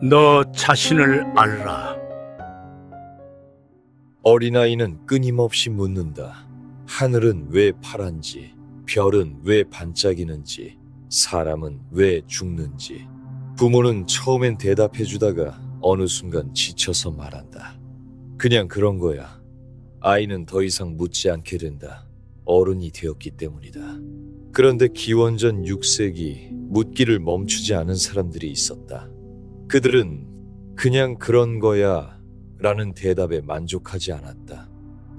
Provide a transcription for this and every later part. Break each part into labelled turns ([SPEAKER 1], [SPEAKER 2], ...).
[SPEAKER 1] 너 자신을 알라.
[SPEAKER 2] 어린아이는 끊임없이 묻는다. 하늘은 왜 파란지, 별은 왜 반짝이는지, 사람은 왜 죽는지. 부모는 처음엔 대답해주다가 어느 순간 지쳐서 말한다. 그냥 그런 거야. 아이는 더 이상 묻지 않게 된다. 어른이 되었기 때문이다. 그런데 기원전 6세기 묻기를 멈추지 않은 사람들이 있었다. 그들은 그냥 그런 거야 라는 대답에 만족하지 않았다.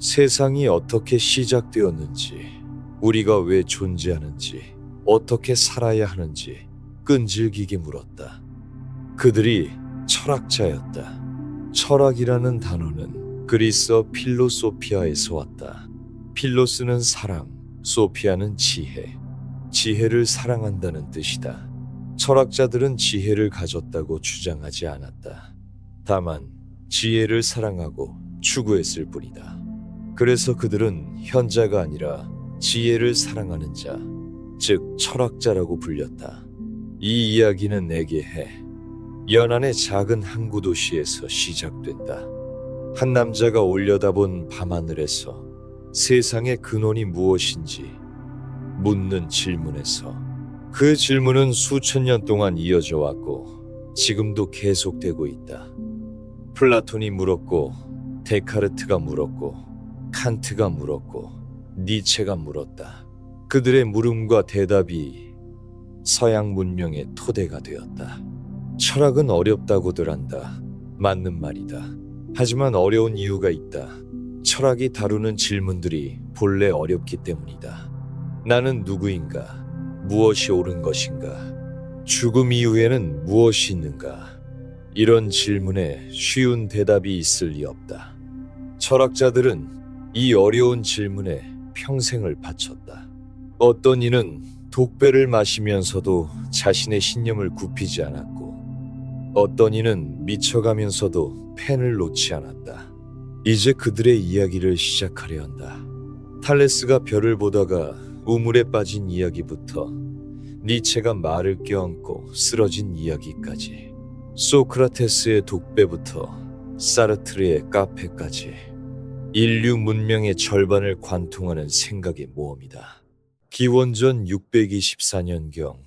[SPEAKER 2] 세상이 어떻게 시작되었는지, 우리가 왜 존재하는지, 어떻게 살아야 하는지 끈질기게 물었다. 그들이 철학자였다. 철학이라는 단어는 그리스어 필로소피아에서 왔다. 필로스는 사랑, 소피아는 지혜, 지혜를 사랑한다는 뜻이다. 철학자들은 지혜를 가졌다고 주장하지 않았다. 다만 지혜를 사랑하고 추구했을 뿐이다. 그래서 그들은 현자가 아니라 지혜를 사랑하는 자, 즉 철학자라고 불렸다. 이 이야기는 내게 해. 연안의 작은 항구 도시에서 시작된다. 한 남자가 올려다본 밤하늘에서 세상의 근원이 무엇인지 묻는 질문에서 그 질문은 수천 년 동안 이어져 왔고 지금도 계속되고 있다. 플라톤이 물었고, 데카르트가 물었고, 칸트가 물었고, 니체가 물었다. 그들의 물음과 대답이 서양 문명의 토대가 되었다. 철학은 어렵다고들 한다. 맞는 말이다. 하지만 어려운 이유가 있다. 철학이 다루는 질문들이 본래 어렵기 때문이다. 나는 누구인가? 무엇이 옳은 것인가? 죽음 이후에는 무엇이 있는가? 이런 질문에 쉬운 대답이 있을 리 없다. 철학자들은 이 어려운 질문에 평생을 바쳤다. 어떤 이는 독배를 마시면서도 자신의 신념을 굽히지 않았고, 어떤 이는 미쳐가면서도 펜을 놓지 않았다. 이제 그들의 이야기를 시작하려 한다. 탈레스가 별을 보다가 우물에 빠진 이야기부터 니체가 말을 껴안고 쓰러진 이야기까지, 소크라테스의 독배부터 사르트르의 카페까지 인류 문명의 절반을 관통하는 생각의 모험이다. 기원전 624년경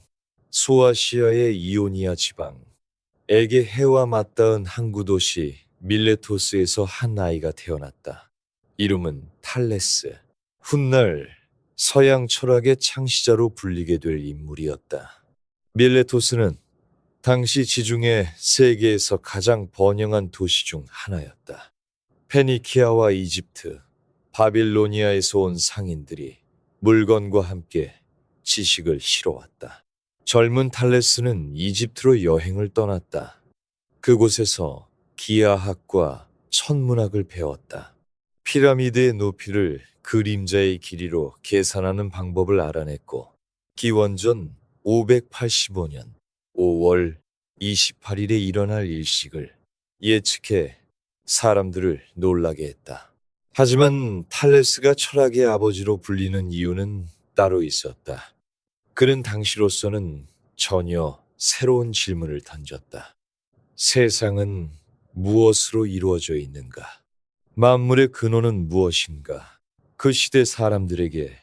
[SPEAKER 2] 소아시아의 이오니아 지방에게 해와 맞닿은 항구 도시 밀레토스에서 한 아이가 태어났다. 이름은 탈레스. 훗날 서양 철학의 창시자로 불리게 될 인물이었다. 밀레토스는 당시 지중해 세계에서 가장 번영한 도시 중 하나였다. 페니키아와 이집트, 바빌로니아에서 온 상인들이 물건과 함께 지식을 실어왔다. 젊은 탈레스는 이집트로 여행을 떠났다. 그곳에서 기하학과 천문학을 배웠다. 피라미드의 높이를 그림자의 길이로 계산하는 방법을 알아냈고, 기원전 585년 5월 28일에 일어날 일식을 예측해 사람들을 놀라게 했다. 하지만 탈레스가 철학의 아버지로 불리는 이유는 따로 있었다. 그는 당시로서는 전혀 새로운 질문을 던졌다. 세상은 무엇으로 이루어져 있는가? 만물의 근원은 무엇인가? 그 시대 사람들에게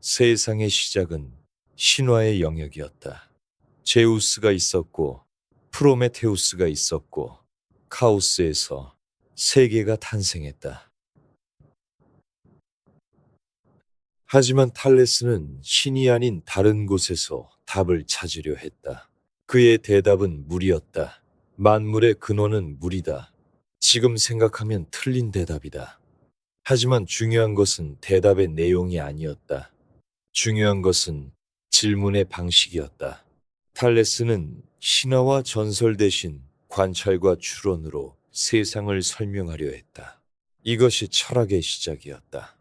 [SPEAKER 2] 세상의 시작은 신화의 영역이었다. 제우스가 있었고, 프로메테우스가 있었고, 카오스에서 세계가 탄생했다. 하지만 탈레스는 신이 아닌 다른 곳에서 답을 찾으려 했다. 그의 대답은 물이었다. 만물의 근원은 물이다. 지금 생각하면 틀린 대답이다. 하지만 중요한 것은 대답의 내용이 아니었다. 중요한 것은 질문의 방식이었다. 탈레스는 신화와 전설 대신 관찰과 추론으로 세상을 설명하려 했다. 이것이 철학의 시작이었다.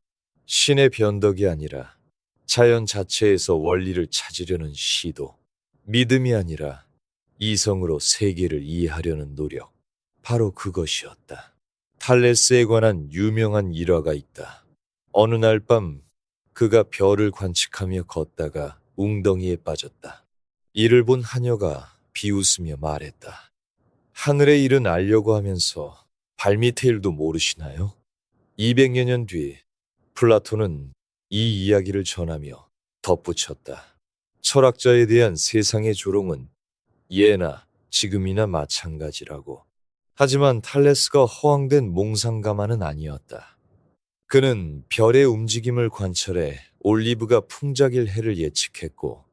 [SPEAKER 2] 신의 변덕이 아니라 자연 자체에서 원리를 찾으려는 시도, 믿음이 아니라 이성으로 세계를 이해하려는 노력, 바로 그것이었다. 탈레스에 관한 유명한 일화가 있다. 어느 날 밤 그가 별을 관측하며 걷다가 웅덩이에 빠졌다. 이를 본 하녀가 비웃으며 말했다. 하늘의 일은 알려고 하면서 발밑의 일도 모르시나요? 200여 년 뒤 플라톤은 이 이야기를 전하며 덧붙였다. 철학자에 대한 세상의 조롱은 예나 지금이나 마찬가지라고. 하지만 탈레스가 허황된 몽상가만은 아니었다. 그는 별의 움직임을 관찰해 올리브가 풍작일 해를 예측했고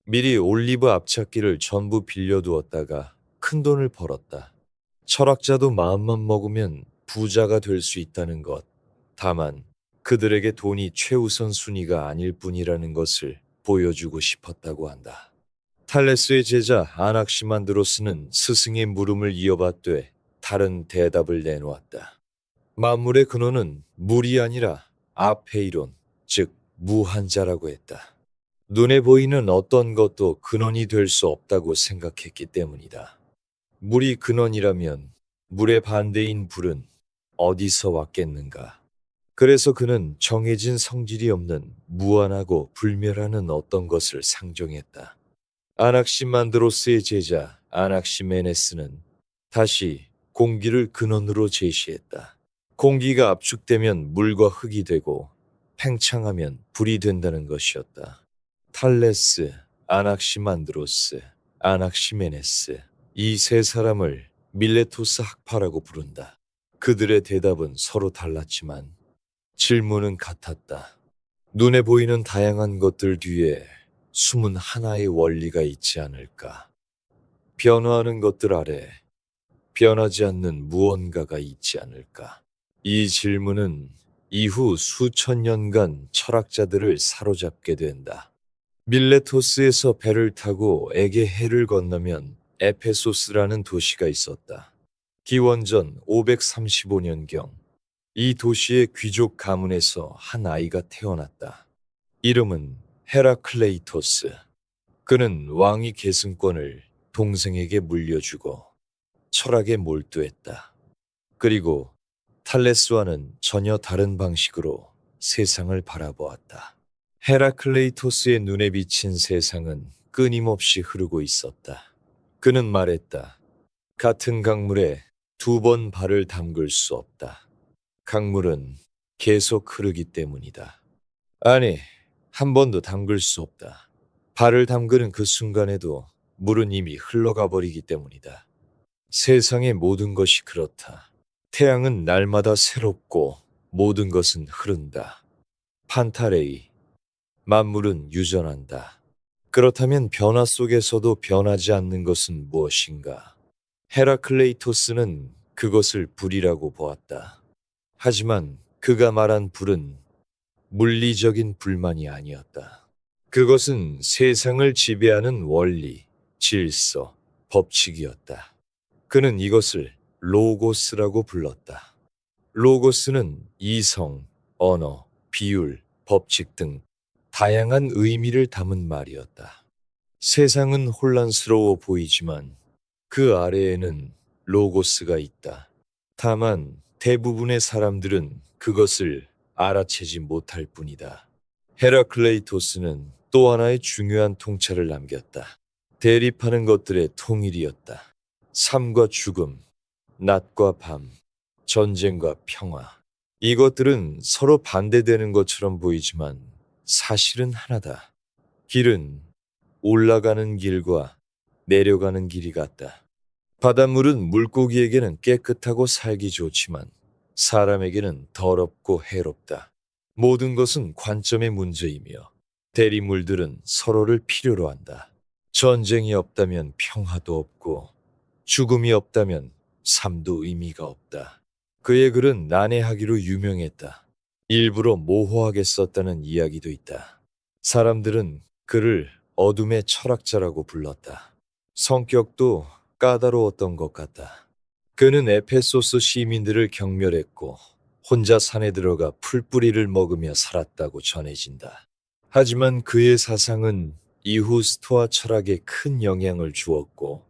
[SPEAKER 2] 미리 올리브 앞찾기를 전부 빌려두었다가 큰돈을 벌었다. 철학자도 마음만 먹으면 부자가 될 수 있다는 것. 다만 그들에게 돈이 최우선 순위가 아닐 뿐이라는 것을 보여주고 싶었다고 한다. 탈레스의 제자 아낙시만드로스는 스승의 물음을 이어받되 다른 대답을 내놓았다. 만물의 근원은 물이 아니라 아페이론, 즉 무한자라고 했다. 눈에 보이는 어떤 것도 근원이 될 수 없다고 생각했기 때문이다. 물이 근원이라면 물의 반대인 불은 어디서 왔겠는가? 그래서 그는 정해진 성질이 없는 무한하고 불멸하는 어떤 것을 상정했다. 아낙시만드로스의 제자 아낙시메네스는 다시 공기를 근원으로 제시했다. 공기가 압축되면 물과 흙이 되고 팽창하면 불이 된다는 것이었다. 탈레스, 아낙시만드로스, 아낙시메네스 이 세 사람을 밀레토스 학파라고 부른다. 그들의 대답은 서로 달랐지만 질문은 같았다. 눈에 보이는 다양한 것들 뒤에 숨은 하나의 원리가 있지 않을까? 변화하는 것들 아래 변하지 않는 무언가가 있지 않을까? 이 질문은 이후 수천 년간 철학자들을 사로잡게 된다. 밀레토스에서 배를 타고 에게해를 건너면 에페소스라는 도시가 있었다. 기원전 535년경 이 도시의 귀족 가문에서 한 아이가 태어났다. 이름은 헤라클레이토스. 그는 왕위 계승권을 동생에게 물려주고 철학에 몰두했다. 그리고 탈레스와는 전혀 다른 방식으로 세상을 바라보았다. 헤라클레이토스의 눈에 비친 세상은 끊임없이 흐르고 있었다. 그는 말했다. 같은 강물에 두 번 발을 담글 수 없다. 강물은 계속 흐르기 때문이다. 아니, 한 번도 담글 수 없다. 발을 담그는 그 순간에도 물은 이미 흘러가 버리기 때문이다. 세상의 모든 것이 그렇다. 태양은 날마다 새롭고 모든 것은 흐른다. 판타레이, 만물은 유전한다. 그렇다면 변화 속에서도 변하지 않는 것은 무엇인가? 헤라클레이토스는 그것을 불이라고 보았다. 하지만 그가 말한 불은 물리적인 불만이 아니었다. 그것은 세상을 지배하는 원리, 질서, 법칙이었다. 그는 이것을 로고스라고 불렀다. 로고스는 이성, 언어, 비율, 법칙 등 다양한 의미를 담은 말이었다. 세상은 혼란스러워 보이지만 그 아래에는 로고스가 있다. 다만 대부분의 사람들은 그것을 알아채지 못할 뿐이다. 헤라클레이토스는 또 하나의 중요한 통찰을 남겼다. 대립하는 것들의 통일이었다. 삶과 죽음, 낮과 밤, 전쟁과 평화. 이것들은 서로 반대되는 것처럼 보이지만 사실은 하나다. 길은 올라가는 길과 내려가는 길이 같다. 바닷물은 물고기에게는 깨끗하고 살기 좋지만 사람에게는 더럽고 해롭다. 모든 것은 관점의 문제이며 대리물들은 서로를 필요로 한다. 전쟁이 없다면 평화도 없고 죽음이 없다면 삶도 의미가 없다. 그의 글은 난해하기로 유명했다. 일부러 모호하게 썼다는 이야기도 있다. 사람들은 그를 어둠의 철학자라고 불렀다. 성격도 까다로웠던 것 같다. 그는 에페소스 시민들을 경멸했고 혼자 산에 들어가 풀뿌리를 먹으며 살았다고 전해진다. 하지만 그의 사상은 이후 스토아 철학에 큰 영향을 주었고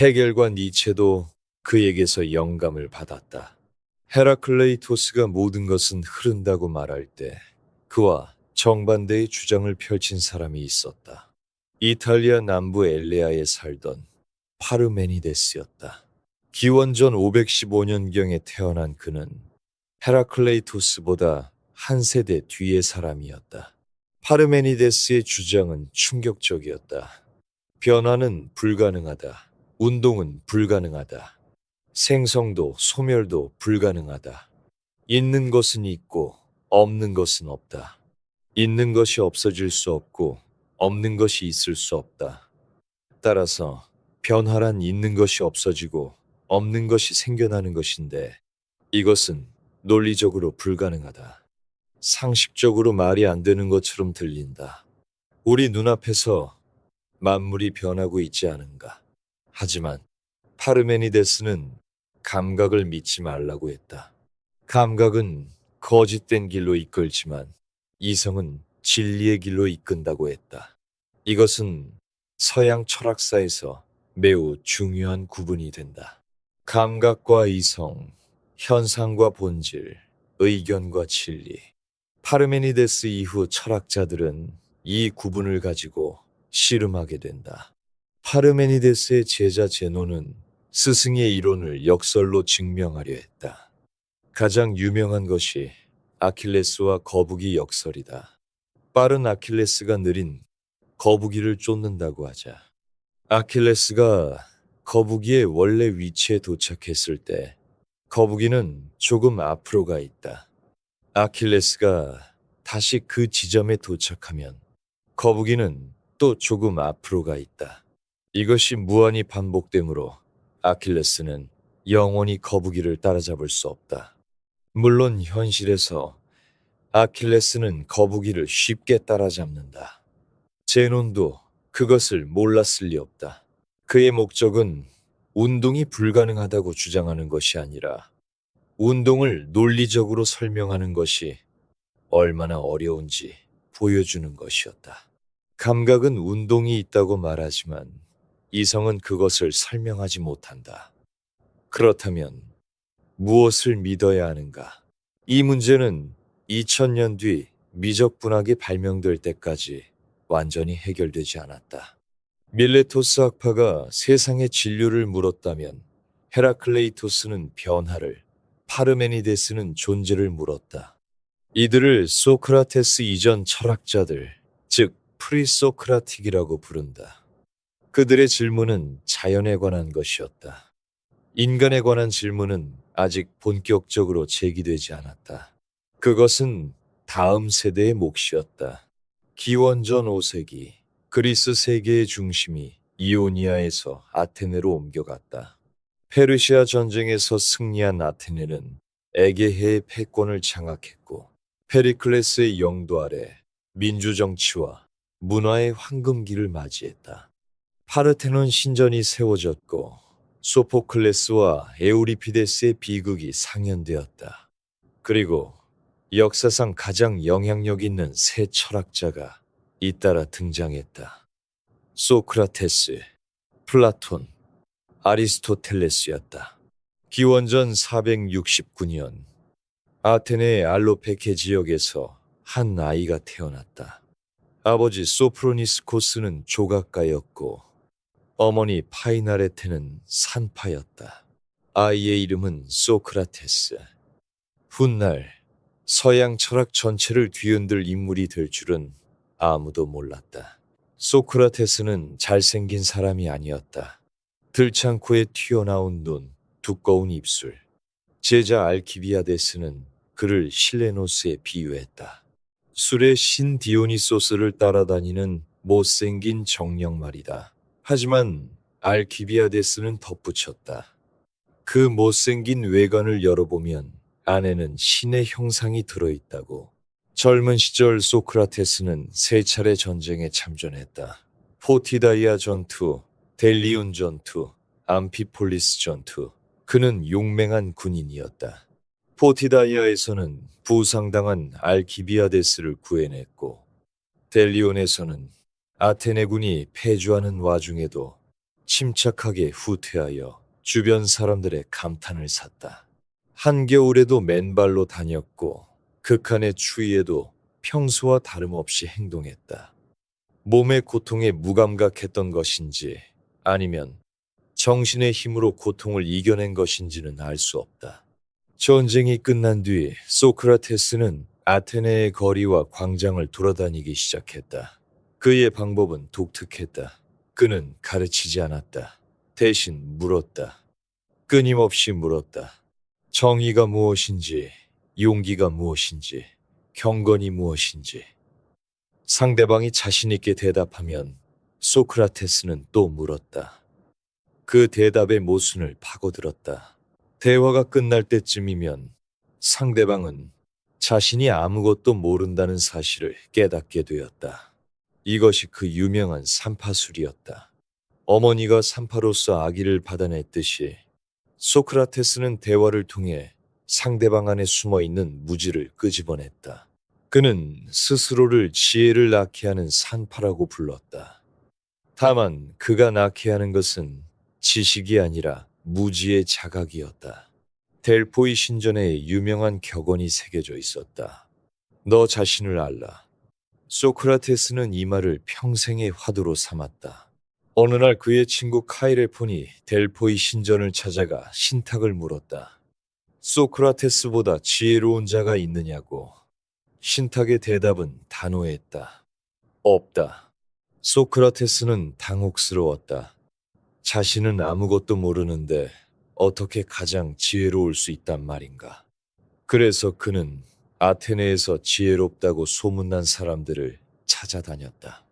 [SPEAKER 2] 헤겔과 니체도 그에게서 영감을 받았다. 헤라클레이토스가 모든 것은 흐른다고 말할 때 그와 정반대의 주장을 펼친 사람이 있었다. 이탈리아 남부 엘레아에 살던 파르메니데스였다. 기원전 515년경에 태어난 그는 헤라클레이토스보다 한 세대 뒤의 사람이었다. 파르메니데스의 주장은 충격적이었다. 변화는 불가능하다. 운동은 불가능하다. 생성도 소멸도 불가능하다. 있는 것은 있고 없는 것은 없다. 있는 것이 없어질 수 없고 없는 것이 있을 수 없다. 따라서 변화란 있는 것이 없어지고 없는 것이 생겨나는 것인데 이것은 논리적으로 불가능하다. 상식적으로 말이 안 되는 것처럼 들린다. 우리 눈앞에서 만물이 변하고 있지 않은가. 하지만 파르메니데스는 감각을 믿지 말라고 했다. 감각은 거짓된 길로 이끌지만 이성은 진리의 길로 이끈다고 했다. 이것은 서양 철학사에서 매우 중요한 구분이 된다. 감각과 이성, 현상과 본질, 의견과 진리. 파르메니데스 이후 철학자들은 이 구분을 가지고 씨름하게 된다. 파르메니데스의 제자 제노는 스승의 이론을 역설로 증명하려 했다. 가장 유명한 것이 아킬레스와 거북이 역설이다. 빠른 아킬레스가 느린 거북이를 쫓는다고 하자. 아킬레스가 거북이의 원래 위치에 도착했을 때 거북이는 조금 앞으로 가 있다. 아킬레스가 다시 그 지점에 도착하면 거북이는 또 조금 앞으로 가 있다. 이것이 무한히 반복되므로 아킬레스는 영원히 거북이를 따라잡을 수 없다. 물론 현실에서 아킬레스는 거북이를 쉽게 따라잡는다. 제논도 그것을 몰랐을 리 없다. 그의 목적은 운동이 불가능하다고 주장하는 것이 아니라 운동을 논리적으로 설명하는 것이 얼마나 어려운지 보여주는 것이었다. 감각은 운동이 있다고 말하지만 이성은 그것을 설명하지 못한다. 그렇다면 무엇을 믿어야 하는가? 이 문제는 2000년 뒤 미적분학이 발명될 때까지 완전히 해결되지 않았다. 밀레토스 학파가 세상의 진료를 물었다면 헤라클레이토스는 변화를, 파르메니데스는 존재를 물었다. 이들을 소크라테스 이전 철학자들, 즉 프리소크라틱이라고 부른다. 그들의 질문은 자연에 관한 것이었다. 인간에 관한 질문은 아직 본격적으로 제기되지 않았다. 그것은 다음 세대의 몫이었다. 기원전 5세기 그리스 세계의 중심이 이오니아에서 아테네로 옮겨갔다. 페르시아 전쟁에서 승리한 아테네는 에게해의 패권을 장악했고 페리클레스의 영도 아래 민주정치와 문화의 황금기를 맞이했다. 파르테논 신전이 세워졌고 소포클레스와 에우리피데스의 비극이 상연되었다. 그리고 역사상 가장 영향력 있는 새 철학자가 잇따라 등장했다. 소크라테스, 플라톤, 아리스토텔레스였다. 기원전 469년 아테네의 알로페케 지역에서 한 아이가 태어났다. 아버지 소프로니스코스는 조각가였고 어머니 파이나레테는 산파였다. 아이의 이름은 소크라테스. 훗날 서양 철학 전체를 뒤흔들 인물이 될 줄은 아무도 몰랐다. 소크라테스는 잘생긴 사람이 아니었다. 들창코에 튀어나온 눈, 두꺼운 입술. 제자 알키비아데스는 그를 실레노스에 비유했다. 술의 신 디오니소스를 따라다니는 못생긴 정령 말이다. 하지만 알키비아데스는 덧붙였다. 그 못생긴 외관을 열어보면 안에는 신의 형상이 들어있다고. 젊은 시절 소크라테스는 세 차례 전쟁에 참전했다. 포티다이아 전투, 델리온 전투, 암피폴리스 전투. 그는 용맹한 군인이었다. 포티다이아에서는 부상당한 알키비아데스를 구해냈고 델리온에서는 아테네군이 패주하는 와중에도 침착하게 후퇴하여 주변 사람들의 감탄을 샀다. 한겨울에도 맨발로 다녔고 극한의 추위에도 평소와 다름없이 행동했다. 몸의 고통에 무감각했던 것인지 아니면 정신의 힘으로 고통을 이겨낸 것인지는 알 수 없다. 전쟁이 끝난 뒤 소크라테스는 아테네의 거리와 광장을 돌아다니기 시작했다. 그의 방법은 독특했다. 그는 가르치지 않았다. 대신 물었다. 끊임없이 물었다. 정의가 무엇인지, 용기가 무엇인지, 경건이 무엇인지. 상대방이 자신있게 대답하면 소크라테스는 또 물었다. 그 대답의 모순을 파고들었다. 대화가 끝날 때쯤이면 상대방은 자신이 아무것도 모른다는 사실을 깨닫게 되었다. 이것이 그 유명한 삼파술이었다. 어머니가 삼파로서 아기를 받아냈듯이 소크라테스는 대화를 통해 상대방 안에 숨어있는 무지를 끄집어냈다. 그는 스스로를 지혜를 낳게 하는 산파라고 불렀다. 다만 그가 낳게 하는 것은 지식이 아니라 무지의 자각이었다. 델포이 신전에 유명한 격언이 새겨져 있었다. 너 자신을 알라. 소크라테스는 이 말을 평생의 화두로 삼았다. 어느 날 그의 친구 카이레폰이 델포이 신전을 찾아가 신탁을 물었다. 소크라테스보다 지혜로운 자가 있느냐고. 신탁의 대답은 단호했다. 없다. 소크라테스는 당혹스러웠다. 자신은 아무것도 모르는데 어떻게 가장 지혜로울 수 있단 말인가. 그래서 그는 아테네에서 지혜롭다고 소문난 사람들을 찾아다녔다.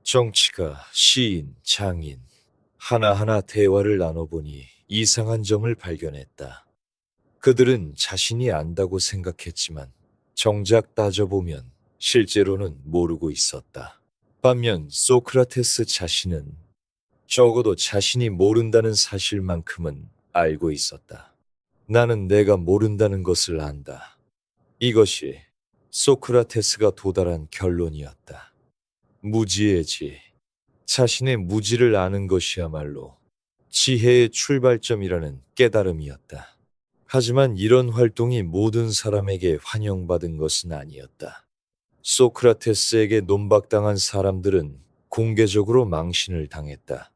[SPEAKER 2] 정치가, 시인, 장인, 하나하나 대화를 나눠보니 이상한 점을 발견했다. 그들은 자신이 안다고 생각했지만 정작 따져보면 실제로는 모르고 있었다. 반면 소크라테스 자신은 적어도 자신이 모른다는 사실만큼은 알고 있었다. 나는 내가 모른다는 것을 안다. 이것이 소크라테스가 도달한 결론이었다. 무지의 지, 자신의 무지를 아는 것이야말로 지혜의 출발점이라는 깨달음이었다. 하지만 이런 활동이 모든 사람에게 환영받은 것은 아니었다. 소크라테스에게 논박당한 사람들은 공개적으로 망신을 당했다.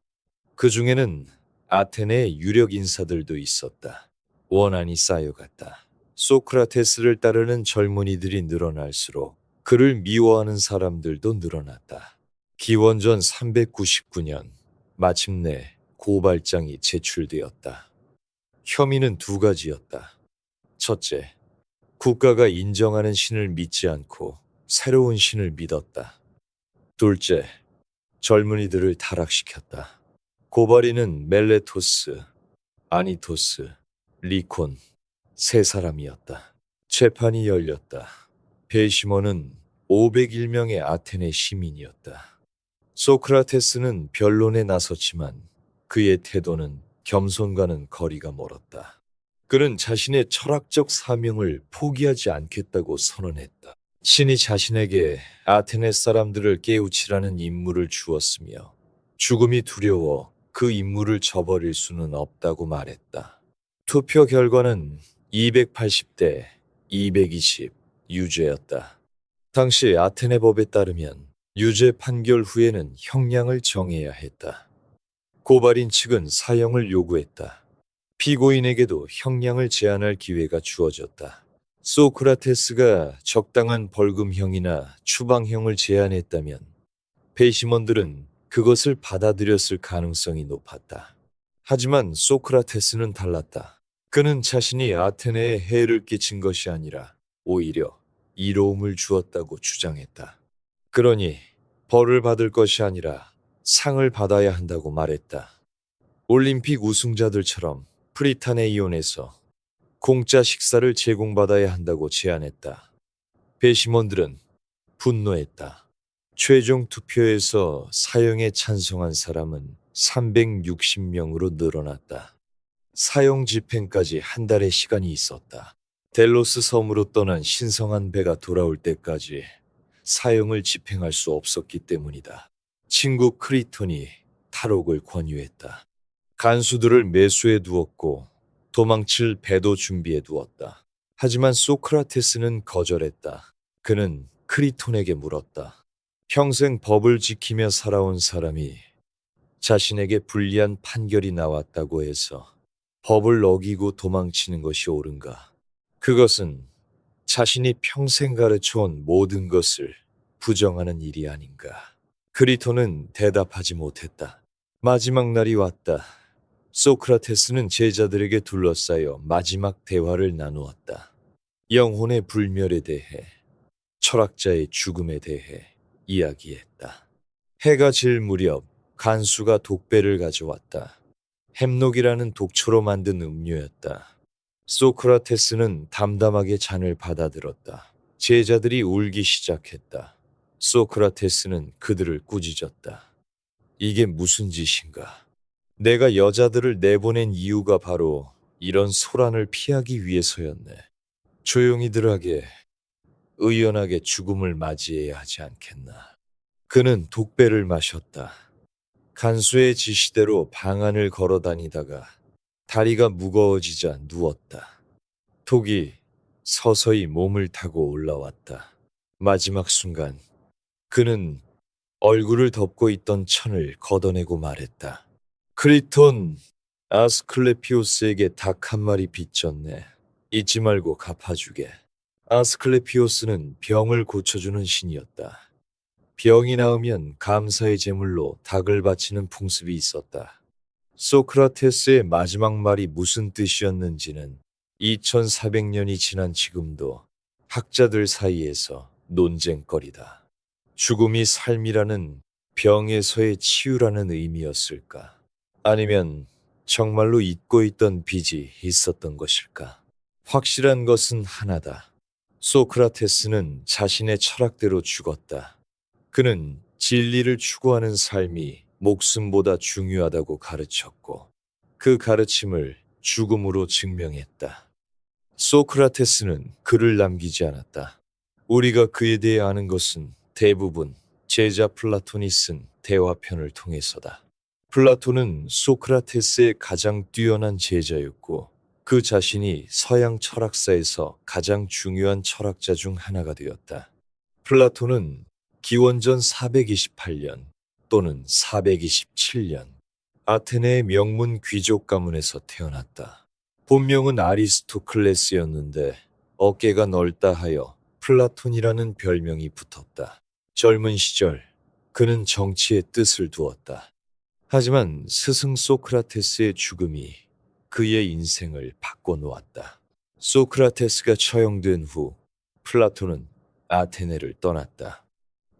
[SPEAKER 2] 그 중에는 아테네의 유력 인사들도 있었다. 원한이 쌓여갔다. 소크라테스를 따르는 젊은이들이 늘어날수록 그를 미워하는 사람들도 늘어났다. 기원전 399년 마침내 고발장이 제출되었다. 혐의는 두 가지였다. 첫째, 국가가 인정하는 신을 믿지 않고 새로운 신을 믿었다. 둘째, 젊은이들을 타락시켰다. 고발인은 멜레토스, 아니토스, 리콘, 세 사람이었다. 재판이 열렸다. 배심원은 501명의 아테네 시민이었다. 소크라테스는 변론에 나섰지만 그의 태도는 겸손과는 거리가 멀었다. 그는 자신의 철학적 사명을 포기하지 않겠다고 선언했다. 신이 자신에게 아테네 사람들을 깨우치라는 임무를 주었으며 죽음이 두려워 그 임무를 저버릴 수는 없다고 말했다. 투표 결과는 280대 220 유죄였다. 당시 아테네 법에 따르면 유죄 판결 후에는 형량을 정해야 했다. 고발인 측은 사형을 요구했다. 피고인에게도 형량을 제한할 기회가 주어졌다. 소크라테스가 적당한 벌금형이나 추방형을 제안했다면 배심원들은 그것을 받아들였을 가능성이 높았다. 하지만 소크라테스는 달랐다. 그는 자신이 아테네에 해를 끼친 것이 아니라 오히려 이로움을 주었다고 주장했다. 그러니 벌을 받을 것이 아니라 상을 받아야 한다고 말했다. 올림픽 우승자들처럼 프리타네이온에서 공짜 식사를 제공받아야 한다고 제안했다. 배심원들은 분노했다. 최종 투표에서 사형에 찬성한 사람은 360명으로 늘어났다. 사형 집행까지 한 달의 시간이 있었다. 델로스 섬으로 떠난 신성한 배가 돌아올 때까지 사형을 집행할 수 없었기 때문이다. 친구 크리톤이 탈옥을 권유했다. 간수들을 매수해 두었고 도망칠 배도 준비해 두었다. 하지만 소크라테스는 거절했다. 그는 크리톤에게 물었다. 평생 법을 지키며 살아온 사람이 자신에게 불리한 판결이 나왔다고 해서 법을 어기고 도망치는 것이 옳은가? 그것은 자신이 평생 가르쳐온 모든 것을 부정하는 일이 아닌가? 크리톤은 대답하지 못했다. 마지막 날이 왔다. 소크라테스는 제자들에게 둘러싸여 마지막 대화를 나누었다. 영혼의 불멸에 대해, 철학자의 죽음에 대해 이야기했다. 해가 질 무렵 간수가 독배를 가져왔다. 햄록이라는 독초로 만든 음료였다. 소크라테스는 담담하게 잔을 받아들었다. 제자들이 울기 시작했다. 소크라테스는 그들을 꾸짖었다. 이게 무슨 짓인가? 내가 여자들을 내보낸 이유가 바로 이런 소란을 피하기 위해서였네. 조용히들 하게, 의연하게 죽음을 맞이해야 하지 않겠나. 그는 독배를 마셨다. 간수의 지시대로 방 안을 걸어 다니다가 다리가 무거워지자 누웠다. 독이 서서히 몸을 타고 올라왔다. 마지막 순간 그는 얼굴을 덮고 있던 천을 걷어내고 말했다. 크리톤, 아스클레피오스에게 닭 한 마리 빚졌네. 잊지 말고 갚아주게. 아스클레피오스는 병을 고쳐주는 신이었다. 병이 나으면 감사의 제물로 닭을 바치는 풍습이 있었다. 소크라테스의 마지막 말이 무슨 뜻이었는지는 2400년이 지난 지금도 학자들 사이에서 논쟁거리다. 죽음이 삶이라는 병에서의 치유라는 의미였을까? 아니면 정말로 잊고 있던 빚이 있었던 것일까? 확실한 것은 하나다. 소크라테스는 자신의 철학대로 죽었다. 그는 진리를 추구하는 삶이 목숨보다 중요하다고 가르쳤고 그 가르침을 죽음으로 증명했다. 소크라테스는 글을 남기지 않았다. 우리가 그에 대해 아는 것은 대부분 제자 플라톤이 쓴 대화편을 통해서다. 플라톤은 소크라테스의 가장 뛰어난 제자였고 그 자신이 서양 철학사에서 가장 중요한 철학자 중 하나가 되었다. 플라톤은 기원전 428년 또는 427년 아테네의 명문 귀족 가문에서 태어났다. 본명은 아리스토클레스였는데 어깨가 넓다 하여 플라톤이라는 별명이 붙었다. 젊은 시절 그는 정치에 뜻을 두었다. 하지만 스승 소크라테스의 죽음이 그의 인생을 바꿔놓았다. 소크라테스가 처형된 후 플라톤은 아테네를 떠났다.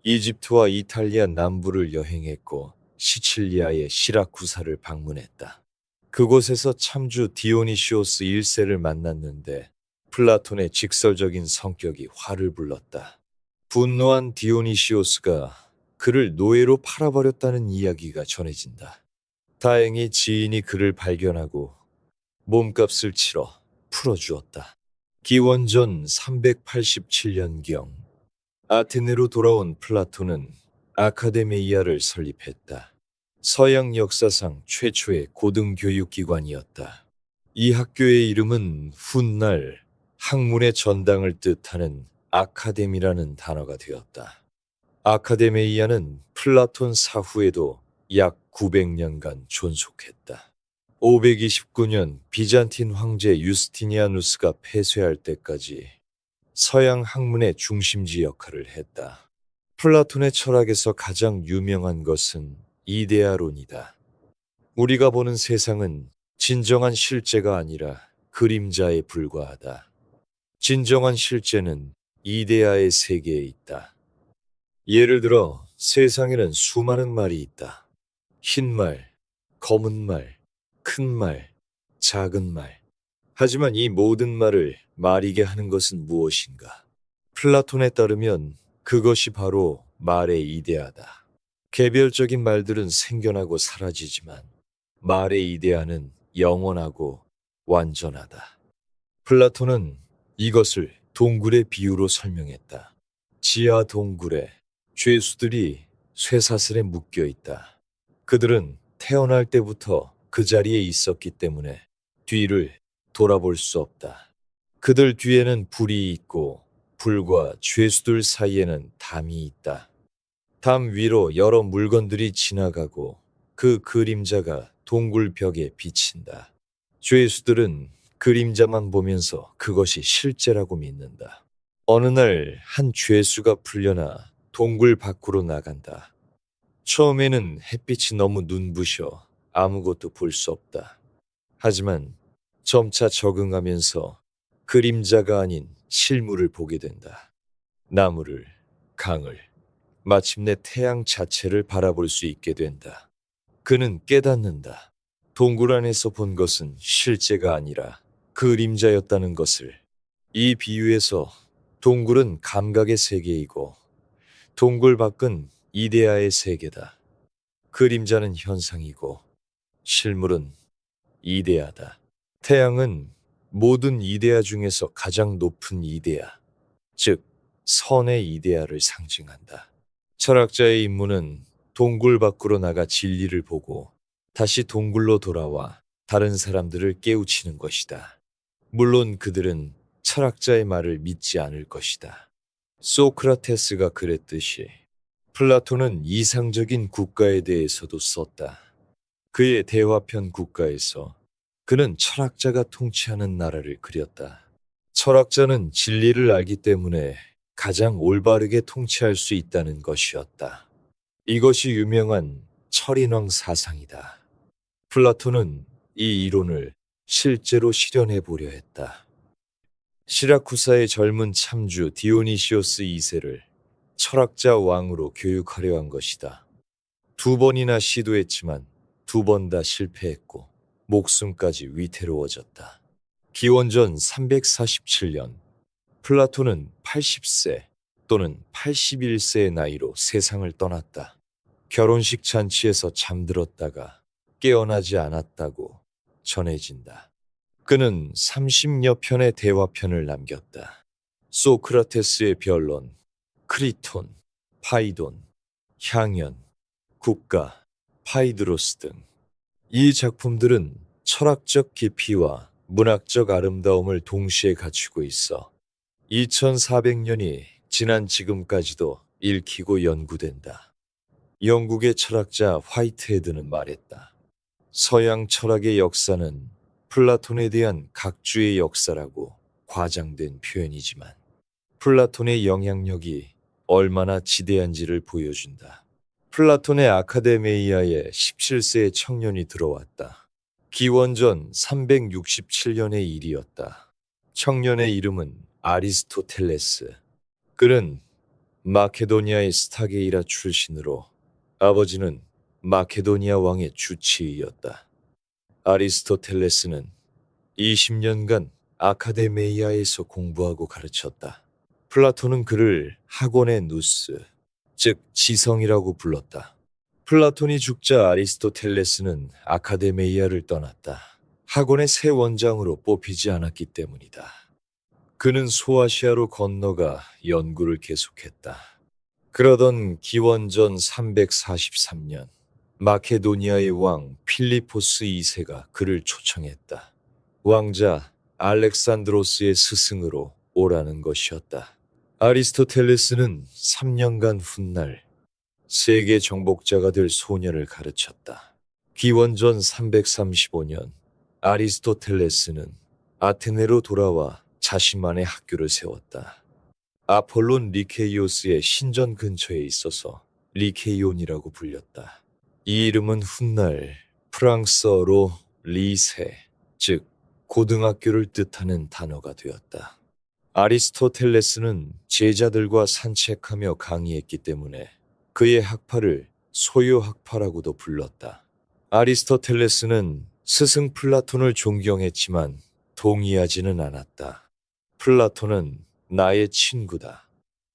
[SPEAKER 2] 이집트와 이탈리아 남부를 여행했고 시칠리아의 시라쿠사를 방문했다. 그곳에서 참주 디오니시오스 1세를 만났는데 플라톤의 직설적인 성격이 화를 불렀다. 분노한 디오니시오스가 그를 노예로 팔아버렸다는 이야기가 전해진다. 다행히 지인이 그를 발견하고 몸값을 치러 풀어주었다. 기원전 387년경 아테네로 돌아온 플라톤은 아카데미아를 설립했다. 서양 역사상 최초의 고등교육기관이었다. 이 학교의 이름은 훗날 학문의 전당을 뜻하는 아카데미라는 단어가 되었다. 아카데미아는 플라톤 사후에도 약 900년간 존속했다. 529년 비잔틴 황제 유스티니아누스가 폐쇄할 때까지 서양 학문의 중심지 역할을 했다. 플라톤의 철학에서 가장 유명한 것은 이데아론이다. 우리가 보는 세상은 진정한 실제가 아니라 그림자에 불과하다. 진정한 실제는 이데아의 세계에 있다. 예를 들어 세상에는 수많은 말이 있다. 흰 말, 검은 말, 큰 말, 작은 말. 하지만 이 모든 말을 말이게 하는 것은 무엇인가? 플라톤에 따르면 그것이 바로 말의 이데아다. 개별적인 말들은 생겨나고 사라지지만 말의 이데아는 영원하고 완전하다. 플라톤은 이것을 동굴의 비유로 설명했다. 지하 동굴에 죄수들이 쇠사슬에 묶여 있다. 그들은 태어날 때부터 그 자리에 있었기 때문에 뒤를 돌아볼 수 없다. 그들 뒤에는 불이 있고 불과 죄수들 사이에는 담이 있다. 담 위로 여러 물건들이 지나가고 그 그림자가 동굴 벽에 비친다. 죄수들은 그림자만 보면서 그것이 실제라고 믿는다. 어느 날 한 죄수가 풀려나 동굴 밖으로 나간다. 처음에는 햇빛이 너무 눈부셔 아무것도 볼 수 없다. 하지만 점차 적응하면서 그림자가 아닌 실물을 보게 된다. 나무를, 강을, 마침내 태양 자체를 바라볼 수 있게 된다. 그는 깨닫는다. 동굴 안에서 본 것은 실제가 아니라 그림자였다는 것을. 이 비유에서 동굴은 감각의 세계이고 동굴 밖은 이데아의 세계다. 그림자는 현상이고 실물은 이데아다. 태양은 모든 이데아 중에서 가장 높은 이데아, 즉 선의 이데아를 상징한다. 철학자의 임무는 동굴 밖으로 나가 진리를 보고 다시 동굴로 돌아와 다른 사람들을 깨우치는 것이다. 물론 그들은 철학자의 말을 믿지 않을 것이다. 소크라테스가 그랬듯이 플라톤은 이상적인 국가에 대해서도 썼다. 그의 대화편 국가에서 그는 철학자가 통치하는 나라를 그렸다. 철학자는 진리를 알기 때문에 가장 올바르게 통치할 수 있다는 것이었다. 이것이 유명한 철인왕 사상이다. 플라톤은 이 이론을 실제로 실현해 보려 했다. 시라쿠사의 젊은 참주 디오니시오스 2세를 철학자 왕으로 교육하려 한 것이다. 2번이나 시도했지만 2번 다 실패했고 목숨까지 위태로워졌다. 기원전 347년 플라톤은 80세 또는 81세의 나이로 세상을 떠났다. 결혼식 잔치에서 잠들었다가 깨어나지 않았다고 전해진다. 그는 30여 편의 대화편을 남겼다. 소크라테스의 변론, 크리톤, 파이돈, 향연, 국가, 파이드로스 등. 이 작품들은 철학적 깊이와 문학적 아름다움을 동시에 갖추고 있어 2400년이 지난 지금까지도 읽히고 연구된다. 영국의 철학자 화이트헤드는 말했다. 서양 철학의 역사는 플라톤에 대한 각주의 역사라고 과장된 표현이지만 플라톤의 영향력이 얼마나 지대한지를 보여준다. 플라톤의 아카데메이아에 17세의 청년이 들어왔다. 기원전 367년의 일이었다. 청년의 이름은 아리스토텔레스. 그는 마케도니아의 스타게이라 출신으로 아버지는 마케도니아 왕의 주치의였다. 아리스토텔레스는 20년간 아카데메이아에서 공부하고 가르쳤다. 플라톤은 그를 학원의 누스, 즉 지성이라고 불렀다. 플라톤이 죽자 아리스토텔레스는 아카데메이아를 떠났다. 학원의 새 원장으로 뽑히지 않았기 때문이다. 그는 소아시아로 건너가 연구를 계속했다. 그러던 기원전 343년 마케도니아의 왕 필리포스 2세가 그를 초청했다. 왕자 알렉산드로스의 스승으로 오라는 것이었다. 아리스토텔레스는 3년간 훗날 세계 정복자가 될 소녀를 가르쳤다. 기원전 335년 아리스토텔레스는 아테네로 돌아와 자신만의 학교를 세웠다. 아폴론 리케이오스의 신전 근처에 있어서 리케이온이라고 불렸다. 이 이름은 훗날 프랑스어로 리세, 즉 고등학교를 뜻하는 단어가 되었다. 아리스토텔레스는 제자들과 산책하며 강의했기 때문에 그의 학파를 소요학파라고도 불렀다. 아리스토텔레스는 스승 플라톤을 존경했지만 동의하지는 않았다. 플라톤은 나의 친구다.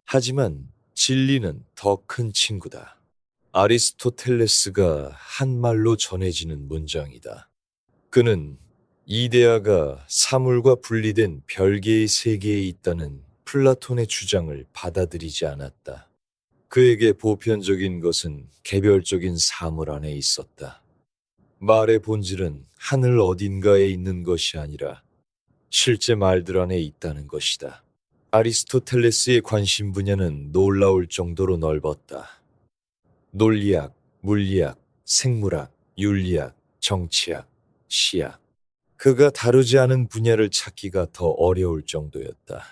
[SPEAKER 2] 하지만 진리는 더 큰 친구다. 아리스토텔레스가 한 말로 전해지는 문장이다. 그는 이데아가 사물과 분리된 별개의 세계에 있다는 플라톤의 주장을 받아들이지 않았다. 그에게 보편적인 것은 개별적인 사물 안에 있었다. 말의 본질은 하늘 어딘가에 있는 것이 아니라 실제 말들 안에 있다는 것이다. 아리스토텔레스의 관심 분야는 놀라울 정도로 넓었다. 논리학, 물리학, 생물학, 윤리학, 정치학, 시학. 그가 다루지 않은 분야를 찾기가 더 어려울 정도였다.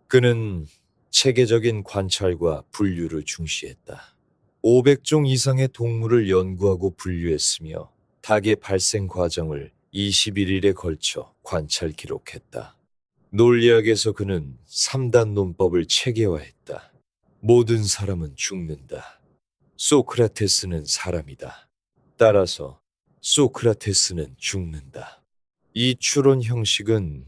[SPEAKER 2] 그는 체계적인 관찰과 분류를 중시했다. 500종 이상의 동물을 연구하고 분류했으며 닭의 발생 과정을 21일에 걸쳐 관찰 기록했다. 논리학에서 그는 3단 논법을 체계화했다. 모든 사람은 죽는다. 소크라테스는 사람이다. 따라서 소크라테스는 죽는다. 이 추론 형식은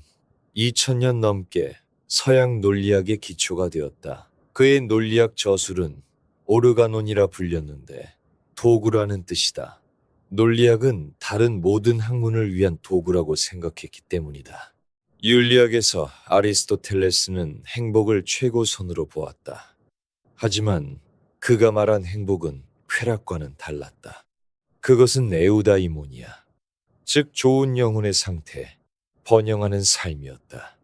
[SPEAKER 2] 2000년 넘게 서양 논리학의 기초가 되었다. 그의 논리학 저술은 오르가논이라 불렸는데 도구라는 뜻이다. 논리학은 다른 모든 학문을 위한 도구라고 생각했기 때문이다. 윤리학에서 아리스토텔레스는 행복을 최고선으로 보았다. 하지만 그가 말한 행복은 쾌락과는 달랐다. 그것은 에우다이모니아, 즉 좋은 영혼의 상태, 번영하는 삶이었다.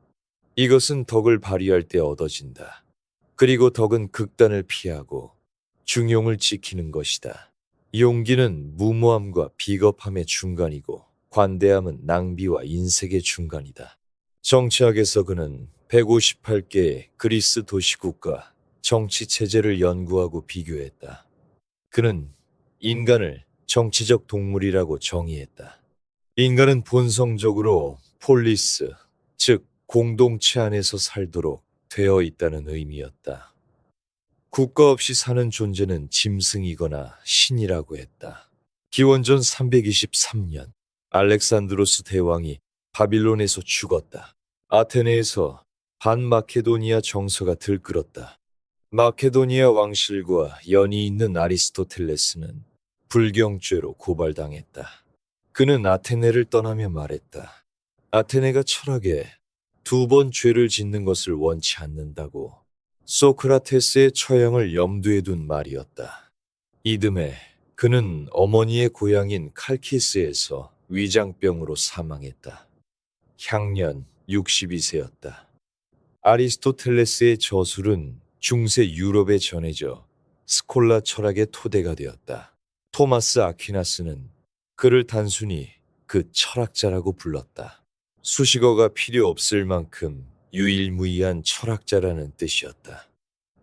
[SPEAKER 2] 이것은 덕을 발휘할 때 얻어진다. 그리고 덕은 극단을 피하고 중용을 지키는 것이다. 용기는 무모함과 비겁함의 중간이고 관대함은 낭비와 인색의 중간이다. 정치학에서 그는 158개의 그리스 도시국가 정치 체제를 연구하고 비교했다. 그는 인간을 정치적 동물이라고 정의했다. 인간은 본성적으로 폴리스, 즉 공동체 안에서 살도록 되어 있다는 의미였다. 국가 없이 사는 존재는 짐승이거나 신이라고 했다. 기원전 323년 알렉산드로스 대왕이 바빌론에서 죽었다. 아테네에서 반마케도니아 정서가 들끓었다. 마케도니아 왕실과 연이 있는 아리스토텔레스는 불경죄로 고발당했다. 그는 아테네를 떠나며 말했다. 아테네가 철학에 2번 죄를 짓는 것을 원치 않는다고. 소크라테스의 처형을 염두에 둔 말이었다. 이듬해 그는 어머니의 고향인 칼키스에서 위장병으로 사망했다. 향년 62세였다. 아리스토텔레스의 저술은 중세 유럽에 전해져 스콜라 철학의 토대가 되었다. 토마스 아퀴나스는 그를 단순히 그 철학자라고 불렀다. 수식어가 필요 없을 만큼 유일무이한 철학자라는 뜻이었다.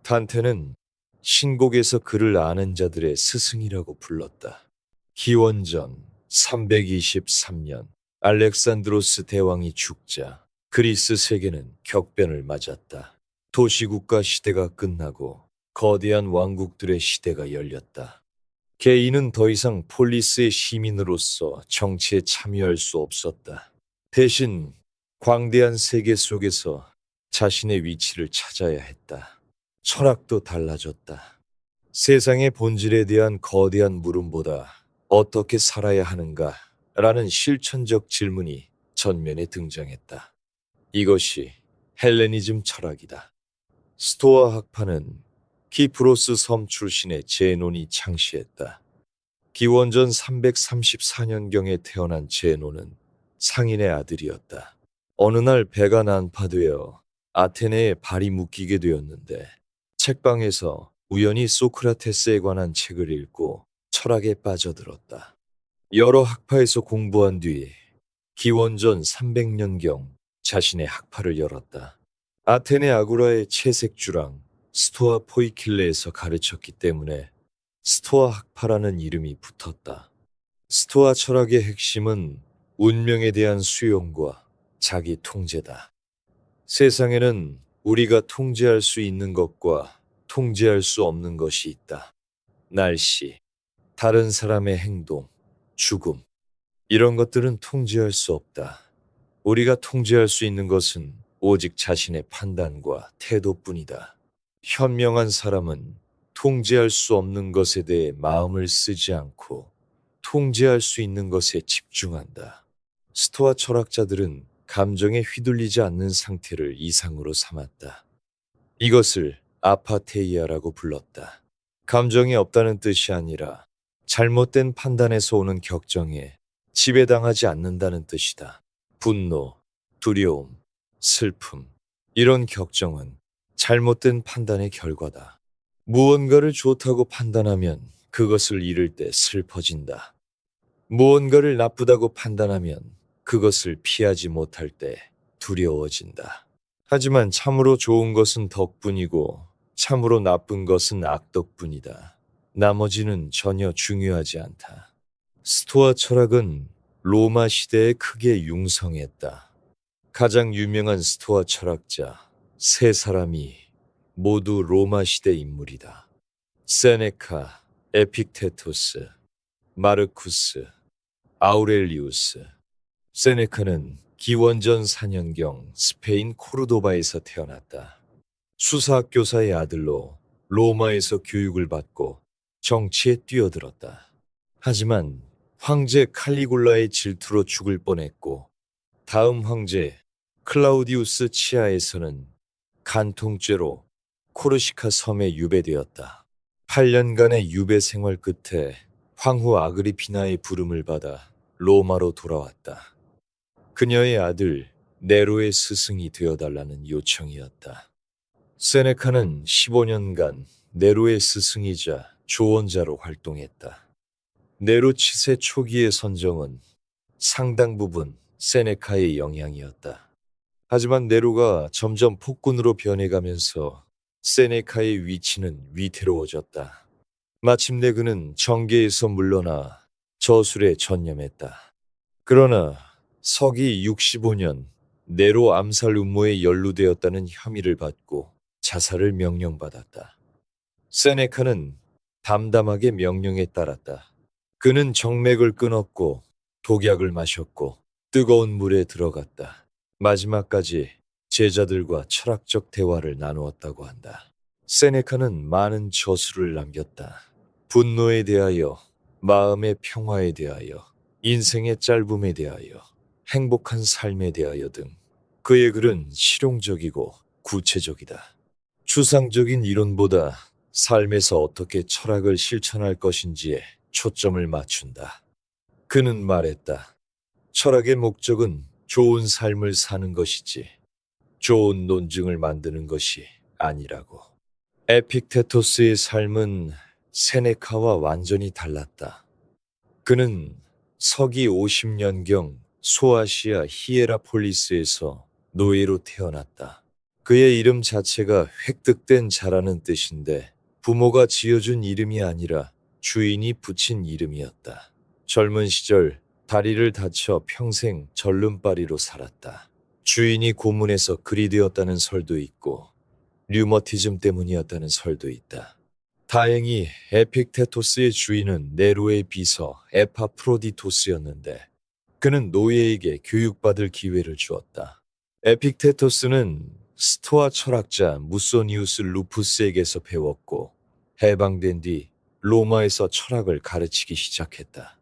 [SPEAKER 2] 단테는 신곡에서 그를 아는 자들의 스승이라고 불렀다. 기원전 323년 알렉산드로스 대왕이 죽자 그리스 세계는 격변을 맞았다. 도시국가 시대가 끝나고 거대한 왕국들의 시대가 열렸다. 개인은 더 이상 폴리스의 시민으로서 정치에 참여할 수 없었다. 대신 광대한 세계 속에서 자신의 위치를 찾아야 했다. 철학도 달라졌다. 세상의 본질에 대한 거대한 물음보다 어떻게 살아야 하는가 라는 실천적 질문이 전면에 등장했다. 이것이 헬레니즘 철학이다. 스토아 학파는 키프로스 섬 출신의 제논이 창시했다. 기원전 334년경에 태어난 제논은 상인의 아들이었다. 어느 날 배가 난파되어 아테네에 발이 묶이게 되었는데 책방에서 우연히 소크라테스에 관한 책을 읽고 철학에 빠져들었다. 여러 학파에서 공부한 뒤 기원전 300년경 자신의 학파를 열었다. 아테네 아고라의 채색주랑 스토아 포이킬레에서 가르쳤기 때문에 스토아 학파라는 이름이 붙었다. 스토아 철학의 핵심은 운명에 대한 수용과 자기 통제다. 세상에는 우리가 통제할 수 있는 것과 통제할 수 없는 것이 있다. 날씨, 다른 사람의 행동, 죽음. 이런 것들은 통제할 수 없다. 우리가 통제할 수 있는 것은 오직 자신의 판단과 태도뿐이다. 현명한 사람은 통제할 수 없는 것에 대해 마음을 쓰지 않고 통제할 수 있는 것에 집중한다. 스토아 철학자들은 감정에 휘둘리지 않는 상태를 이상으로 삼았다. 이것을 아파테이아라고 불렀다. 감정이 없다는 뜻이 아니라 잘못된 판단에서 오는 격정에 지배당하지 않는다는 뜻이다. 분노, 두려움, 슬픔, 이런 격정은 잘못된 판단의 결과다. 무언가를 좋다고 판단하면 그것을 잃을 때 슬퍼진다. 무언가를 나쁘다고 판단하면 그것을 피하지 못할 때 두려워진다. 하지만 참으로 좋은 것은 덕분이고 참으로 나쁜 것은 악덕분이다. 나머지는 전혀 중요하지 않다. 스토아 철학은 로마 시대에 크게 융성했다. 가장 유명한 스토아 철학자 세 사람이 모두 로마 시대 인물이다. 세네카, 에픽테토스, 마르쿠스, 아우렐리우스. 세네카는 기원전 4년경 스페인 코르도바에서 태어났다. 수사학교사의 아들로 로마에서 교육을 받고 정치에 뛰어들었다. 하지만 황제 칼리굴라의 질투로 죽을 뻔했고 다음 황제 클라우디우스 치아에서는 간통죄로 코르시카 섬에 유배되었다. 8년간의 유배 생활 끝에 황후 아그리피나의 부름을 받아 로마로 돌아왔다. 그녀의 아들 네로의 스승이 되어달라는 요청이었다. 세네카는 15년간 네로의 스승이자 조언자로 활동했다. 네로 치세 초기의 선정은 상당 부분 세네카의 영향이었다. 하지만 네로가 점점 폭군으로 변해가면서 세네카의 위치는 위태로워졌다. 마침내 그는 정계에서 물러나 저술에 전념했다. 그러나 서기 65년 네로 암살 음모에 연루되었다는 혐의를 받고 자살을 명령받았다. 세네카는 담담하게 명령에 따랐다. 그는 정맥을 끊었고 독약을 마셨고 뜨거운 물에 들어갔다. 마지막까지 제자들과 철학적 대화를 나누었다고 한다. 세네카는 많은 저술을 남겼다. 분노에 대하여, 마음의 평화에 대하여, 인생의 짧음에 대하여, 행복한 삶에 대하여 등 그의 글은 실용적이고 구체적이다. 추상적인 이론보다 삶에서 어떻게 철학을 실천할 것인지에 초점을 맞춘다. 그는 말했다. 철학의 목적은 좋은 삶을 사는 것이지 좋은 논증을 만드는 것이 아니라고. 에픽테토스의 삶은 세네카와 완전히 달랐다. 그는 서기 50년경 소아시아 히에라폴리스에서 노예로 태어났다. 그의 이름 자체가 획득된 자라는 뜻인데 부모가 지어준 이름이 아니라 주인이 붙인 이름이었다. 젊은 시절 다리를 다쳐 평생 절름발이로 살았다. 주인이 고문해서 그리 되었다는 설도 있고 류머티즘 때문이었다는 설도 있다. 다행히 에픽테토스의 주인은 네로의 비서 에파프로디토스였는데 그는 노예에게 교육받을 기회를 주었다. 에픽테토스는 스토아 철학자 무소니우스 루푸스에게서 배웠고 해방된 뒤 로마에서 철학을 가르치기 시작했다.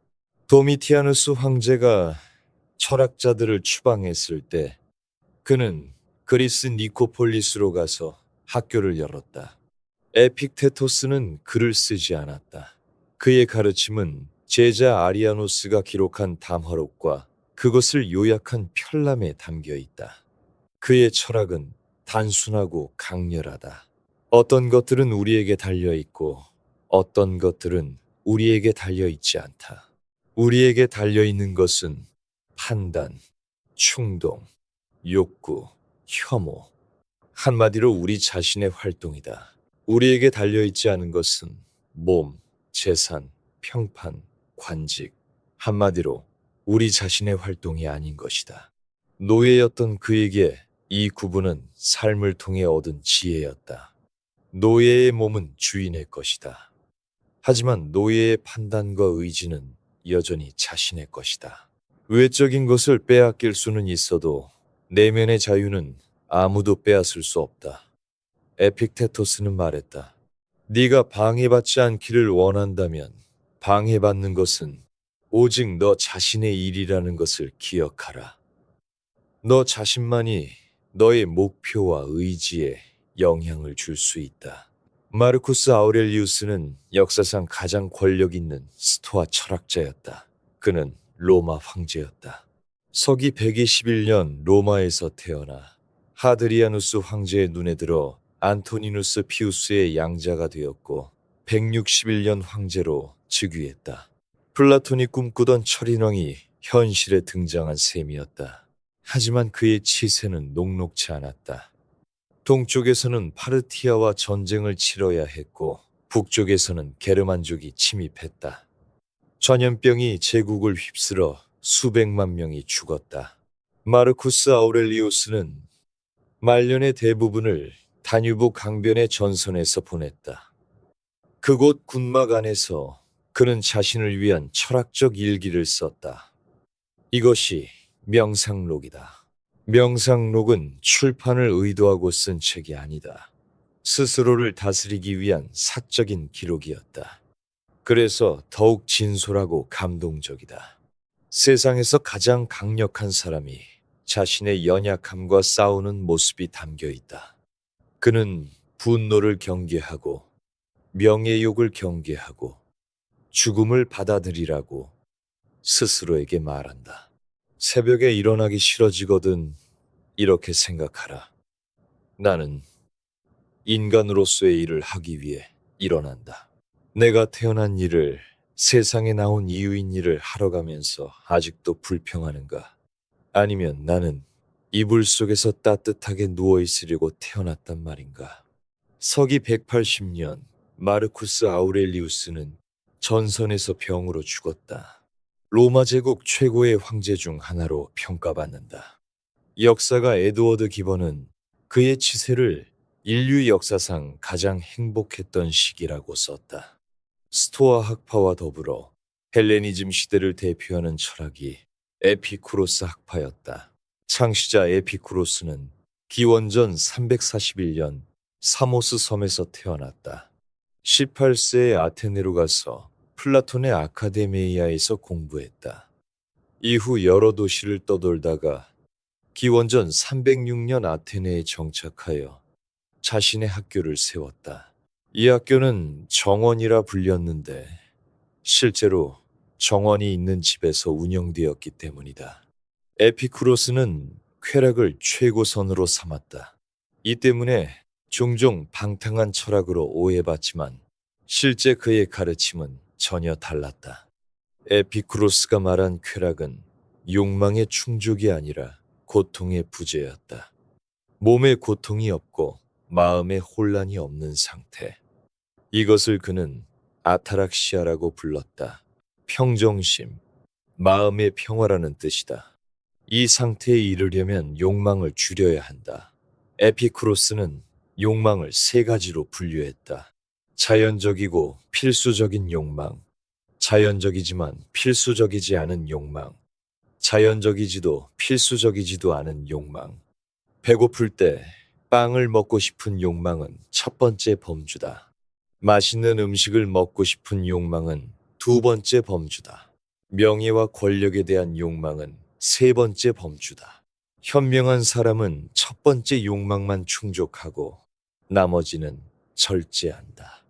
[SPEAKER 2] 도미티아누스 황제가 철학자들을 추방했을 때 그는 그리스 니코폴리스로 가서 학교를 열었다. 에픽테토스는 글을 쓰지 않았다. 그의 가르침은 제자 아리아노스가 기록한 담화록과 그것을 요약한 편람에 담겨 있다. 그의 철학은 단순하고 강렬하다. 어떤 것들은 우리에게 달려 있고 어떤 것들은 우리에게 달려 있지 않다. 우리에게 달려 있는 것은 판단, 충동, 욕구, 혐오. 한마디로 우리 자신의 활동이다. 우리에게 달려있지 않은 것은 몸, 재산, 평판, 관직. 한마디로 우리 자신의 활동이 아닌 것이다. 노예였던 그에게 이 구분은 삶을 통해 얻은 지혜였다. 노예의 몸은 주인의 것이다. 하지만 노예의 판단과 의지는 여전히 자신의 것이다. 외적인 것을 빼앗길 수는 있어도 내면의 자유는 아무도 빼앗을 수 없다. 에픽테토스는 말했다. 네가 방해받지 않기를 원한다면 방해받는 것은 오직 너 자신의 일이라는 것을 기억하라. 너 자신만이 너의 목표와 의지에 영향을 줄 수 있다. 마르쿠스 아우렐리우스는 역사상 가장 권력 있는 스토아 철학자였다. 그는 로마 황제였다. 서기 121년 로마에서 태어나 하드리아누스 황제의 눈에 들어 안토니누스 피우스의 양자가 되었고 161년 황제로 즉위했다. 플라톤이 꿈꾸던 철인왕이 현실에 등장한 셈이었다. 하지만 그의 치세는 녹록지 않았다. 동쪽에서는 파르티아와 전쟁을 치러야 했고 북쪽에서는 게르만족이 침입했다. 전염병이 제국을 휩쓸어 수백만 명이 죽었다. 마르쿠스 아우렐리우스는 말년의 대부분을 다뉴브 강변의 전선에서 보냈다. 그곳 군막 안에서 그는 자신을 위한 철학적 일기를 썼다. 이것이 명상록이다. 명상록은 출판을 의도하고 쓴 책이 아니다. 스스로를 다스리기 위한 사적인 기록이었다. 그래서 더욱 진솔하고 감동적이다. 세상에서 가장 강력한 사람이 자신의 연약함과 싸우는 모습이 담겨 있다. 그는 분노를 경계하고 명예욕을 경계하고 죽음을 받아들이라고 스스로에게 말한다. 새벽에 일어나기 싫어지거든 이렇게 생각하라. 나는 인간으로서의 일을 하기 위해 일어난다. 내가 태어난 일을, 세상에 나온 이유인 일을 하러 가면서 아직도 불평하는가? 아니면 나는 이불 속에서 따뜻하게 누워있으려고 태어났단 말인가? 서기 180년 마르쿠스 아우렐리우스는 전선에서 병으로 죽었다. 로마 제국 최고의 황제 중 하나로 평가받는다. 역사가 에드워드 기번은 그의 치세를 인류 역사상 가장 행복했던 시기라고 썼다. 스토아 학파와 더불어 헬레니즘 시대를 대표하는 철학이 에피쿠로스 학파였다. 창시자 에피쿠로스는 기원전 341년 사모스 섬에서 태어났다. 18세에 아테네로 가서 플라톤의 아카데미아에서 공부했다. 이후 여러 도시를 떠돌다가 기원전 306년 아테네에 정착하여 자신의 학교를 세웠다. 이 학교는 정원이라 불렸는데 실제로 정원이 있는 집에서 운영되었기 때문이다. 에피쿠로스는 쾌락을 최고선으로 삼았다. 이 때문에 종종 방탕한 철학으로 오해받지만 실제 그의 가르침은 전혀 달랐다. 에피쿠로스가 말한 쾌락은 욕망의 충족이 아니라 고통의 부재였다. 몸에 고통이 없고 마음에 혼란이 없는 상태. 이것을 그는 아타락시아라고 불렀다. 평정심, 마음의 평화라는 뜻이다. 이 상태에 이르려면 욕망을 줄여야 한다. 에피쿠로스는 욕망을 세 가지로 분류했다. 자연적이고 필수적인 욕망, 자연적이지만 필수적이지 않은 욕망, 자연적이지도 필수적이지도 않은 욕망. 배고플 때 빵을 먹고 싶은 욕망은 첫 번째 범주다. 맛있는 음식을 먹고 싶은 욕망은 두 번째 범주다. 명예와 권력에 대한 욕망은 세 번째 범주다. 현명한 사람은 첫 번째 욕망만 충족하고 나머지는 절제한다.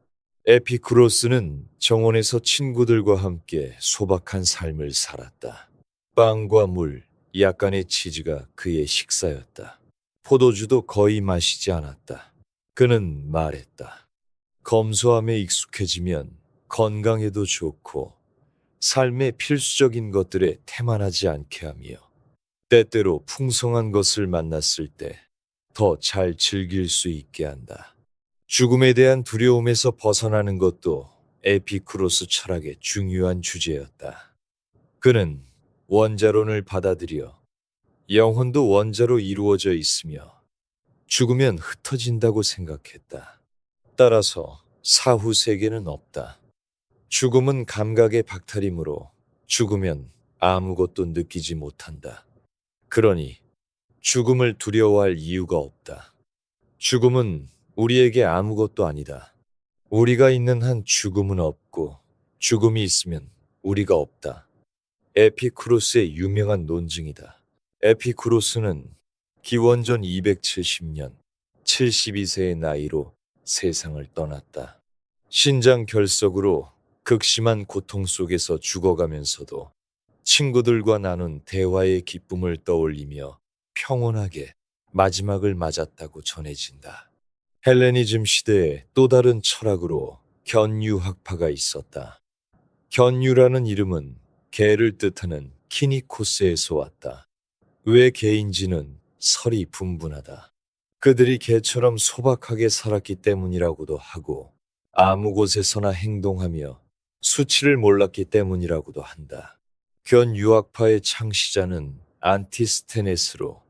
[SPEAKER 2] 에피쿠로스는 정원에서 친구들과 함께 소박한 삶을 살았다. 빵과 물, 약간의 치즈가 그의 식사였다. 포도주도 거의 마시지 않았다. 그는 말했다. 검소함에 익숙해지면 건강에도 좋고 삶의 필수적인 것들에 태만하지 않게 하며 때때로 풍성한 것을 만났을 때 더 잘 즐길 수 있게 한다. 죽음에 대한 두려움에서 벗어나는 것도 에피쿠로스 철학의 중요한 주제였다. 그는 원자론을 받아들여 영혼도 원자로 이루어져 있으며 죽으면 흩어진다고 생각했다. 따라서 사후 세계는 없다. 죽음은 감각의 박탈이므로 죽으면 아무것도 느끼지 못한다. 그러니 죽음을 두려워할 이유가 없다. 죽음은 우리에게 아무것도 아니다. 우리가 있는 한 죽음은 없고 죽음이 있으면 우리가 없다. 에피쿠로스의 유명한 논증이다. 에피쿠로스는 기원전 270년 72세의 나이로 세상을 떠났다. 신장결석으로 극심한 고통 속에서 죽어가면서도 친구들과 나눈 대화의 기쁨을 떠올리며 평온하게 마지막을 맞았다고 전해진다. 헬레니즘 시대에 또 다른 철학으로 견유학파가 있었다. 견유라는 이름은 개를 뜻하는 키니코스에서 왔다. 왜 개인지는 설이 분분하다. 그들이 개처럼 소박하게 살았기 때문이라고도 하고 아무 곳에서나 행동하며 수치를 몰랐기 때문이라고도 한다. 견유학파의 창시자는 안티스테네스로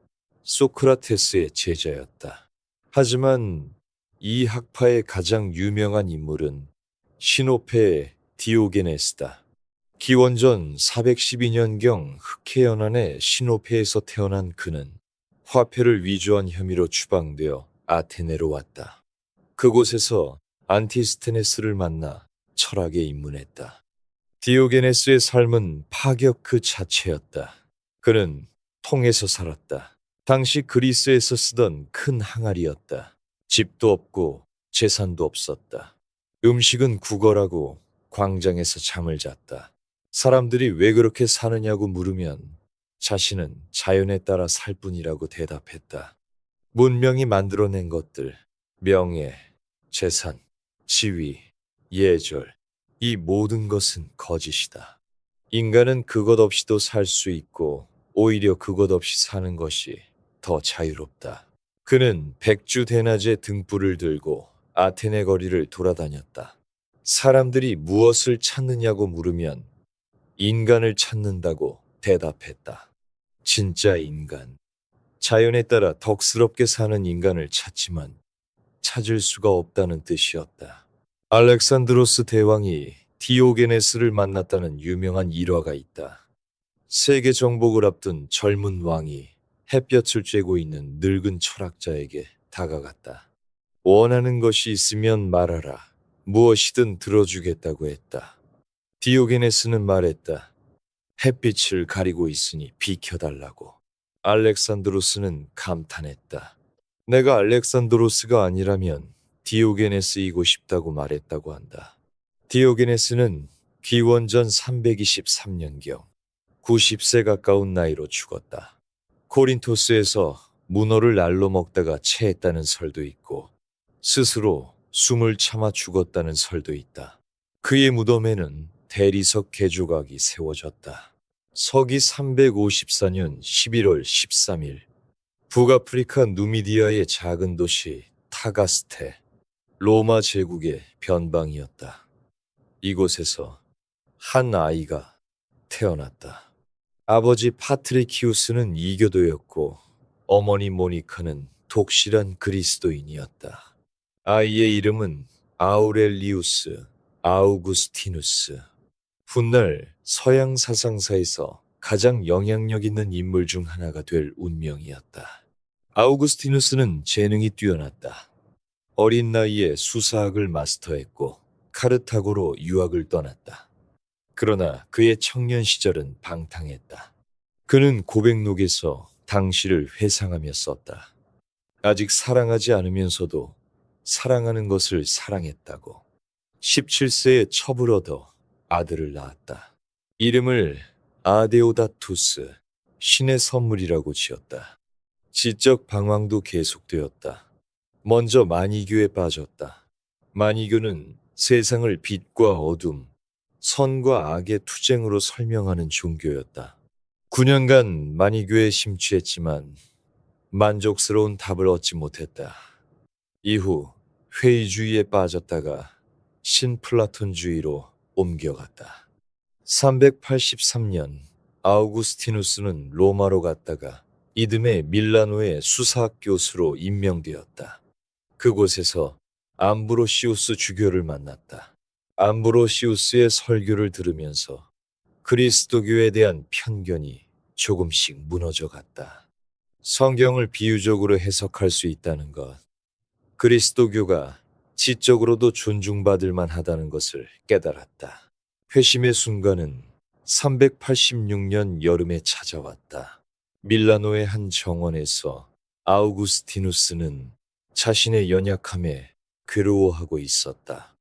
[SPEAKER 2] 소크라테스의 제자였다. 하지만 이 학파의 가장 유명한 인물은 시노페의 디오게네스다. 기원전 412년경 흑해연안의 시노페에서 태어난 그는 화폐를 위조한 혐의로 추방되어 아테네로 왔다. 그곳에서 안티스테네스를 만나 철학에 입문했다. 디오게네스의 삶은 파격 그 자체였다. 그는 통에서 살았다. 당시 그리스에서 쓰던 큰 항아리였다. 집도 없고 재산도 없었다. 음식은 구걸하고 광장에서 잠을 잤다. 사람들이 왜 그렇게 사느냐고 물으면 자신은 자연에 따라 살 뿐이라고 대답했다. 문명이 만들어낸 것들, 명예, 재산, 지위, 예절, 이 모든 것은 거짓이다. 인간은 그것 없이도 살 수 있고 오히려 그것 없이 사는 것이 더 자유롭다. 그는 백주대낮에 등불을 들고 아테네 거리를 돌아다녔다. 사람들이 무엇을 찾느냐고 물으면 인간을 찾는다고 대답했다. 진짜 인간. 자연에 따라 덕스럽게 사는 인간을 찾지만 찾을 수가 없다는 뜻이었다. 알렉산드로스 대왕이 디오게네스를 만났다는 유명한 일화가 있다. 세계 정복을 앞둔 젊은 왕이 햇볕을 쬐고 있는 늙은 철학자에게 다가갔다. 원하는 것이 있으면 말하라. 무엇이든 들어주겠다고 했다. 디오게네스는 말했다. 햇빛을 가리고 있으니 비켜달라고. 알렉산드로스는 감탄했다. 내가 알렉산드로스가 아니라면 디오게네스이고 싶다고 말했다고 한다. 디오게네스는 기원전 323년경 90세 가까운 나이로 죽었다. 코린토스에서 문어를 날로 먹다가 체했다는 설도 있고 스스로 숨을 참아 죽었다는 설도 있다. 그의 무덤에는 대리석 개조각이 세워졌다. 서기 354년 11월 13일 북아프리카 누미디아의 작은 도시 타가스테, 로마 제국의 변방이었다. 이곳에서 한 아이가 태어났다. 아버지 파트리키우스는 이교도였고 어머니 모니카는 독실한 그리스도인이었다. 아이의 이름은 아우렐리우스 아우구스티누스. 훗날 서양 사상사에서 가장 영향력 있는 인물 중 하나가 될 운명이었다. 아우구스티누스는 재능이 뛰어났다. 어린 나이에 수사학을 마스터했고 카르타고로 유학을 떠났다. 그러나 그의 청년 시절은 방탕했다. 그는 고백록에서 당시를 회상하며 썼다. 아직 사랑하지 않으면서도 사랑하는 것을 사랑했다고. 17세에 첩을 얻어 아들을 낳았다. 이름을 아데오다투스, 신의 선물이라고 지었다. 지적 방황도 계속되었다. 먼저 마니교에 빠졌다. 마니교는 세상을 빛과 어둠, 선과 악의 투쟁으로 설명하는 종교였다. 9년간 마니교에 심취했지만 만족스러운 답을 얻지 못했다. 이후 회의주의에 빠졌다가 신플라톤주의로 옮겨갔다. 383년 아우구스티누스는 로마로 갔다가 이듬해 밀라노의 수사학 교수로 임명되었다. 그곳에서 암브로시우스 주교를 만났다. 암브로시우스의 설교를 들으면서 그리스도교에 대한 편견이 조금씩 무너져 갔다. 성경을 비유적으로 해석할 수 있다는 것, 그리스도교가 지적으로도 존중받을 만하다는 것을 깨달았다. 회심의 순간은 386년 여름에 찾아왔다. 밀라노의 한 정원에서 아우구스티누스는 자신의 연약함에 괴로워하고 있었다.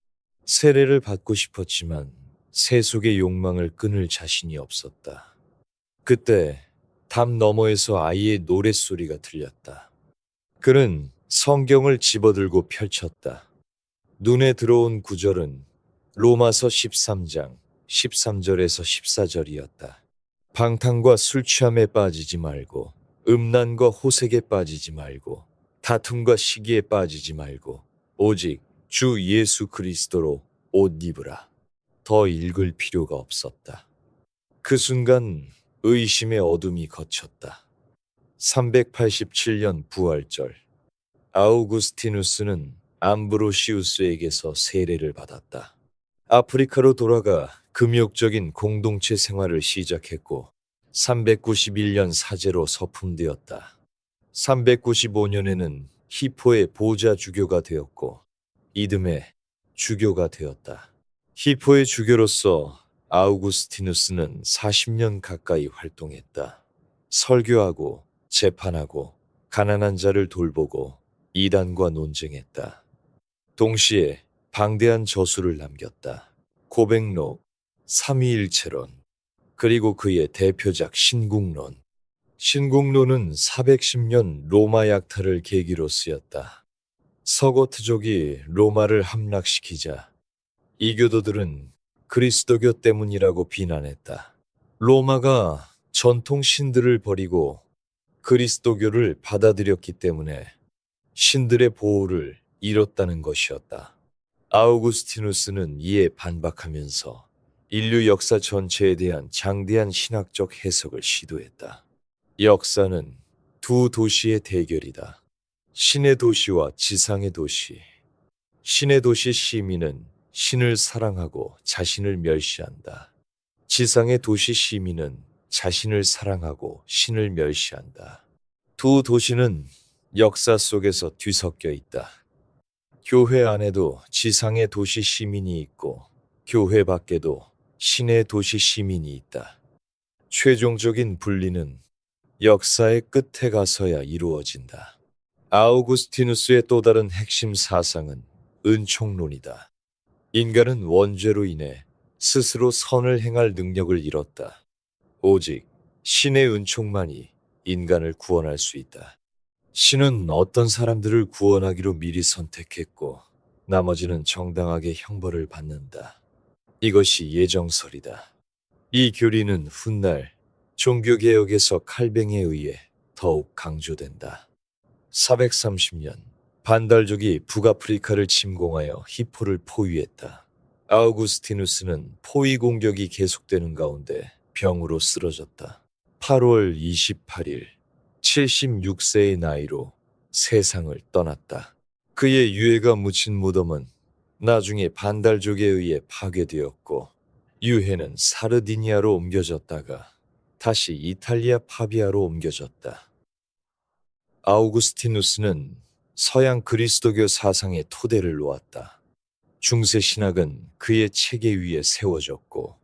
[SPEAKER 2] 세례를 받고 싶었지만 세속의 욕망을 끊을 자신이 없었다. 그때 담 너머에서 아이의 노랫소리가 들렸다. 그는 성경을 집어들고 펼쳤다. 눈에 들어온 구절은 로마서 13장 13절에서 14절이었다. 방탕과 술 취함에 빠지지 말고, 음란과 호색에 빠지지 말고, 다툼과 시기에 빠지지 말고, 오직 주 예수 그리스도로 옷 입으라. 더 읽을 필요가 없었다. 그 순간 의심의 어둠이 걷혔다. 387년 부활절, 아우구스티누스는 암브로시우스에게서 세례를 받았다. 아프리카로 돌아가 금욕적인 공동체 생활을 시작했고 391년 사제로 서품되었다. 395년에는 히포의 보좌 주교가 되었고 이듬해 주교가 되었다. 히포의 주교로서 아우구스티누스는 40년 가까이 활동했다. 설교하고 재판하고 가난한 자를 돌보고 이단과 논쟁했다. 동시에 방대한 저수를 남겼다. 고백록, 삼위일체론, 그리고 그의 대표작 신국론. 신국론은 410년 로마 약탈을 계기로 쓰였다. 서고트족이 로마를 함락시키자 이교도들은 그리스도교 때문이라고 비난했다. 로마가 전통 신들을 버리고 그리스도교를 받아들였기 때문에 신들의 보호를 잃었다는 것이었다. 아우구스티누스는 이에 반박하면서 인류 역사 전체에 대한 장대한 신학적 해석을 시도했다. 역사는 두 도시의 대결이다. 신의 도시와 지상의 도시. 신의 도시 시민은 신을 사랑하고 자신을 멸시한다. 지상의 도시 시민은 자신을 사랑하고 신을 멸시한다. 두 도시는 역사 속에서 뒤섞여 있다. 교회 안에도 지상의 도시 시민이 있고 교회 밖에도 신의 도시 시민이 있다. 최종적인 분리는 역사의 끝에 가서야 이루어진다. 아우구스티누스의 또 다른 핵심 사상은 은총론이다. 인간은 원죄로 인해 스스로 선을 행할 능력을 잃었다. 오직 신의 은총만이 인간을 구원할 수 있다. 신은 어떤 사람들을 구원하기로 미리 선택했고 나머지는 정당하게 형벌을 받는다. 이것이 예정설이다. 이 교리는 훗날 종교개혁에서 칼뱅에 의해 더욱 강조된다. 430년 반달족이 북아프리카를 침공하여 히포를 포위했다. 아우구스티누스는 포위 공격이 계속되는 가운데 병으로 쓰러졌다. 8월 28일 76세의 나이로 세상을 떠났다. 그의 유해가 묻힌 무덤은 나중에 반달족에 의해 파괴되었고 유해는 사르디니아로 옮겨졌다가 다시 이탈리아 파비아로 옮겨졌다. 아우구스티누스는 서양 그리스도교 사상의 토대를 놓았다. 중세 신학은 그의 체계 위에 세워졌고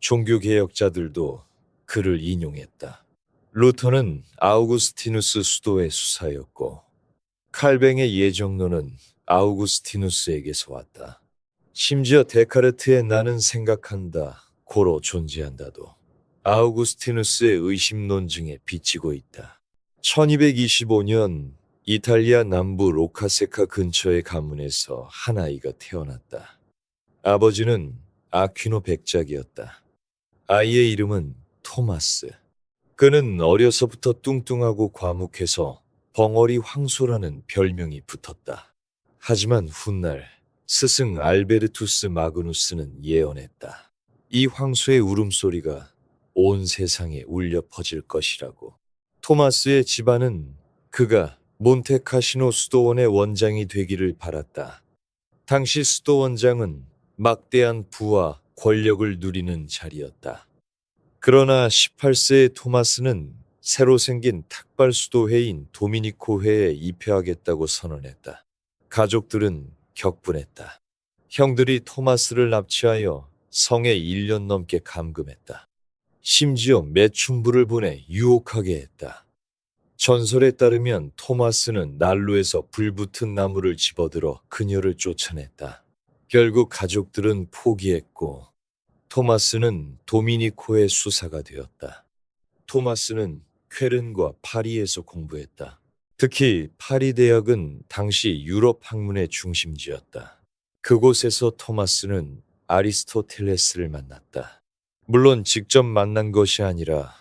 [SPEAKER 2] 종교개혁자들도 그를 인용했다. 루터는 아우구스티누스 수도의 수사였고 칼뱅의 예정론은 아우구스티누스에게서 왔다. 심지어 데카르트의 나는 생각한다, 고로 존재한다도 아우구스티누스의 의심론증에 비치고 있다. 1225년 이탈리아 남부 로카세카 근처의 가문에서 한 아이가 태어났다. 아버지는 아퀴노 백작이었다. 아이의 이름은 토마스. 그는 어려서부터 뚱뚱하고 과묵해서 벙어리 황소라는 별명이 붙었다. 하지만 훗날 스승 알베르투스 마그누스는 예언했다. 이 황소의 울음소리가 온 세상에 울려 퍼질 것이라고. 토마스의 집안은 그가 몬테카시노 수도원의 원장이 되기를 바랐다. 당시 수도원장은 막대한 부와 권력을 누리는 자리였다. 그러나 18세의 토마스는 새로 생긴 탁발 수도회인 도미니코회에 입회하겠다고 선언했다. 가족들은 격분했다. 형들이 토마스를 납치하여 성에 1년 넘게 감금했다. 심지어 매춘부를 보내 유혹하게 했다. 전설에 따르면 토마스는 난로에서 불붙은 나무를 집어들어 그녀를 쫓아냈다. 결국 가족들은 포기했고 토마스는 도미니코의 수사가 되었다. 토마스는 쾰른과 파리에서 공부했다. 특히 파리 대학은 당시 유럽 학문의 중심지였다. 그곳에서 토마스는 아리스토텔레스를 만났다. 물론 직접 만난 것이 아니라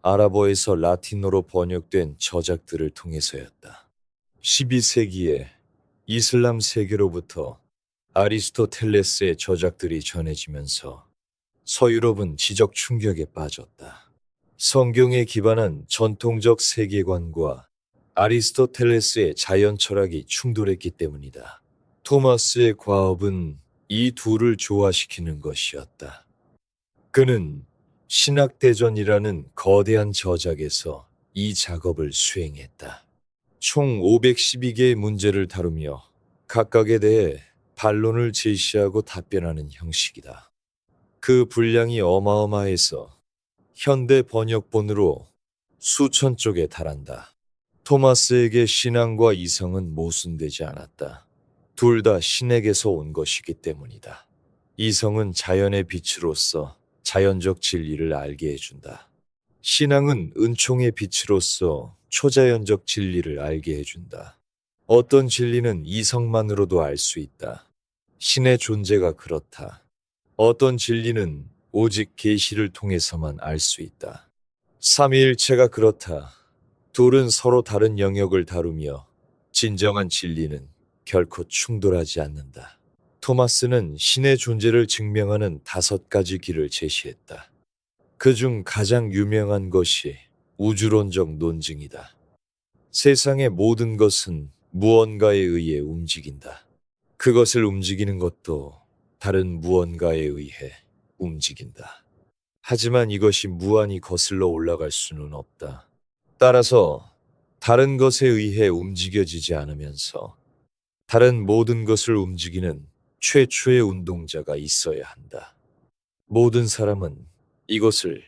[SPEAKER 2] 아랍어에서 라틴어로 번역된 저작들을 통해서였다. 12세기에 이슬람 세계로부터 아리스토텔레스의 저작들이 전해지면서 서유럽은 지적 충격에 빠졌다. 성경에 기반한 전통적 세계관과 아리스토텔레스의 자연 철학이 충돌했기 때문이다. 토마스의 과업은 이 둘을 조화시키는 것이었다. 그는 신학대전이라는 거대한 저작에서 이 작업을 수행했다. 총 512개의 문제를 다루며 각각에 대해 반론을 제시하고 답변하는 형식이다. 그 분량이 어마어마해서 현대 번역본으로 수천 쪽에 달한다. 토마스에게 신앙과 이성은 모순되지 않았다. 둘 다 신에게서 온 것이기 때문이다. 이성은 자연의 빛으로서 자연적 진리를 알게 해준다. 신앙은 은총의 빛으로서 초자연적 진리를 알게 해준다. 어떤 진리는 이성만으로도 알 수 있다. 신의 존재가 그렇다. 어떤 진리는 오직 계시를 통해서만 알 수 있다. 삼위일체가 그렇다. 둘은 서로 다른 영역을 다루며 진정한 진리는 결코 충돌하지 않는다. 토마스는 신의 존재를 증명하는 5가지 길을 제시했다. 그중 가장 유명한 것이 우주론적 논증이다. 세상의 모든 것은 무언가에 의해 움직인다. 그것을 움직이는 것도 다른 무언가에 의해 움직인다. 하지만 이것이 무한히 거슬러 올라갈 수는 없다. 따라서 다른 것에 의해 움직여지지 않으면서 다른 모든 것을 움직이는 최초의 운동자가 있어야 한다. 모든 사람은 이것을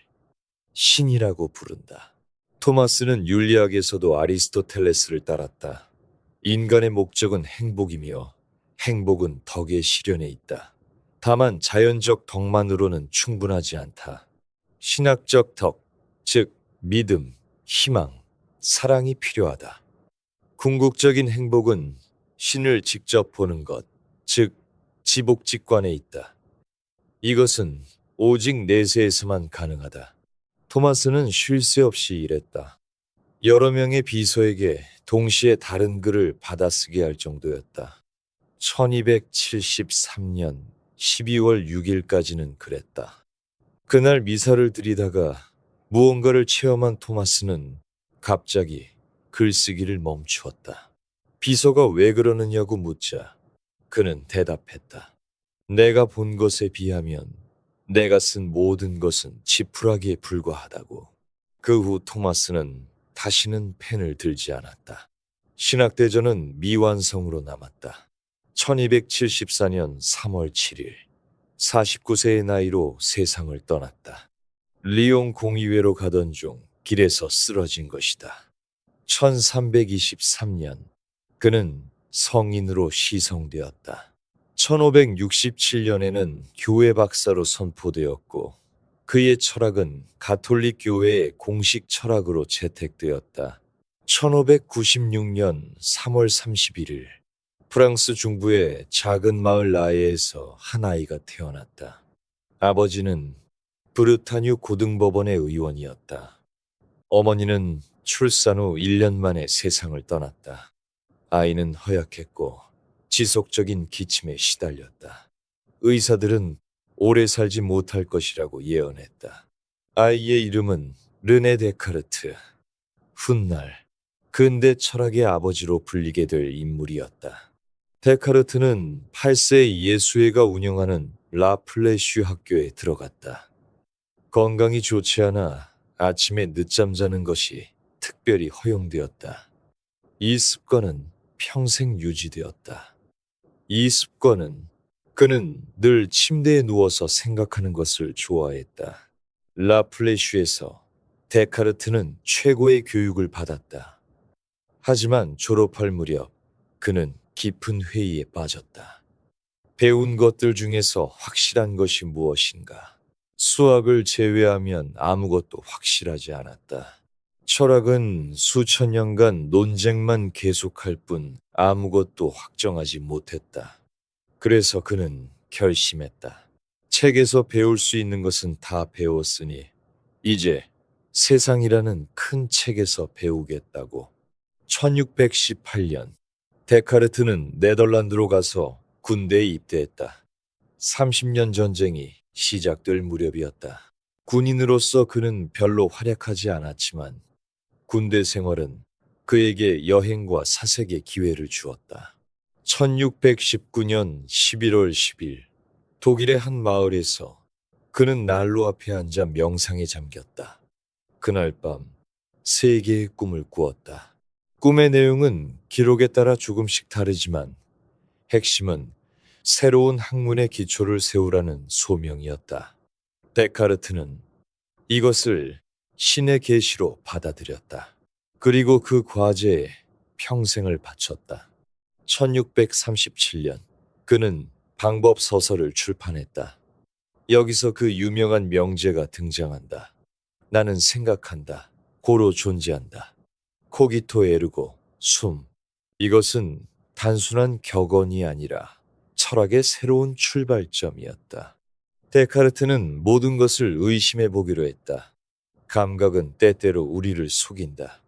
[SPEAKER 2] 신이라고 부른다. 토마스는 윤리학에서도 아리스토텔레스를 따랐다. 인간의 목적은 행복이며 행복은 덕의 실현에 있다. 다만 자연적 덕만으로는 충분하지 않다. 신학적 덕, 즉 믿음, 희망, 사랑이 필요하다. 궁극적인 행복은 신을 직접 보는 것, 즉 지복직관에 있다. 이것은 오직 내세에서만 가능하다. 토마스는 쉴 새 없이 일했다. 여러 명의 비서에게 동시에 다른 글을 받아쓰게 할 정도였다. 1273년 12월 6일까지는 그랬다. 그날 미사를 드리다가 무언가를 체험한 토마스는 갑자기 글쓰기를 멈추었다. 비서가 왜 그러느냐고 묻자 그는 대답했다. 내가 본 것에 비하면 내가 쓴 모든 것은 지푸라기에 불과하다고. 그 후 토마스는 다시는 펜을 들지 않았다. 신학대전은 미완성으로 남았다. 1274년 3월 7일 49세의 나이로 세상을 떠났다. 리옹 공의회로 가던 중 길에서 쓰러진 것이다. 1323년 그는 성인으로 시성되었다. 1567년에는 교회 박사로 선포되었고 그의 철학은 가톨릭 교회의 공식 철학으로 채택되었다. 1596년 3월 31일 프랑스 중부의 작은 마을 라에에서 한 아이가 태어났다. 아버지는 브르타뉴 고등법원의 의원이었다. 어머니는 출산 후 1년 만에 세상을 떠났다. 아이는 허약했고 지속적인 기침에 시달렸다. 의사들은 오래 살지 못할 것이라고 예언했다. 아이의 이름은 르네 데카르트, 훗날 근대 철학의 아버지로 불리게 될 인물이었다. 데카르트는 8세 예수회가 운영하는 라플레슈 학교에 들어갔다. 건강이 좋지 않아 아침에 늦잠 자는 것이 특별히 허용되었다. 이 습관은 평생 유지되었다. 이 습관은 그는 늘 침대에 누워서 생각하는 것을 좋아했다. 라플레슈에서 데카르트는 최고의 교육을 받았다. 하지만 졸업할 무렵 그는 깊은 회의에 빠졌다. 배운 것들 중에서 확실한 것이 무엇인가? 수학을 제외하면 아무것도 확실하지 않았다. 철학은 수천 년간 논쟁만 계속할 뿐 아무것도 확정하지 못했다. 그래서 그는 결심했다. 책에서 배울 수 있는 것은 다 배웠으니 이제 세상이라는 큰 책에서 배우겠다고. 1618년 데카르트는 네덜란드로 가서 군대에 입대했다. 30년 전쟁이 시작될 무렵이었다. 군인으로서 그는 별로 활약하지 않았지만 군대 생활은 그에게 여행과 사색의 기회를 주었다. 1619년 11월 10일 독일의 한 마을에서 그는 난로 앞에 앉아 명상에 잠겼다. 그날 밤 세 개의 꿈을 꾸었다. 꿈의 내용은 기록에 따라 조금씩 다르지만 핵심은 새로운 학문의 기초를 세우라는 소명이었다. 데카르트는 이것을 신의 계시로 받아들였다. 그리고 그 과제에 평생을 바쳤다. 1637년 그는 방법 서설을 출판했다. 여기서 그 유명한 명제가 등장한다. 나는 생각한다. 고로 존재한다. 코기토 에르고 숨. 이것은 단순한 격언이 아니라 철학의 새로운 출발점이었다. 데카르트는 모든 것을 의심해 보기로 했다. 감각은 때때로 우리를 속인다.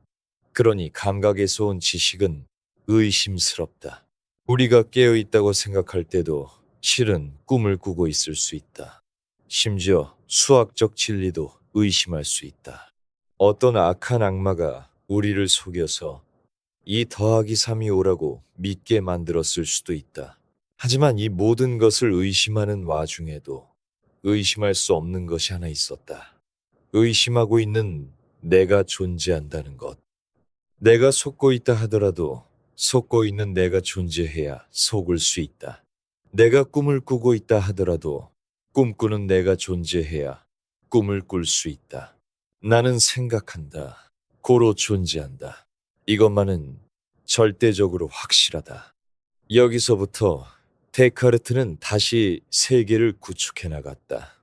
[SPEAKER 2] 그러니 감각에서 온 지식은 의심스럽다. 우리가 깨어 있다고 생각할 때도 실은 꿈을 꾸고 있을 수 있다. 심지어 수학적 진리도 의심할 수 있다. 어떤 악한 악마가 우리를 속여서 2 더하기 3이 오라고 믿게 만들었을 수도 있다. 하지만 이 모든 것을 의심하는 와중에도 의심할 수 없는 것이 하나 있었다. 의심하고 있는 내가 존재한다는 것. 내가 속고 있다 하더라도 속고 있는 내가 존재해야 속을 수 있다. 내가 꿈을 꾸고 있다 하더라도 꿈꾸는 내가 존재해야 꿈을 꿀 수 있다. 나는 생각한다. 고로 존재한다. 이것만은 절대적으로 확실하다. 여기서부터 데카르트는 다시 세계를 구축해 나갔다.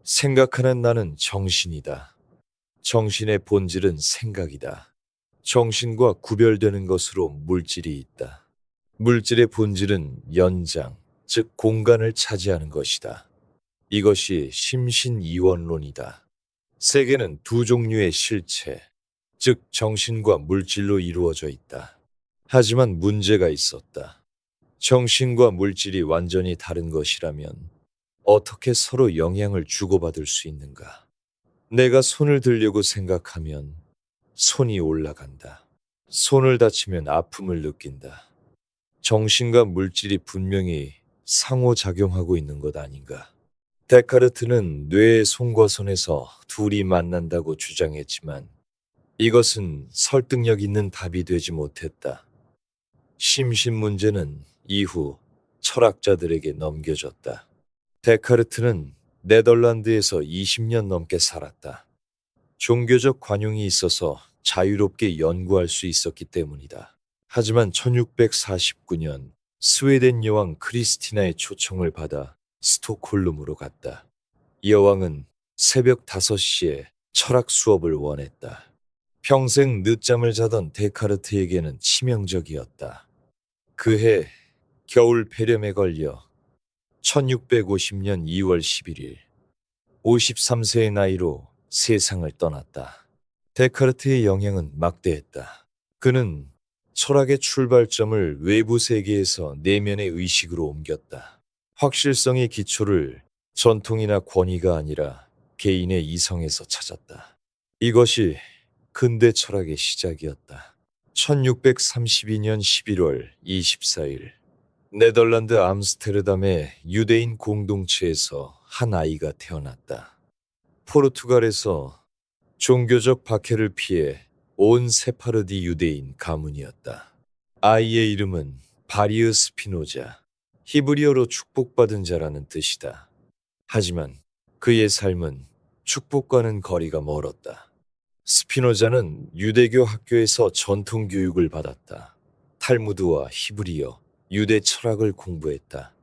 [SPEAKER 2] 생각하는 나는 정신이다. 정신의 본질은 생각이다. 정신과 구별되는 것으로 물질이 있다. 물질의 본질은 연장, 즉 공간을 차지하는 것이다. 이것이 심신이원론이다. 세계는 두 종류의 실체, 즉 정신과 물질로 이루어져 있다. 하지만 문제가 있었다. 정신과 물질이 완전히 다른 것이라면 어떻게 서로 영향을 주고받을 수 있는가? 내가 손을 들려고 생각하면 손이 올라간다. 손을 다치면 아픔을 느낀다. 정신과 물질이 분명히 상호작용하고 있는 것 아닌가? 데카르트는 뇌의 송과선에서 둘이 만난다고 주장했지만 이것은 설득력 있는 답이 되지 못했다. 심신 문제는 이후 철학자들에게 넘겨졌다. 데카르트는 네덜란드에서 20년 넘게 살았다. 종교적 관용이 있어서 자유롭게 연구할 수 있었기 때문이다. 하지만 1649년 스웨덴 여왕 크리스티나의 초청을 받아 스톡홀름으로 갔다. 여왕은 새벽 5시에 철학 수업을 원했다. 평생 늦잠을 자던 데카르트에게는 치명적이었다. 그해 겨울 폐렴에 걸려 1650년 2월 11일 53세의 나이로 세상을 떠났다. 데카르트의 영향은 막대했다. 그는 철학의 출발점을 외부 세계에서 내면의 의식으로 옮겼다. 확실성의 기초를 전통이나 권위가 아니라 개인의 이성에서 찾았다. 이것이 근대 철학의 시작이었다. 1632년 11월 24일 네덜란드 암스테르담의 유대인 공동체에서 한 아이가 태어났다. 포르투갈에서 종교적 박해를 피해 온 세파르디 유대인 가문이었다. 아이의 이름은 바리흐 스피노자, 히브리어로 축복받은 자라는 뜻이다. 하지만 그의 삶은 축복과는 거리가 멀었다. 스피노자는 유대교 학교에서 전통 교육을 받았다. 탈무드와 히브리어, 유대 철학을 공부했다.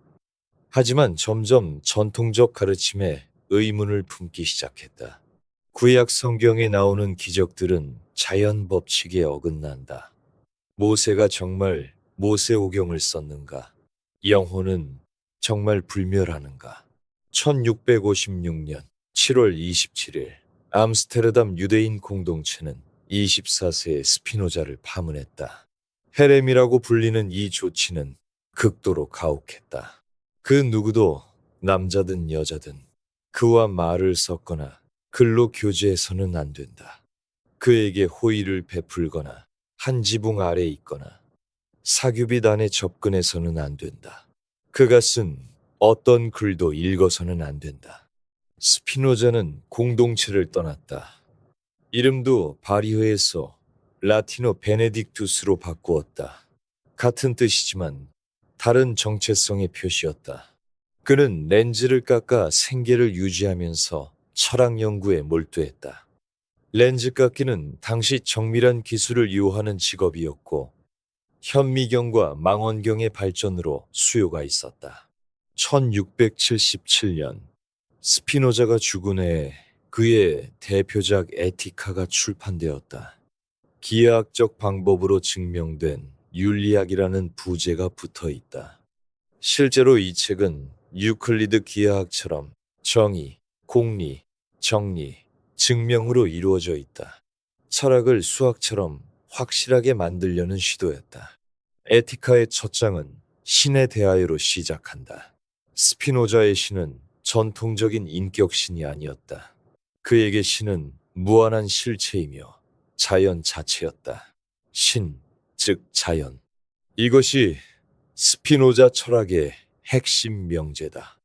[SPEAKER 2] 하지만 점점 전통적 가르침에 의문을 품기 시작했다. 구약 성경에 나오는 기적들은 자연 법칙에 어긋난다. 모세가 정말 모세오경을 썼는가? 영혼은 정말 불멸하는가? 1656년 7월 27일 암스테르담 유대인 공동체는 24세의 스피노자를 파문했다. 헤렘이라고 불리는 이 조치는 극도로 가혹했다. 그 누구도 남자든 여자든 그와 말을 섞거나 글로 교제해서는 안 된다. 그에게 호의를 베풀거나 한 지붕 아래 있거나 사규빛 안에 접근해서는 안 된다. 그가 쓴 어떤 글도 읽어서는 안 된다. 스피노자는 공동체를 떠났다. 이름도 바리흐에서 라틴어 베네딕투스로 바꾸었다. 같은 뜻이지만 다른 정체성의 표시였다. 그는 렌즈를 깎아 생계를 유지하면서 철학 연구에 몰두했다. 렌즈 깎기는 당시 정밀한 기술을 요하는 직업이었고 현미경과 망원경의 발전으로 수요가 있었다. 1677년 스피노자가 죽은 해에 그의 대표작 에티카가 출판되었다. 기하학적 방법으로 증명된 윤리학이라는 부제가 붙어 있다. 실제로 이 책은 유클리드 기하학처럼 정의, 공리, 정리, 증명으로 이루어져 있다. 철학을 수학처럼 확실하게 만들려는 시도였다. 에티카의 첫 장은 신에 대하여로 시작한다. 스피노자의 신은 전통적인 인격신이 아니었다. 그에게 신은 무한한 실체이며 자연 자체였다. 신, 즉 자연. 이것이 스피노자 철학의 핵심 명제다.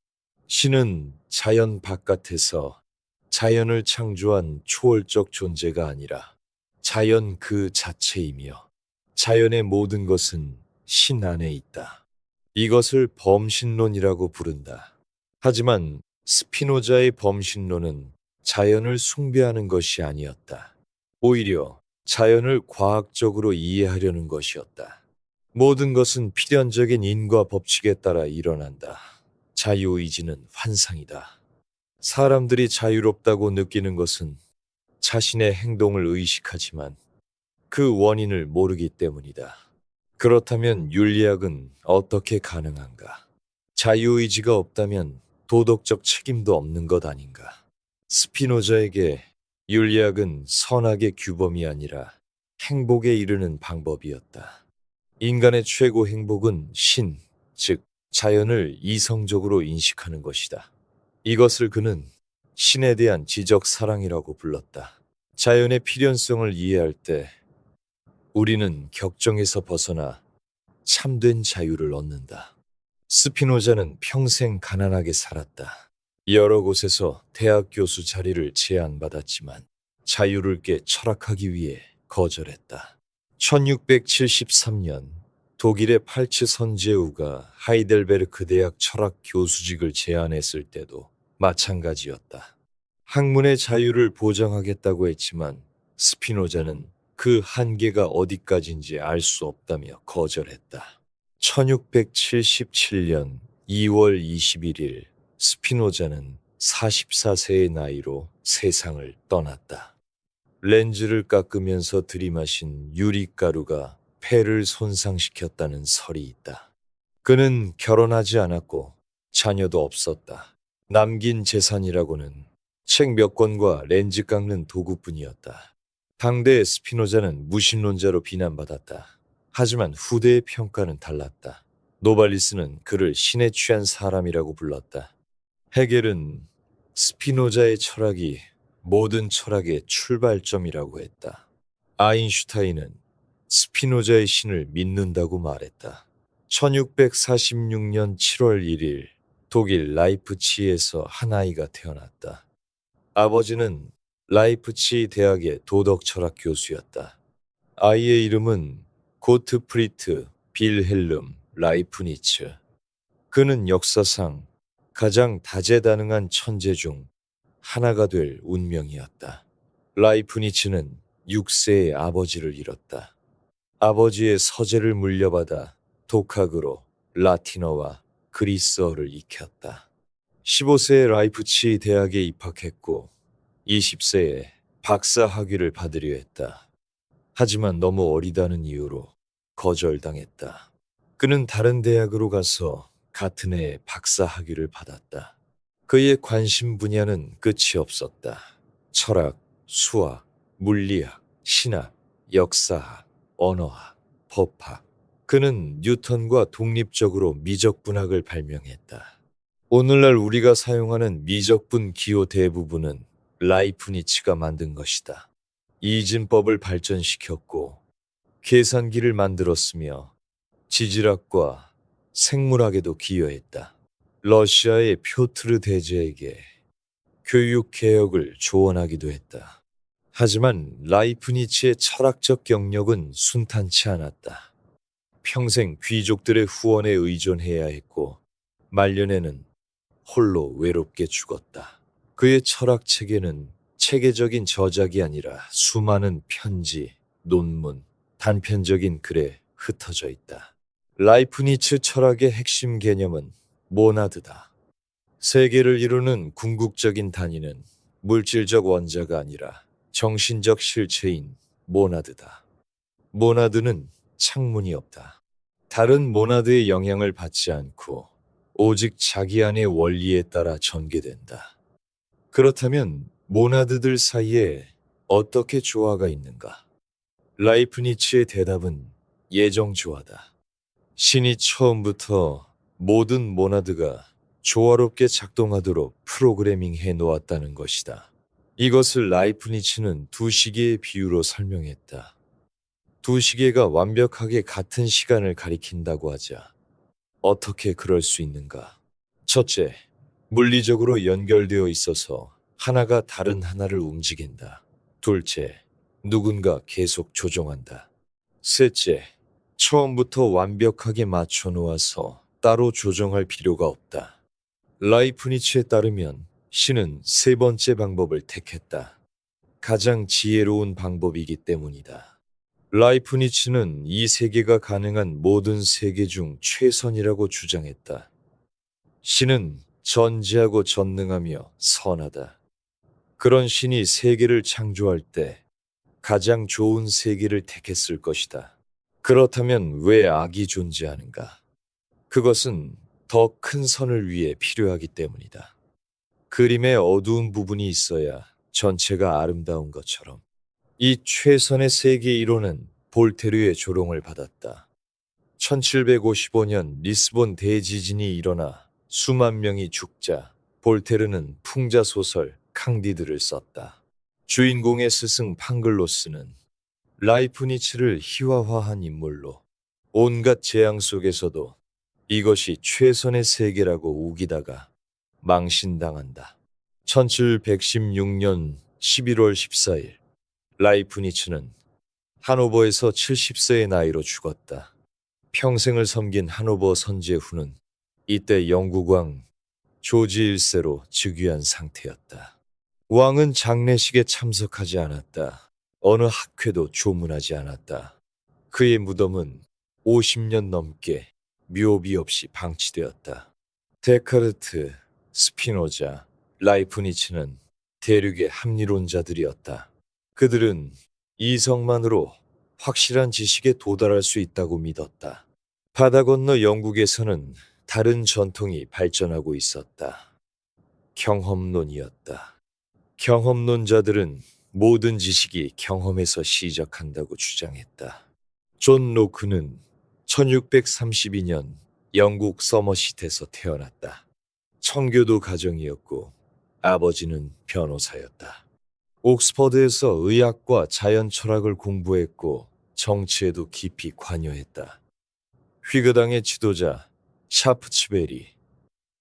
[SPEAKER 2] 신은 자연 바깥에서 자연을 창조한 초월적 존재가 아니라 자연 그 자체이며 자연의 모든 것은 신 안에 있다. 이것을 범신론이라고 부른다. 하지만 스피노자의 범신론은 자연을 숭배하는 것이 아니었다. 오히려 자연을 과학적으로 이해하려는 것이었다. 모든 것은 필연적인 인과 법칙에 따라 일어난다. 자유의지는 환상이다. 사람들이 자유롭다고 느끼는 것은 자신의 행동을 의식하지만 그 원인을 모르기 때문이다. 그렇다면 윤리학은 어떻게 가능한가? 자유의지가 없다면 도덕적 책임도 없는 것 아닌가? 스피노자에게 윤리학은 선악의 규범이 아니라 행복에 이르는 방법이었다. 인간의 최고 행복은 신, 즉 자연을 이성적으로 인식하는 것이다. 이것을 그는 신에 대한 지적 사랑이라고 불렀다. 자연의 필연성을 이해할 때 우리는 격정에서 벗어나 참된 자유를 얻는다. 스피노자는 평생 가난하게 살았다. 여러 곳에서 대학 교수 자리를 제안받았지만 자유를 깨 철학하기 위해 거절했다. 1673년 독일의 팔츠 선제우가 하이델베르크 대학 철학 교수직을 제안했을 때도 마찬가지였다. 학문의 자유를 보장하겠다고 했지만 스피노자는 그 한계가 어디까지인지 알 수 없다며 거절했다. 1677년 2월 21일 스피노자는 44세의 나이로 세상을 떠났다. 렌즈를 깎으면서 들이마신 유리가루가 폐를 손상시켰다는 설이 있다. 그는 결혼하지 않았고 자녀도 없었다. 남긴 재산이라고는 책 몇 권과 렌즈 깎는 도구뿐이었다. 당대 스피노자는 무신론자로 비난받았다. 하지만 후대의 평가는 달랐다. 노발리스는 그를 신에 취한 사람이라고 불렀다. 헤겔은 스피노자의 철학이 모든 철학의 출발점이라고 했다. 아인슈타인은 스피노자의 신을 믿는다고 말했다. 1646년 7월 1일 독일 라이프치히에서 한 아이가 태어났다. 아버지는 라이프치히 대학의 도덕 철학 교수였다. 아이의 이름은 고트프리트 빌헬름 라이프니츠. 그는 역사상 가장 다재다능한 천재 중 하나가 될 운명이었다. 라이프니츠는 6세의 아버지를 잃었다. 아버지의 서재를 물려받아 독학으로 라틴어와 그리스어를 익혔다. 15세에 라이프치히 대학에 입학했고 20세에 박사 학위를 받으려 했다. 하지만 너무 어리다는 이유로 거절당했다. 그는 다른 대학으로 가서 같은 해에 박사 학위를 받았다. 그의 관심 분야는 끝이 없었다. 철학, 수학, 물리학, 신학, 역사학, 언어학, 법학. 그는 뉴턴과 독립적으로 미적분학을 발명했다. 오늘날 우리가 사용하는 미적분 기호 대부분은 라이프니츠가 만든 것이다. 이진법을 발전시켰고 계산기를 만들었으며 지질학과 생물학에도 기여했다. 러시아의 표트르 대제에게 교육개혁을 조언하기도 했다. 하지만 라이프니츠의 철학적 경력은 순탄치 않았다. 평생 귀족들의 후원에 의존해야 했고 말년에는 홀로 외롭게 죽었다. 그의 철학 체계는 체계적인 저작이 아니라 수많은 편지, 논문, 단편적인 글에 흩어져 있다. 라이프니츠 철학의 핵심 개념은 모나드다. 세계를 이루는 궁극적인 단위는 물질적 원자가 아니라 정신적 실체인 모나드다. 모나드는 창문이 없다. 다른 모나드의 영향을 받지 않고 오직 자기 안의 원리에 따라 전개된다. 그렇다면 모나드들 사이에 어떻게 조화가 있는가? 라이프니츠의 대답은 예정조화다. 신이 처음부터 모든 모나드가 조화롭게 작동하도록 프로그래밍해 놓았다는 것이다. 이것을 라이프니츠는 두 시계의 비유로 설명했다. 두 시계가 완벽하게 같은 시간을 가리킨다고 하자 어떻게 그럴 수 있는가? 첫째, 물리적으로 연결되어 있어서 하나가 다른 하나를 움직인다. 둘째, 누군가 계속 조종한다. 셋째, 처음부터 완벽하게 맞춰 놓아서 따로 조정할 필요가 없다. 라이프니츠에 따르면 신은 세 번째 방법을 택했다. 가장 지혜로운 방법이기 때문이다. 라이프니츠는 이 세계가 가능한 모든 세계 중 최선이라고 주장했다. 신은 전지하고 전능하며 선하다. 그런 신이 세계를 창조할 때 가장 좋은 세계를 택했을 것이다. 그렇다면 왜 악이 존재하는가? 그것은 더 큰 선을 위해 필요하기 때문이다. 그림에 어두운 부분이 있어야 전체가 아름다운 것처럼 이 최선의 세계 이론은 볼테르의 조롱을 받았다. 1755년 리스본 대지진이 일어나 수만 명이 죽자 볼테르는 풍자소설 캉디드를 썼다. 주인공의 스승 팡글로스는 라이프니츠를 희화화한 인물로 온갖 재앙 속에서도 이것이 최선의 세계라고 우기다가 망신당한다. 1716년 11월 14일 라이프니츠는 하노버에서 70세의 나이로 죽었다. 평생을 섬긴 하노버 선제후는 이때 영국 왕 조지 1세로 즉위한 상태였다. 왕은 장례식에 참석하지 않았다. 어느 학회도 조문하지 않았다. 그의 무덤은 50년 넘게 묘비 없이 방치되었다. 데카르트, 스피노자, 라이프니츠는 대륙의 합리론자들이었다. 그들은 이성만으로 확실한 지식에 도달할 수 있다고 믿었다. 바다 건너 영국에서는 다른 전통이 발전하고 있었다. 경험론이었다. 경험론자들은 모든 지식이 경험에서 시작한다고 주장했다. 존 로크는 1632년 영국 서머싯에서 태어났다. 청교도 가정이었고 아버지는 변호사였다. 옥스퍼드에서 의학과 자연 철학을 공부했고 정치에도 깊이 관여했다. 휘그당의 지도자 샤프츠베리,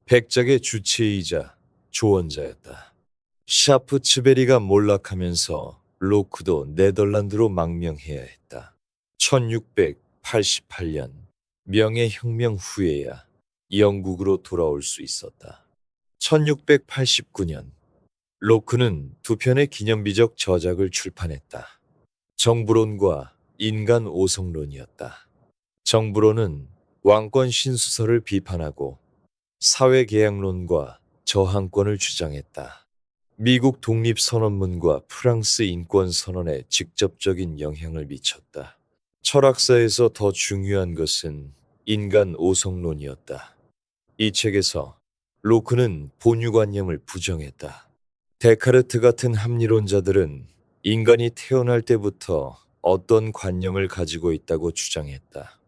[SPEAKER 2] 백작의 주치의이자 조언자였다. 샤프츠베리가 몰락하면서 로크도 네덜란드로 망명해야 했다. 1688년 명예혁명 후에야 영국으로 돌아올 수 있었다. 1689년 로크는 두 편의 기념비적 저작을 출판했다. 정부론과 인간 오성론이었다. 정부론은 왕권 신수설을 비판하고 사회계약론과 저항권을 주장했다. 미국 독립선언문과 프랑스 인권선언에 직접적인 영향을 미쳤다. 철학사에서 더 중요한 것은 인간 오성론이었다. 이 책에서 로크는 본유관념을 부정했다. 데카르트 같은 합리론자들은 인간이 태어날 때부터 어떤 관념을 가지고 있다고 주장했다.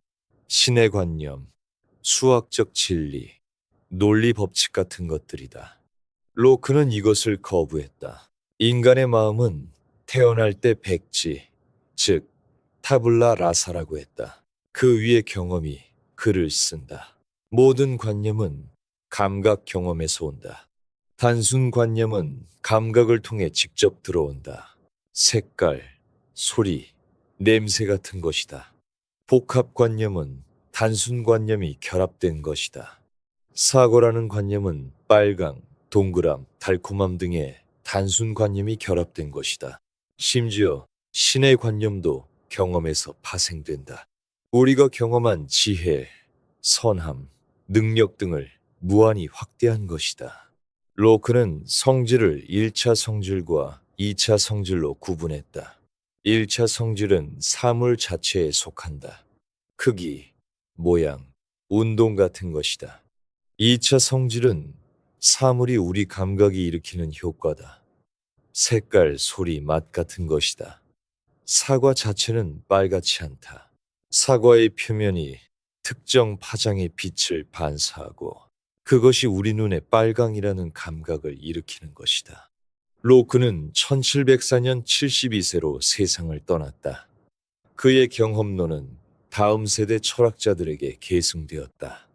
[SPEAKER 2] 신의 관념, 수학적 진리, 논리 법칙 같은 것들이다. 로크는 이것을 거부했다. 인간의 마음은 태어날 때 백지, 즉 타블라 라사라고 했다. 그 위의 경험이 글을 쓴다. 모든 관념은 감각 경험에서 온다. 단순 관념은 감각을 통해 직접 들어온다. 색깔, 소리, 냄새 같은 것이다. 복합 관념은 단순 관념이 결합된 것이다. 사고라는 관념은 빨강, 동그람, 달콤함 등의 단순 관념이 결합된 것이다. 심지어 신의 관념도 경험에서 파생된다. 우리가 경험한 지혜, 선함, 능력 등을 무한히 확대한 것이다. 로크는 성질을 1차 성질과 2차 성질로 구분했다. 1차 성질은 사물 자체에 속한다. 크기, 모양, 운동 같은 것이다. 2차 성질은 사물이 우리 감각이 일으키는 효과다. 색깔, 소리, 맛 같은 것이다. 사과 자체는 빨갛지 않다. 사과의 표면이 특정 파장의 빛을 반사하고 그것이 우리 눈에 빨강이라는 감각을 일으키는 것이다. 로크는 1704년 72세로 세상을 떠났다. 그의 경험론은 다음 세대 철학자들에게 계승되었다.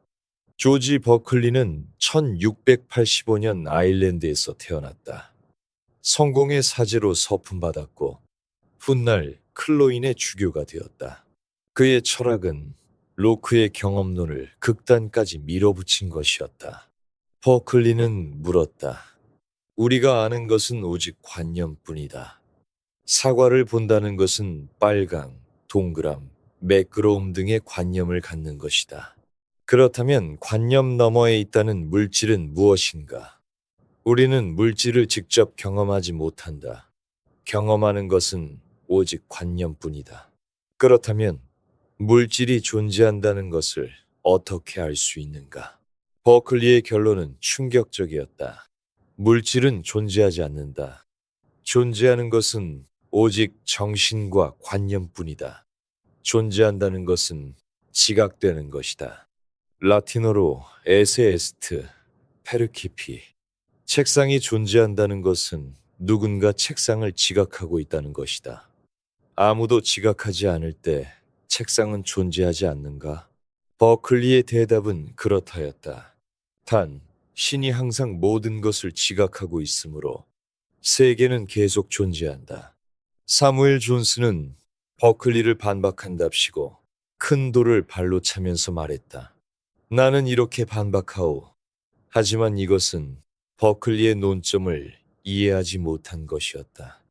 [SPEAKER 2] 조지 버클리는 1685년 아일랜드에서 태어났다. 성공의 사제로 서품받았고 훗날 클로인의 주교가 되었다. 그의 철학은 로크의 경험론을 극단까지 밀어붙인 것이었다. 버클리는 물었다. 우리가 아는 것은 오직 관념뿐이다. 사과를 본다는 것은 빨강, 동그람, 매끄러움 등의 관념을 갖는 것이다. 그렇다면 관념 너머에 있다는 물질은 무엇인가? 우리는 물질을 직접 경험하지 못한다. 경험하는 것은 오직 관념뿐이다. 그렇다면 물질이 존재한다는 것을 어떻게 알 수 있는가? 버클리의 결론은 충격적이었다. 물질은 존재하지 않는다. 존재하는 것은 오직 정신과 관념뿐이다. 존재한다는 것은 지각되는 것이다. 라틴어로 에세 에스트, 페르키피. 책상이 존재한다는 것은 누군가 책상을 지각하고 있다는 것이다. 아무도 지각하지 않을 때 책상은 존재하지 않는가? 버클리의 대답은 그렇다였다. 단, 신이 항상 모든 것을 지각하고 있으므로 세계는 계속 존재한다. 사무엘 존스는 버클리를 반박한답시고 큰 돌을 발로 차면서 말했다. 나는 이렇게 반박하오. 하지만 이것은 버클리의 논점을 이해하지 못한 것이었다.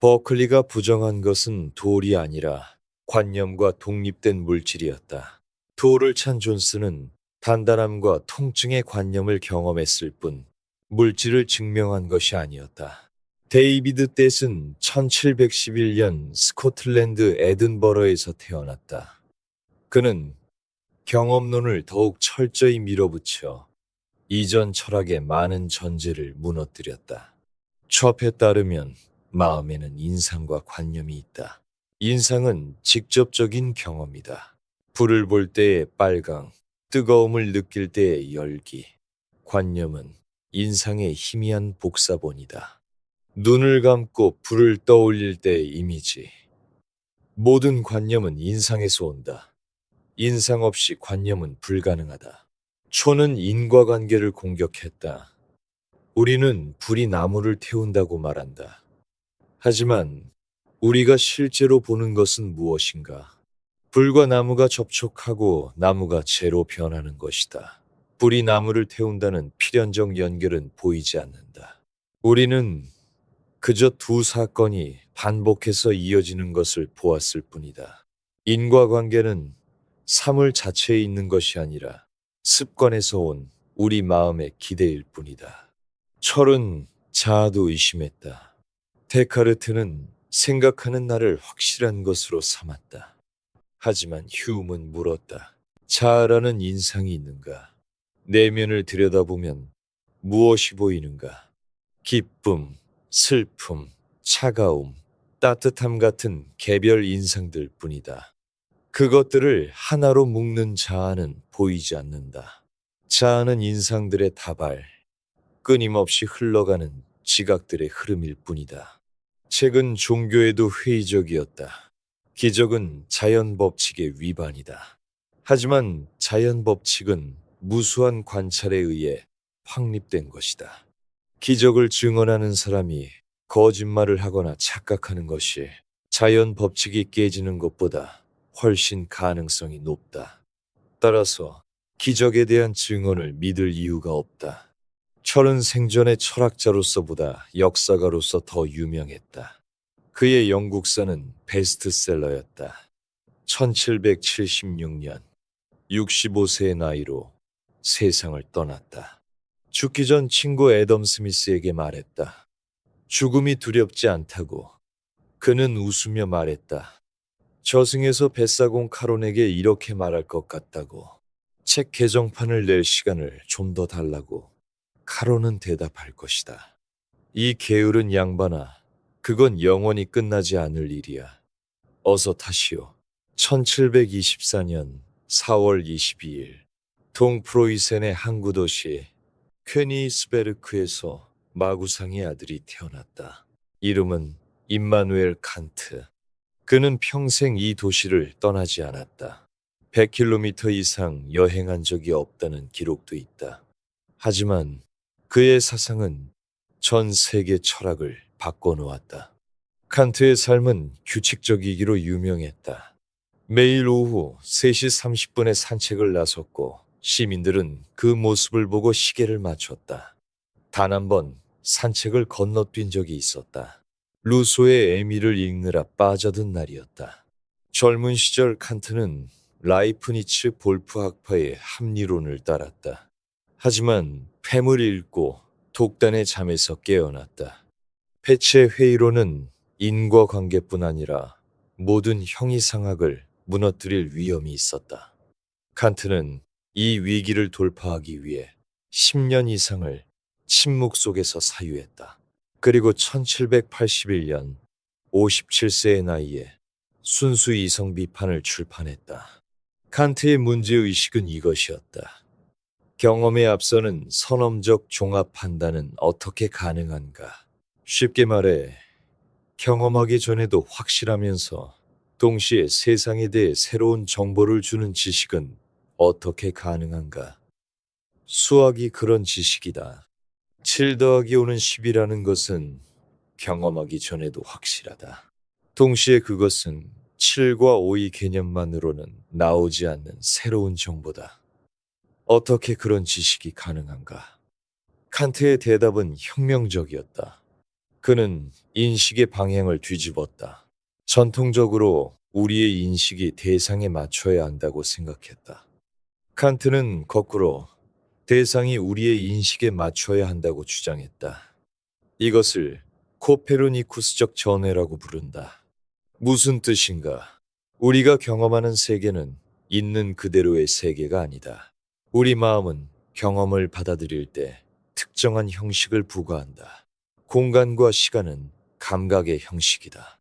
[SPEAKER 2] 버클리가 부정한 것은 돌이 아니라 관념과 독립된 물질이었다. 돌을 찬 존스는 단단함과 통증의 관념을 경험했을 뿐 물질을 증명한 것이 아니었다. 데이비드 뎃은 1711년 스코틀랜드 에든버러에서 태어났다. 그는 경험론을 더욱 철저히 밀어붙여 이전 철학의 많은 전제를 무너뜨렸다. 첩에 따르면 마음에는 인상과 관념이 있다. 인상은 직접적인 경험이다. 불을 볼 때의 빨강, 뜨거움을 느낄 때의 열기. 관념은 인상의 희미한 복사본이다. 눈을 감고 불을 떠올릴 때의 이미지. 모든 관념은 인상에서 온다. 인상 없이 관념은 불가능하다. 초는 인과관계를 공격했다. 우리는 불이 나무를 태운다고 말한다. 하지만 우리가 실제로 보는 것은 무엇인가? 불과 나무가 접촉하고 나무가 재로 변하는 것이다. 불이 나무를 태운다는 필연적 연결은 보이지 않는다. 우리는 그저 두 사건이 반복해서 이어지는 것을 보았을 뿐이다. 인과관계는 사물 자체에 있는 것이 아니라 습관에서 온 우리 마음의 기대일 뿐이다. 철은 자아도 의심했다. 데카르트는 생각하는 나를 확실한 것으로 삼았다. 하지만 휴음은 물었다. 자아라는 인상이 있는가? 내면을 들여다보면 무엇이 보이는가? 기쁨, 슬픔, 차가움, 따뜻함 같은 개별 인상들 뿐이다. 그것들을 하나로 묶는 자아는 보이지 않는다. 자아는 인상들의 다발, 끊임없이 흘러가는 지각들의 흐름일 뿐이다. 책은 종교에도 회의적이었다. 기적은 자연 법칙의 위반이다. 하지만 자연 법칙은 무수한 관찰에 의해 확립된 것이다. 기적을 증언하는 사람이 거짓말을 하거나 착각하는 것이 자연 법칙이 깨지는 것보다 훨씬 가능성이 높다. 따라서 기적에 대한 증언을 믿을 이유가 없다. 철은 생전의 철학자로서보다 역사가로서 더 유명했다. 그의 영국사는 베스트셀러였다. 1776년 65세의 나이로 세상을 떠났다. 죽기 전 친구 애덤 스미스에게 말했다. 죽음이 두렵지 않다고. 그는 웃으며 말했다. 저승에서 뱃사공 카론에게 이렇게 말할 것 같다고. 책 개정판을 낼 시간을 좀 더 달라고. 카론은 대답할 것이다. 이 게으른 양반아, 그건 영원히 끝나지 않을 일이야. 어서 타시오. 1724년 4월 22일 동프로이센의 항구 도시 퀘니스베르크에서 마구상의 아들이 태어났다. 이름은 임마누엘 칸트. 그는 평생 이 도시를 떠나지 않았다. 100km 이상 여행한 적이 없다는 기록도 있다. 하지만 그의 사상은 전 세계 철학을 바꿔놓았다. 칸트의 삶은 규칙적이기로 유명했다. 매일 오후 3시 30분에 산책을 나섰고 시민들은 그 모습을 보고 시계를 맞췄다. 단 한 번 산책을 건너뛴 적이 있었다. 루소의 에밀을 읽느라 빠져든 날이었다. 젊은 시절 칸트는 라이프니츠 볼프 학파의 합리론을 따랐다. 하지만 팸을 읽고 독단의 잠에서 깨어났다. 패치의 회의론은 인과관계뿐 아니라 모든 형이상학을 무너뜨릴 위험이 있었다. 칸트는 이 위기를 돌파하기 위해 10년 이상을 침묵 속에서 사유했다. 그리고 1781년 57세의 나이에 순수 이성 비판을 출판했다. 칸트의 문제의식은 이것이었다. 경험에 앞서는 선험적 종합 판단은 어떻게 가능한가? 쉽게 말해, 경험하기 전에도 확실하면서 동시에 세상에 대해 새로운 정보를 주는 지식은 어떻게 가능한가? 수학이 그런 지식이다. 7 더하기 5는 10이라는 것은 경험하기 전에도 확실하다. 동시에 그것은 7과 5의 개념만으로는 나오지 않는 새로운 정보다. 어떻게 그런 지식이 가능한가? 칸트의 대답은 혁명적이었다. 그는 인식의 방향을 뒤집었다. 전통적으로 우리의 인식이 대상에 맞춰야 한다고 생각했다. 칸트는 거꾸로 대상이 우리의 인식에 맞춰야 한다고 주장했다. 이것을 코페르니쿠스적 전회라고 부른다. 무슨 뜻인가? 우리가 경험하는 세계는 있는 그대로의 세계가 아니다. 우리 마음은 경험을 받아들일 때 특정한 형식을 부과한다. 공간과 시간은 감각의 형식이다.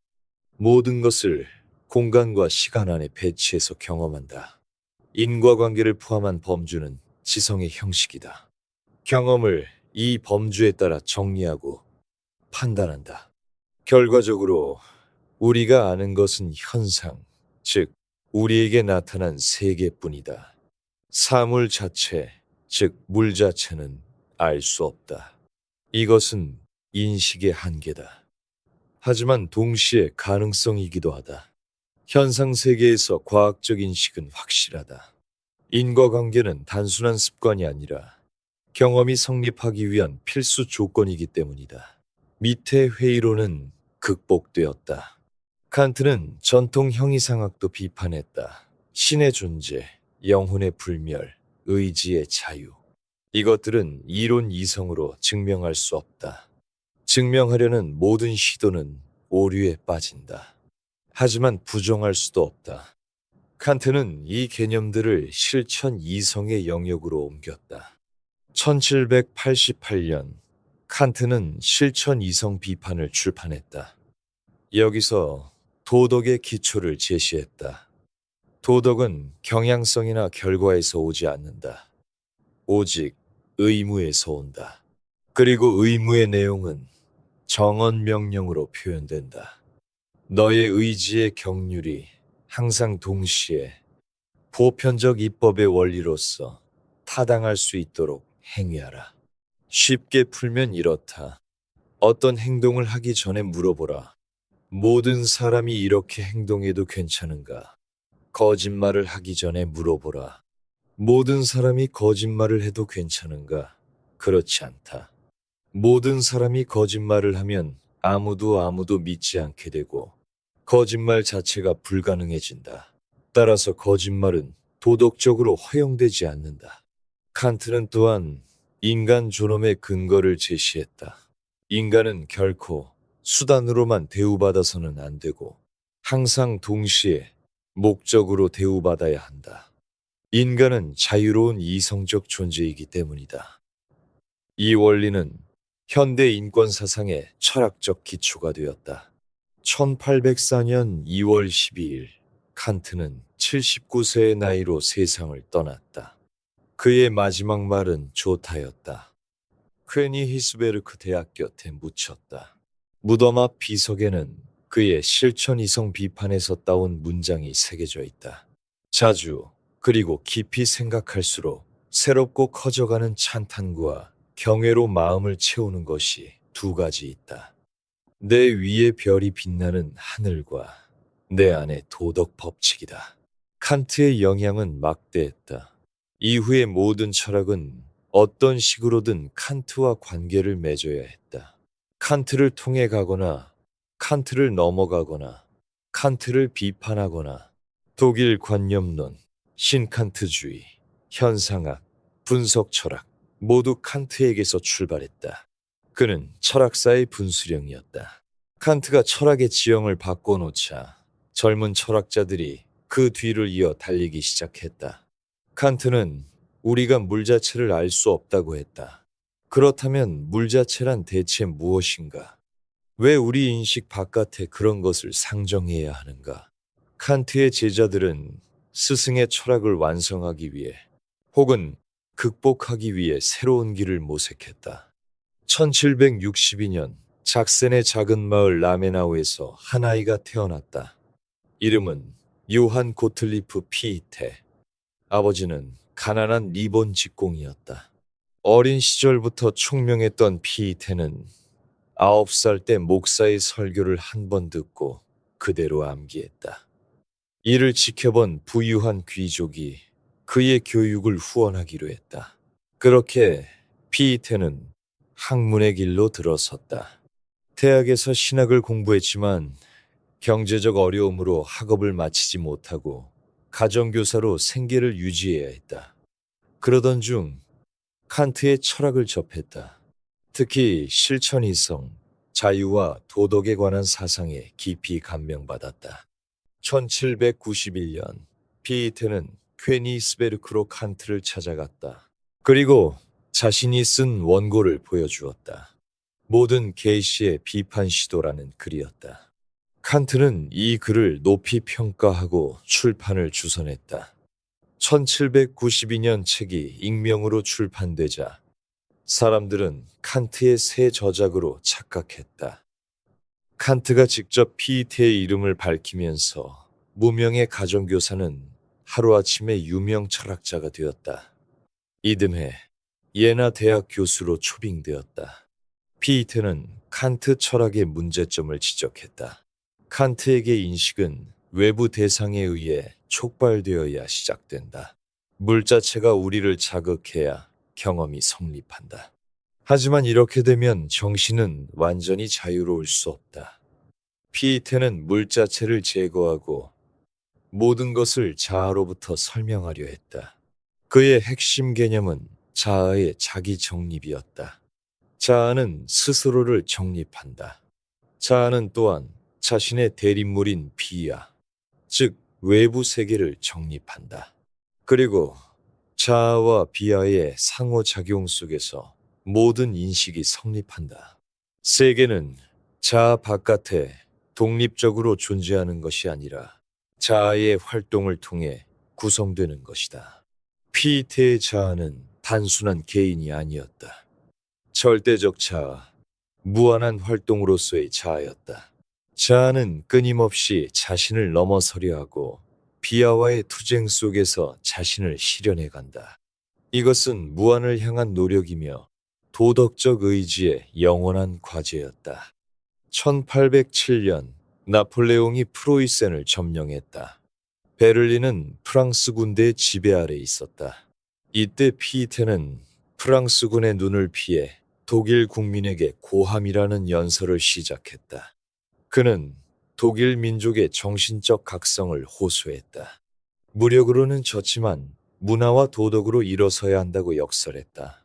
[SPEAKER 2] 모든 것을 공간과 시간 안에 배치해서 경험한다. 인과관계를 포함한 범주는 지성의 형식이다. 경험을 이 범주에 따라 정리하고 판단한다. 결과적으로 우리가 아는 것은 현상, 즉 우리에게 나타난 세계뿐이다. 사물 자체, 즉 물 자체는 알 수 없다. 이것은 인식의 한계다. 하지만 동시에 가능성이기도 하다. 현상 세계에서 과학적 인식은 확실하다. 인과관계는 단순한 습관이 아니라 경험이 성립하기 위한 필수 조건이기 때문이다. 밑의 회의론은 극복되었다. 칸트는 전통 형이상학도 비판했다. 신의 존재, 영혼의 불멸, 의지의 자유. 이것들은 이론 이성으로 증명할 수 없다. 증명하려는 모든 시도는 오류에 빠진다. 하지만 부정할 수도 없다. 칸트는 이 개념들을 실천 이성의 영역으로 옮겼다. 1788년 칸트는 실천 이성 비판을 출판했다. 여기서 도덕의 기초를 제시했다. 도덕은 경향성이나 결과에서 오지 않는다. 오직 의무에서 온다. 그리고 의무의 내용은 정언 명령으로 표현된다. 너의 의지의 경륜이 항상 동시에 보편적 입법의 원리로서 타당할 수 있도록 행위하라. 쉽게 풀면 이렇다. 어떤 행동을 하기 전에 물어보라. 모든 사람이 이렇게 행동해도 괜찮은가? 거짓말을 하기 전에 물어보라. 모든 사람이 거짓말을 해도 괜찮은가? 그렇지 않다. 모든 사람이 거짓말을 하면 아무도 믿지 않게 되고 거짓말 자체가 불가능해진다. 따라서 거짓말은 도덕적으로 허용되지 않는다. 칸트는 또한 인간 존엄의 근거를 제시했다. 인간은 결코 수단으로만 대우받아서는 안 되고 항상 동시에 목적으로 대우받아야 한다. 인간은 자유로운 이성적 존재이기 때문이다. 이 원리는 현대 인권 사상의 철학적 기초가 되었다. 1804년 2월 12일 칸트는 79세의 나이로 세상을 떠났다. 그의 마지막 말은 좋다였다. 퀘니 히스베르크 대학 곁에 묻혔다. 무덤 앞 비석에는 그의 실천 이성 비판에서 따온 문장이 새겨져 있다. 자주 그리고 깊이 생각할수록 새롭고 커져가는 찬탄과 경외로 마음을 채우는 것이 두 가지 있다. 내 위에 별이 빛나는 하늘과 내 안에 도덕 법칙이다. 칸트의 영향은 막대했다. 이후의 모든 철학은 어떤 식으로든 칸트와 관계를 맺어야 했다. 칸트를 통해 가거나 칸트를 넘어가거나 칸트를 비판하거나 독일 관념론, 신칸트주의, 현상학, 분석 철학 모두 칸트에게서 출발했다. 그는 철학사의 분수령이었다. 칸트가 철학의 지형을 바꿔놓자 젊은 철학자들이 그 뒤를 이어 달리기 시작했다. 칸트는 우리가 물 자체를 알 수 없다고 했다. 그렇다면 물 자체란 대체 무엇인가? 왜 우리 인식 바깥에 그런 것을 상정해야 하는가? 칸트의 제자들은 스승의 철학을 완성하기 위해 혹은 극복하기 위해 새로운 길을 모색했다. 1762년 작센의 작은 마을 라메나우에서 한 아이가 태어났다. 이름은 요한 고틀리프 피이테. 아버지는 가난한 리본 직공이었다. 어린 시절부터 총명했던 피이테는 9살 때 목사의 설교를 한 번 듣고 그대로 암기했다. 이를 지켜본 부유한 귀족이 그의 교육을 후원하기로 했다. 그렇게 피이테는 학문의 길로 들어섰다. 대학에서 신학을 공부했지만 경제적 어려움으로 학업을 마치지 못하고 가정교사로 생계를 유지해야 했다. 그러던 중 칸트의 철학을 접했다. 특히 실천이성, 자유와 도덕에 관한 사상에 깊이 감명받았다. 1791년 피이테는 퀘니 스베르크로 칸트를 찾아갔다. 그리고 자신이 쓴 원고를 보여주었다. 모든 계시의 비판 시도라는 글이었다. 칸트는 이 글을 높이 평가하고 출판을 주선했다. 1792년 책이 익명으로 출판되자 사람들은 칸트의 새 저작으로 착각했다. 칸트가 직접 피이테의 이름을 밝히면서 무명의 가정교사는 하루아침에 유명 철학자가 되었다. 이듬해 예나 대학 교수로 초빙되었다. 피이테는 칸트 철학의 문제점을 지적했다. 칸트에게 인식은 외부 대상에 의해 촉발되어야 시작된다. 물 자체가 우리를 자극해야 경험이 성립한다. 하지만 이렇게 되면 정신은 완전히 자유로울 수 없다. 피이테는 물 자체를 제거하고 모든 것을 자아로부터 설명하려 했다. 그의 핵심 개념은 자아의 자기 정립이었다. 자아는 스스로를 정립한다. 자아는 또한 자신의 대립물인 비야, 즉 외부 세계를 정립한다. 그리고 자아와 비아의 상호작용 속에서 모든 인식이 성립한다. 세계는 자아 바깥에 독립적으로 존재하는 것이 아니라 자아의 활동을 통해 구성되는 것이다. 피테의 자아는 단순한 개인이 아니었다. 절대적 자아, 무한한 활동으로서의 자아였다. 자아는 끊임없이 자신을 넘어서려 하고 비아와의 투쟁 속에서 자신을 실현해 간다. 이것은 무한을 향한 노력이며 도덕적 의지의 영원한 과제였다. 1807년 나폴레옹이 프로이센을 점령했다. 베를린은 프랑스 군대의 지배 아래 있었다. 이때 피테는 프랑스군의 눈을 피해 독일 국민에게 고함이라는 연설을 시작했다. 그는 독일 민족의 정신적 각성을 호소했다. 무력으로는 졌지만 문화와 도덕으로 일어서야 한다고 역설했다.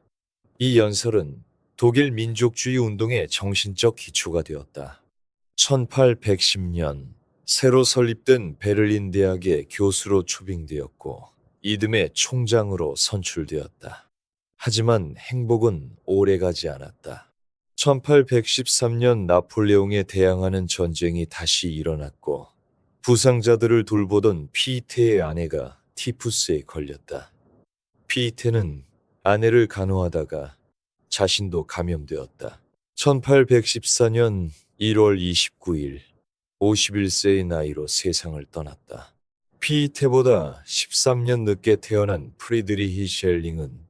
[SPEAKER 2] 이 연설은 독일 민족주의 운동의 정신적 기초가 되었다. 1810년 새로 설립된 베를린 대학의 교수로 초빙되었고 이듬해 총장으로 선출되었다. 하지만 행복은 오래가지 않았다. 1813년 나폴레옹에 대항하는 전쟁이 다시 일어났고 부상자들을 돌보던 피테의 아내가 티푸스에 걸렸다. 피테는 아내를 간호하다가 자신도 감염되었다. 1814년 1월 29일 51세의 나이로 세상을 떠났다. 피테보다 13년 늦게 태어난 프리드리히 셸링은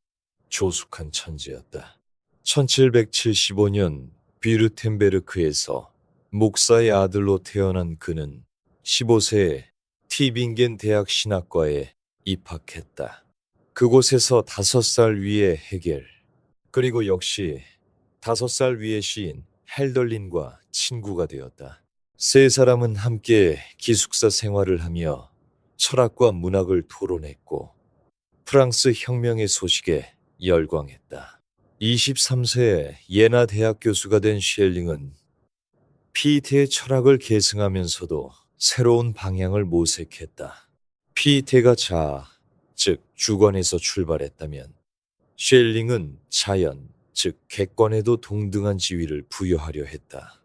[SPEAKER 2] 조숙한 천재였다. 1775년 비르텐베르크에서 목사의 아들로 태어난 그는 15세에 티빙겐 대학 신학과에 입학했다. 그곳에서 5살 위의 헤겔, 그리고 역시 5살 위의 시인 헬덜린과 친구가 되었다. 세 사람은 함께 기숙사 생활을 하며 철학과 문학을 토론했고 프랑스 혁명의 소식에 열광했다. 23세에 예나 대학 교수가 된 셸링은 피테의 철학을 계승하면서도 새로운 방향을 모색했다. 피테가 자아, 즉 주관에서 출발했다면 셸링은 자연, 즉 객관에도 동등한 지위를 부여하려 했다.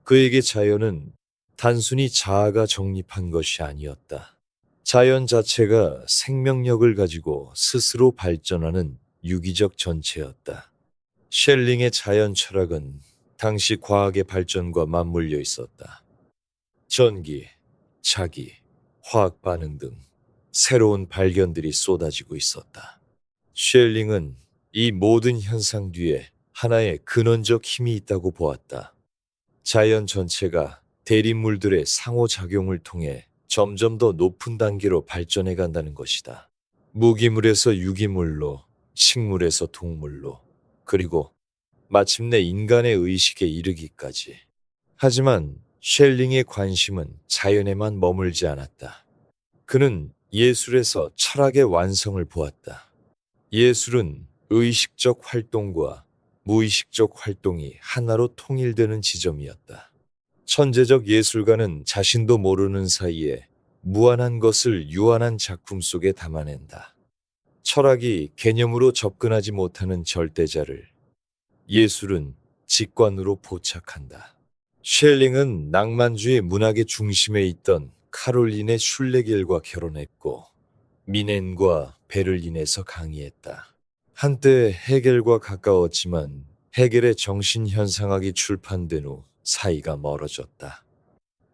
[SPEAKER 2] 그에게 자연은 단순히 자아가 정립한 것이 아니었다. 자연 자체가 생명력을 가지고 스스로 발전하는 유기적 전체였다. 셸링의 자연 철학은 당시 과학의 발전과 맞물려 있었다. 전기, 차기, 화학 반응 등 새로운 발견들이 쏟아지고 있었다. 셸링은 이 모든 현상 뒤에 하나의 근원적 힘이 있다고 보았다. 자연 전체가 대립물들의 상호작용을 통해 점점 더 높은 단계로 발전해 간다는 것이다. 무기물에서 유기물로, 식물에서 동물로, 그리고 마침내 인간의 의식에 이르기까지. 하지만 셸링의 관심은 자연에만 머물지 않았다. 그는 예술에서 철학의 완성을 보았다. 예술은 의식적 활동과 무의식적 활동이 하나로 통일되는 지점이었다. 천재적 예술가는 자신도 모르는 사이에 무한한 것을 유한한 작품 속에 담아낸다. 철학이 개념으로 접근하지 못하는 절대자를 예술은 직관으로 포착한다. 셸링은 낭만주의 문학의 중심에 있던 카롤린의 슐레겔과 결혼했고 미넨과 베를린에서 강의했다. 한때 헤겔과 가까웠지만 헤겔의 정신현상학이 출판된 후 사이가 멀어졌다.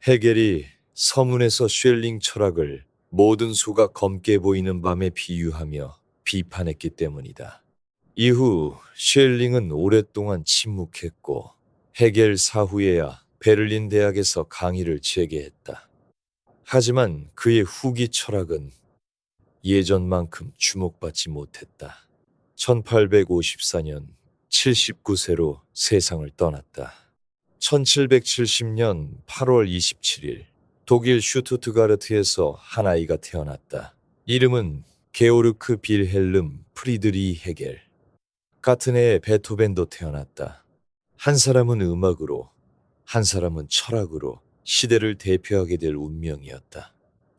[SPEAKER 2] 헤겔이 서문에서 셸링 철학을 모든 수가 검게 보이는 밤에 비유하며 비판했기 때문이다. 이후 셸링은 오랫동안 침묵했고 헤겔 사후에야 베를린 대학에서 강의를 재개했다. 하지만 그의 후기 철학은 예전만큼 주목받지 못했다. 1854년 79세로 세상을 떠났다. 1770년 8월 27일 독일 슈투트가르트에서 한 아이가 태어났다. 이름은 게오르크 빌헬름 프리드리 헤겔. 같은 해에 베토벤도 태어났다. 한 사람은 음악으로, 한 사람은 철학으로 시대를 대표하게 될 운명이었다.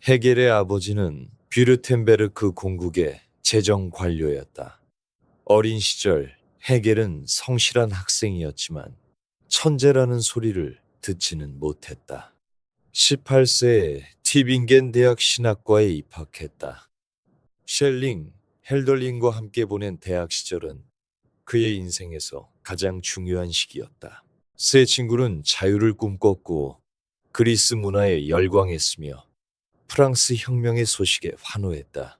[SPEAKER 2] 헤겔의 아버지는 뷰르텐베르크 공국의 재정 관료였다. 어린 시절 헤겔은 성실한 학생이었지만 천재라는 소리를 듣지는 못했다. 18세에 티빙겐 대학 신학과에 입학했다. 셸링, 헬덜링과 함께 보낸 대학 시절은 그의 인생에서 가장 중요한 시기였다. 세 친구는 자유를 꿈꿨고 그리스 문화에 열광했으며 프랑스 혁명의 소식에 환호했다.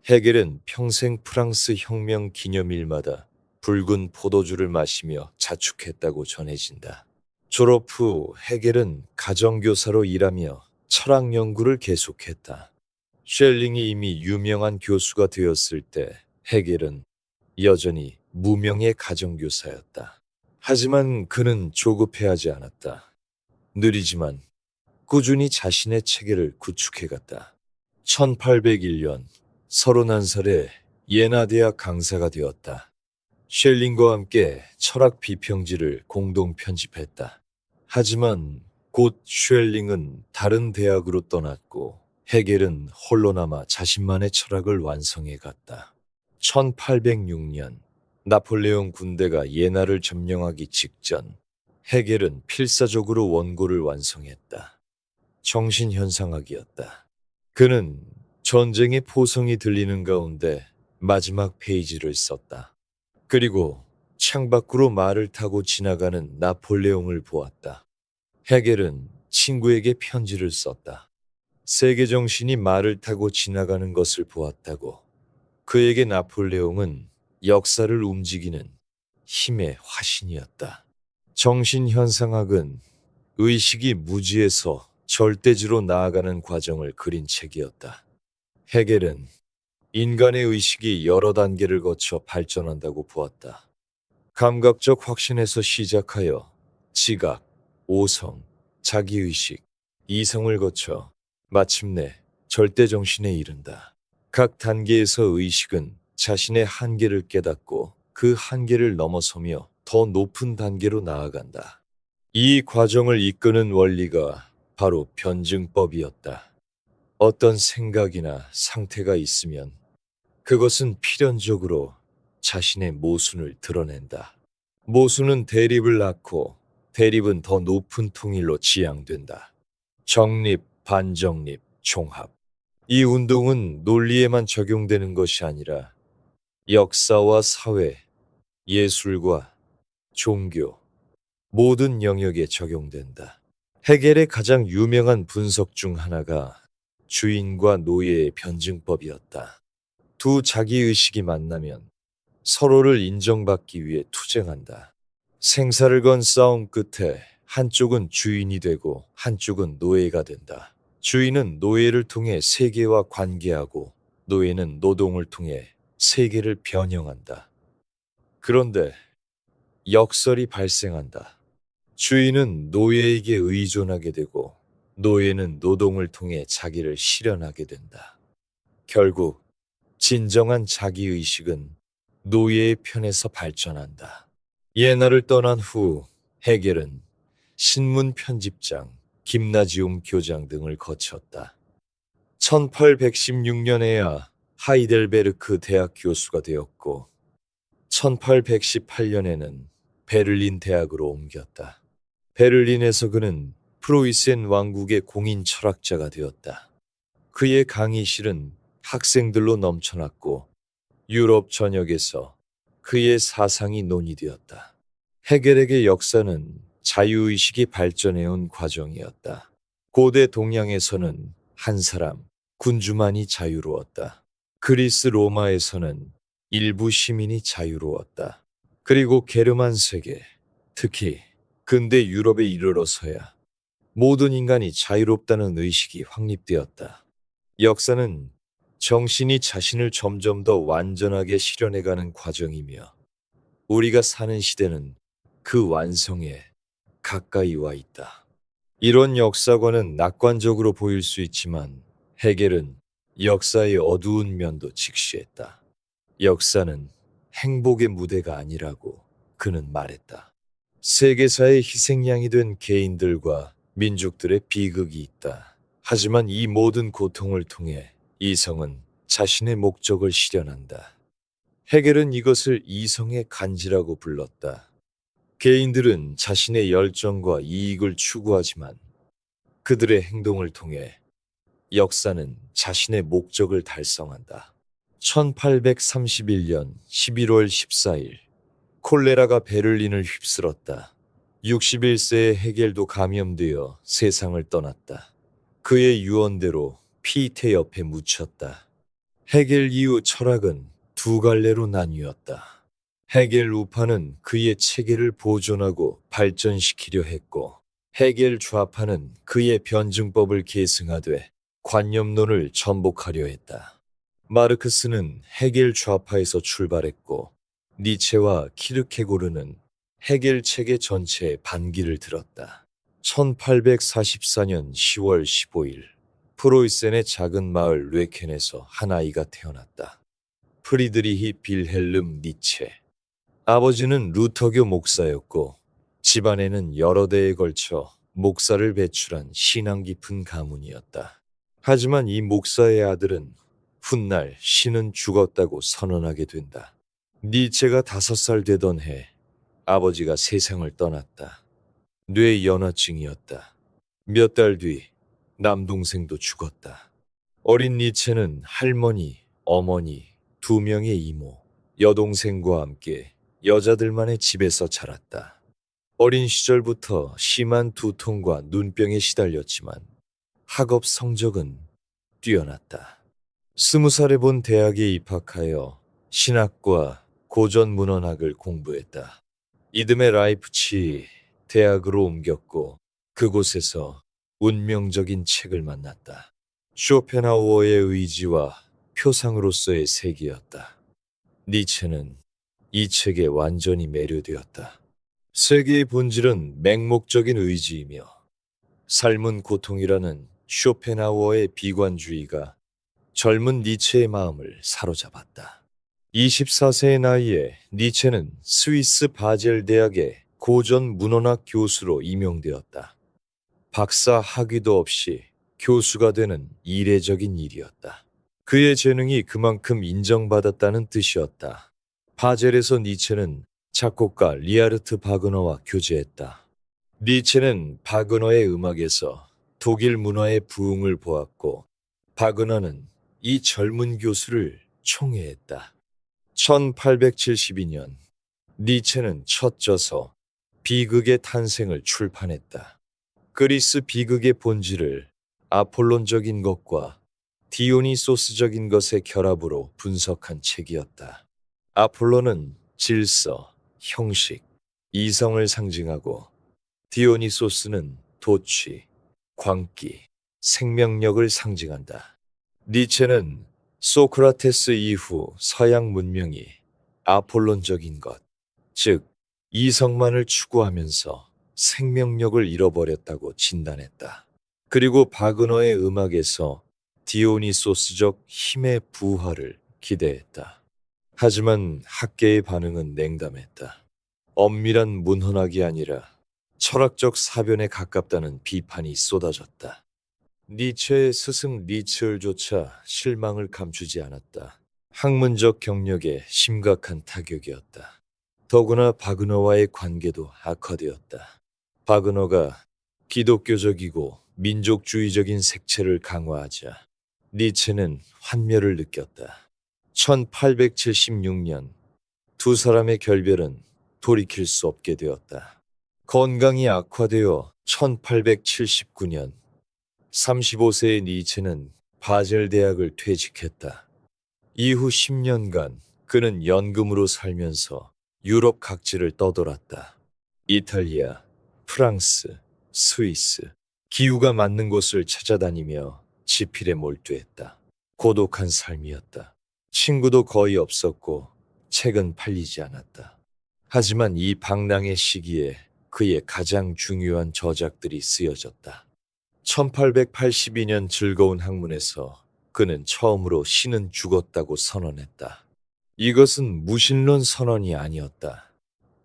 [SPEAKER 2] 헤겔은 평생 프랑스 혁명 기념일마다 붉은 포도주를 마시며 자축했다고 전해진다. 졸업 후 헤겔은 가정교사로 일하며 철학 연구를 계속했다. 셸링이 이미 유명한 교수가 되었을 때 헤겔은 여전히 무명의 가정교사였다. 하지만 그는 조급해하지 않았다. 느리지만 꾸준히 자신의 체계를 구축해갔다. 1801년 31살에 예나 대학 강사가 되었다. 셸링과 함께 철학 비평지를 공동 편집했다. 하지만 곧 셸링은 다른 대학으로 떠났고 헤겔은 홀로 남아 자신만의 철학을 완성해 갔다. 1806년 나폴레옹 군대가 예나를 점령하기 직전 헤겔은 필사적으로 원고를 완성했다. 정신현상학이었다. 그는 전쟁의 포성이 들리는 가운데 마지막 페이지를 썼다. 그리고 창밖으로 말을 타고 지나가는 나폴레옹을 보았다. 헤겔은 친구에게 편지를 썼다. 세계 정신이 말을 타고 지나가는 것을 보았다고. 그에게 나폴레옹은 역사를 움직이는 힘의 화신이었다. 정신현상학은 의식이 무지에서 절대지로 나아가는 과정을 그린 책이었다. 헤겔은 인간의 의식이 여러 단계를 거쳐 발전한다고 보았다. 감각적 확신에서 시작하여 지각, 오성, 자기의식, 이성을 거쳐 마침내 절대정신에 이른다. 각 단계에서 의식은 자신의 한계를 깨닫고 그 한계를 넘어서며 더 높은 단계로 나아간다. 이 과정을 이끄는 원리가 바로 변증법이었다. 어떤 생각이나 상태가 있으면 그것은 필연적으로 자신의 모순을 드러낸다. 모순은 대립을 낳고 대립은 더 높은 통일로 지향된다. 정립, 반정립, 종합. 이 운동은 논리에만 적용되는 것이 아니라 역사와 사회, 예술과 종교, 모든 영역에 적용된다. 헤겔의 가장 유명한 분석 중 하나가 주인과 노예의 변증법이었다. 두 자기의식이 만나면 서로를 인정받기 위해 투쟁한다. 생사를 건 싸움 끝에 한쪽은 주인이 되고 한쪽은 노예가 된다. 주인은 노예를 통해 세계와 관계하고 노예는 노동을 통해 세계를 변형한다. 그런데 역설이 발생한다. 주인은 노예에게 의존하게 되고 노예는 노동을 통해 자기를 실현하게 된다. 결국 진정한 자기의식은 노예의 편에서 발전한다. 예나를 떠난 후 헤겔은 신문 편집장, 김나지움 교장 등을 거쳤다. 1816년에야 하이델베르크 대학 교수가 되었고 1818년에는 베를린 대학으로 옮겼다. 베를린에서 그는 프로이센 왕국의 공인 철학자가 되었다. 그의 강의실은 학생들로 넘쳐났고 유럽 전역에서 그의 사상이 논의되었다. 헤겔에게 역사는 자유의식이 발전해온 과정이었다. 고대 동양에서는 한 사람, 군주만이 자유로웠다. 그리스 로마에서는 일부 시민이 자유로웠다. 그리고 게르만 세계, 특히 근대 유럽에 이르러서야 모든 인간이 자유롭다는 의식이 확립되었다. 역사는 정신이 자신을 점점 더 완전하게 실현해가는 과정이며 우리가 사는 시대는 그 완성에 가까이 와 있다. 이런 역사관은 낙관적으로 보일 수 있지만 헤겔은 역사의 어두운 면도 직시했다. 역사는 행복의 무대가 아니라고 그는 말했다. 세계사의 희생양이 된 개인들과 민족들의 비극이 있다. 하지만 이 모든 고통을 통해 이성은 자신의 목적을 실현한다. 헤겔은 이것을 이성의 간지라고 불렀다. 개인들은 자신의 열정과 이익을 추구하지만 그들의 행동을 통해 역사는 자신의 목적을 달성한다. 1831년 11월 14일 콜레라가 베를린을 휩쓸었다. 61세의 헤겔도 감염되어 세상을 떠났다. 그의 유언대로 피테 옆에 묻혔다. 헤겔 이후 철학은 두 갈래로 나뉘었다. 헤겔 우파는 그의 체계를 보존하고 발전시키려 했고, 헤겔 좌파는 그의 변증법을 계승하되 관념론을 전복하려 했다. 마르크스는 헤겔 좌파에서 출발했고, 니체와 키르케고르는 헤겔 체계 전체에 반기를 들었다. 1844년 10월 15일 프로이센의 작은 마을 뢰켄에서 한 아이가 태어났다. 프리드리히 빌헬름 니체. 아버지는 루터교 목사였고 집안에는 여러 대에 걸쳐 목사를 배출한 신앙 깊은 가문이었다. 하지만 이 목사의 아들은 훗날 신은 죽었다고 선언하게 된다. 니체가 5살 되던 해 아버지가 세상을 떠났다. 뇌연화증이었다. 몇 달 뒤 남동생도 죽었다. 어린 니체는 할머니, 어머니, 2명의 이모, 여동생과 함께 여자들만의 집에서 자랐다. 어린 시절부터 심한 두통과 눈병에 시달렸지만 학업 성적은 뛰어났다. 20살에 본 대학에 입학하여 신학과 고전 문헌학을 공부했다. 이듬해 라이프치 대학으로 옮겼고 그곳에서 운명적인 책을 만났다. 쇼펜하우어의 의지와 표상으로서의 세계였다. 니체는 이 책에 완전히 매료되었다. 세계의 본질은 맹목적인 의지이며 삶은 고통이라는 쇼펜하우어의 비관주의가 젊은 니체의 마음을 사로잡았다. 24세의 나이에 니체는 스위스 바젤 대학의 고전 문헌학 교수로 임용되었다. 박사 학위도 없이 교수가 되는 이례적인 일이었다. 그의 재능이 그만큼 인정받았다는 뜻이었다. 바젤에서 니체는 작곡가 리하르트 바그너와 교제했다. 니체는 바그너의 음악에서 독일 문화의 부흥을 보았고 바그너는 이 젊은 교수를 총애했다. 1872년 니체는 첫 저서 비극의 탄생을 출판했다. 그리스 비극의 본질을 아폴론적인 것과 디오니소스적인 것의 결합으로 분석한 책이었다. 아폴론은 질서, 형식, 이성을 상징하고 디오니소스는 도취, 광기, 생명력을 상징한다. 니체는 소크라테스 이후 서양 문명이 아폴론적인 것, 즉 이성만을 추구하면서 생명력을 잃어버렸다고 진단했다. 그리고 바그너의 음악에서 디오니소스적 힘의 부활을 기대했다. 하지만 학계의 반응은 냉담했다. 엄밀한 문헌학이 아니라 철학적 사변에 가깝다는 비판이 쏟아졌다. 니체의 스승 리츠을조차 실망을 감추지 않았다. 학문적 경력에 심각한 타격이었다. 더구나 바그너와의 관계도 악화되었다. 바그너가 기독교적이고 민족주의적인 색채를 강화하자 니체는 환멸을 느꼈다. 1876년 두 사람의 결별은 돌이킬 수 없게 되었다. 건강이 악화되어 1879년 35세의 니체는 바젤 대학을 퇴직했다. 이후 10년간 그는 연금으로 살면서 유럽 각지를 떠돌았다. 이탈리아, 프랑스, 스위스, 기후가 맞는 곳을 찾아다니며 지필에 몰두했다. 고독한 삶이었다. 친구도 거의 없었고 책은 팔리지 않았다. 하지만 이 방랑의 시기에 그의 가장 중요한 저작들이 쓰여졌다. 1882년 즐거운 학문에서 그는 처음으로 신은 죽었다고 선언했다. 이것은 무신론 선언이 아니었다.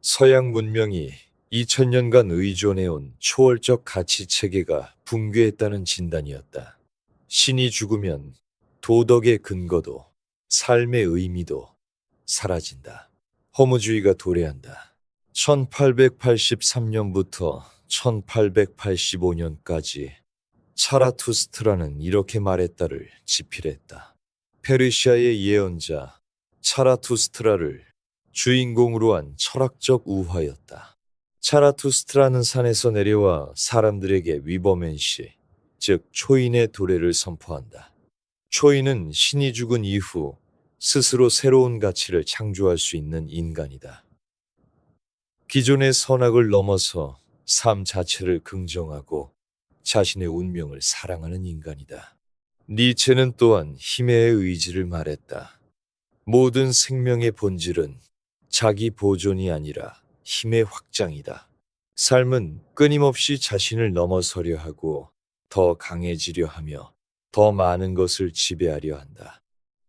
[SPEAKER 2] 서양 문명이 2000년간 의존해온 초월적 가치 체계가 붕괴했다는 진단이었다. 신이 죽으면 도덕의 근거도 삶의 의미도 사라진다. 허무주의가 도래한다. 1883년부터 1885년까지 차라투스트라는 이렇게 말했다를 집필했다. 페르시아의 예언자 차라투스트라를 주인공으로 한 철학적 우화였다. 차라투스트라는 산에서 내려와 사람들에게 위버맨시, 즉 초인의 도래를 선포한다. 초인은 신이 죽은 이후 스스로 새로운 가치를 창조할 수 있는 인간이다. 기존의 선악을 넘어서 삶 자체를 긍정하고 자신의 운명을 사랑하는 인간이다. 니체는 또한 힘의 의지를 말했다. 모든 생명의 본질은 자기 보존이 아니라 힘의 확장이다. 삶은 끊임없이 자신을 넘어서려 하고 더 강해지려 하며 더 많은 것을 지배하려 한다.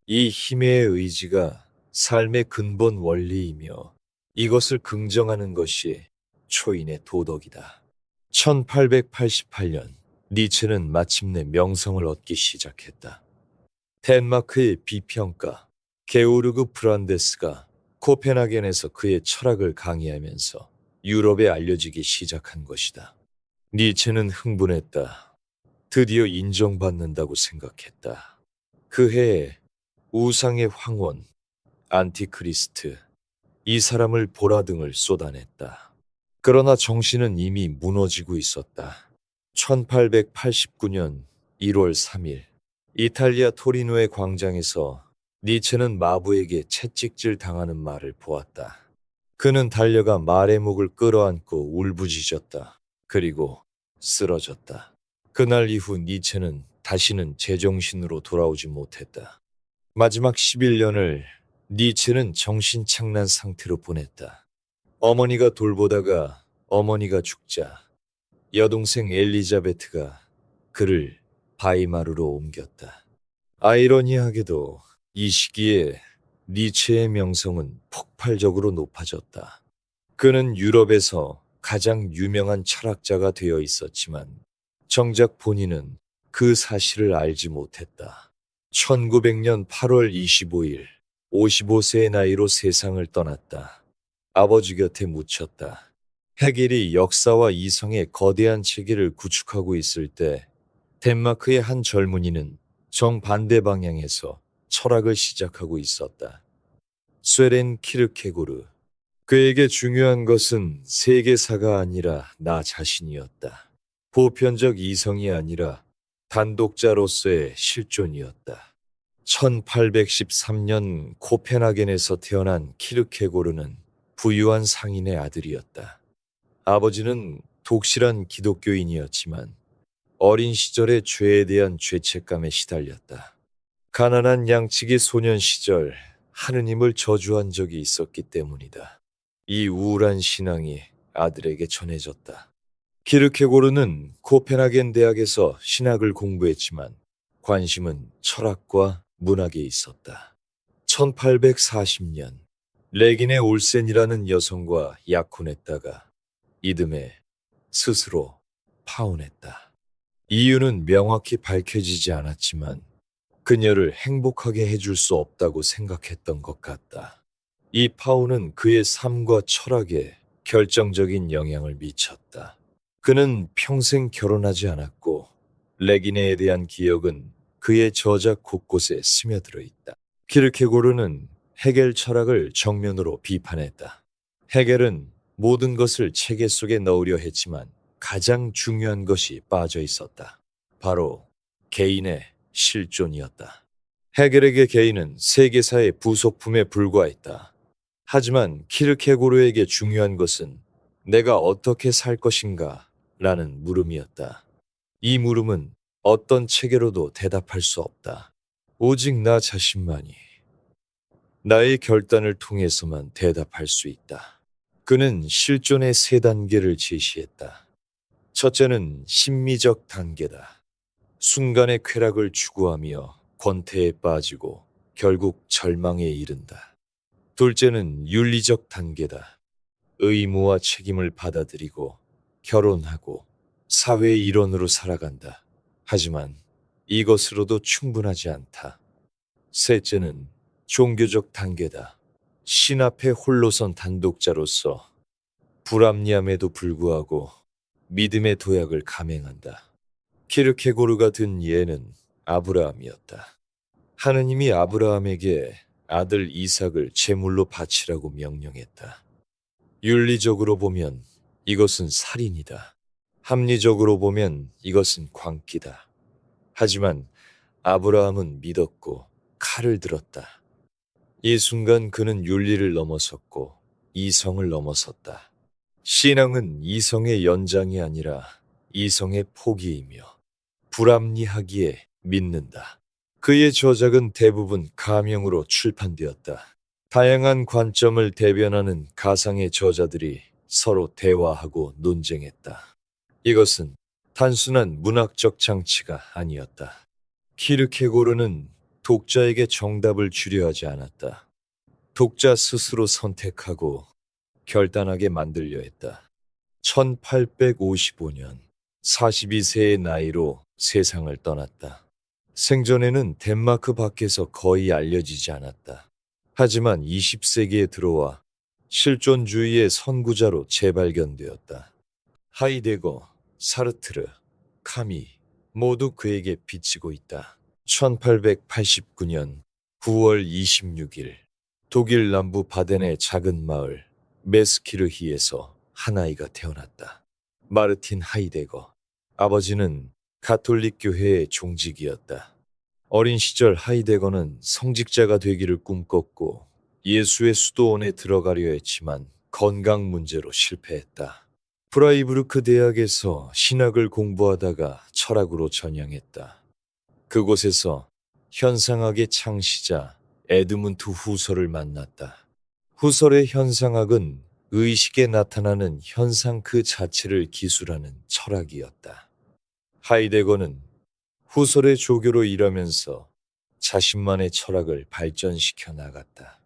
[SPEAKER 2] 이 힘의 의지가 삶의 근본 원리이며 이것을 긍정하는 것이 초인의 도덕이다. 1888년 니체는 마침내 명성을 얻기 시작했다. 덴마크의 비평가 게오르그 브란데스가 코펜하겐에서 그의 철학을 강의하면서 유럽에 알려지기 시작한 것이다. 니체는 흥분했다. 드디어 인정받는다고 생각했다. 그 해에 우상의 황혼, 안티크리스트, 이 사람을 보라 등을 쏟아냈다. 그러나 정신은 이미 무너지고 있었다. 1889년 1월 3일 이탈리아 토리노의 광장에서 니체는 마부에게 채찍질 당하는 말을 보았다. 그는 달려가 말의 목을 끌어안고 울부짖었다. 그리고 쓰러졌다. 그날 이후 니체는 다시는 제정신으로 돌아오지 못했다. 마지막 11년을 니체는 정신착란 상태로 보냈다. 어머니가 돌보다가 어머니가 죽자 여동생 엘리자베트가 그를 바이마르로 옮겼다. 아이러니하게도 이 시기에 니체의 명성은 폭발적으로 높아졌다. 그는 유럽에서 가장 유명한 철학자가 되어 있었지만 정작 본인은 그 사실을 알지 못했다. 1900년 8월 25일 55세의 나이로 세상을 떠났다. 아버지 곁에 묻혔다. 헤겔이 역사와 이성의 거대한 체계를 구축하고 있을 때 덴마크의 한 젊은이는 정반대 방향에서 철학을 시작하고 있었다. 쇠렌 키르케고르. 그에게 중요한 것은 세계사가 아니라 나 자신이었다. 보편적 이성이 아니라 단독자로서의 실존이었다. 1813년 코펜하겐에서 태어난 키르케고르는 부유한 상인의 아들이었다. 아버지는 독실한 기독교인이었지만 어린 시절의 죄에 대한 죄책감에 시달렸다. 가난한 양치기 소년 시절 하느님을 저주한 적이 있었기 때문이다. 이 우울한 신앙이 아들에게 전해졌다. 키르케고르는 코펜하겐 대학에서 신학을 공부했지만 관심은 철학과 문학에 있었다. 1840년 레기네 올센이라는 여성과 약혼했다가 이듬해 스스로 파혼했다. 이유는 명확히 밝혀지지 않았지만 그녀를 행복하게 해줄 수 없다고 생각했던 것 같다. 이 파혼은 그의 삶과 철학에 결정적인 영향을 미쳤다. 그는 평생 결혼하지 않았고 레기네에 대한 기억은 그의 저작 곳곳에 스며들어 있다. 키르케고르는 헤겔 철학을 정면으로 비판했다. 헤겔은 모든 것을 체계 속에 넣으려 했지만 가장 중요한 것이 빠져 있었다. 바로 개인의 실존이었다. 헤겔에게 개인은 세계사의 부속품에 불과했다. 하지만 키르케고르에게 중요한 것은 내가 어떻게 살 것인가 라는 물음이었다. 이 물음은 어떤 체계로도 대답할 수 없다. 오직 나 자신만이 나의 결단을 통해서만 대답할 수 있다. 그는 실존의 세 단계를 제시했다. 첫째는 심미적 단계다. 순간의 쾌락을 추구하며 권태에 빠지고 결국 절망에 이른다. 둘째는 윤리적 단계다. 의무와 책임을 받아들이고 결혼하고 사회의 일원으로 살아간다. 하지만 이것으로도 충분하지 않다. 셋째는 종교적 단계다. 신 앞에 홀로 선 단독자로서 불합리함에도 불구하고 믿음의 도약을 감행한다. 키르케고르가 든 예는 아브라함이었다. 하느님이 아브라함에게 아들 이삭을 제물로 바치라고 명령했다. 윤리적으로 보면 이것은 살인이다. 합리적으로 보면 이것은 광기다. 하지만 아브라함은 믿었고 칼을 들었다. 이 순간 그는 윤리를 넘어섰고 이성을 넘어섰다. 신앙은 이성의 연장이 아니라 이성의 포기이며 불합리하기에 믿는다. 그의 저작은 대부분 가명으로 출판되었다. 다양한 관점을 대변하는 가상의 저자들이 서로 대화하고 논쟁했다. 이것은 단순한 문학적 장치가 아니었다. 키르케고르는 독자에게 정답을 주려 하지 않았다. 독자 스스로 선택하고 결단하게 만들려 했다. 1855년 42세의 나이로 세상을 떠났다. 생전에는 덴마크 밖에서 거의 알려지지 않았다. 하지만 20세기에 들어와 실존주의의 선구자로 재발견되었다. 하이데거, 사르트르, 카미 모두 그에게 비치고 있다. 1889년 9월 26일 독일 남부 바덴의 작은 마을 메스키르히에서 한 아이가 태어났다. 마르틴 하이데거. 아버지는 가톨릭 교회의 종직이었다. 어린 시절 하이데거는 성직자가 되기를 꿈꿨고 예수의 수도원에 들어가려 했지만 건강 문제로 실패했다. 프라이부르크 대학에서 신학을 공부하다가 철학으로 전향했다. 그곳에서 현상학의 창시자 에드문트 후설을 만났다. 후설의 현상학은 의식에 나타나는 현상 그 자체를 기술하는 철학이었다. 하이데거는 후설의 조교로 일하면서 자신만의 철학을 발전시켜 나갔다.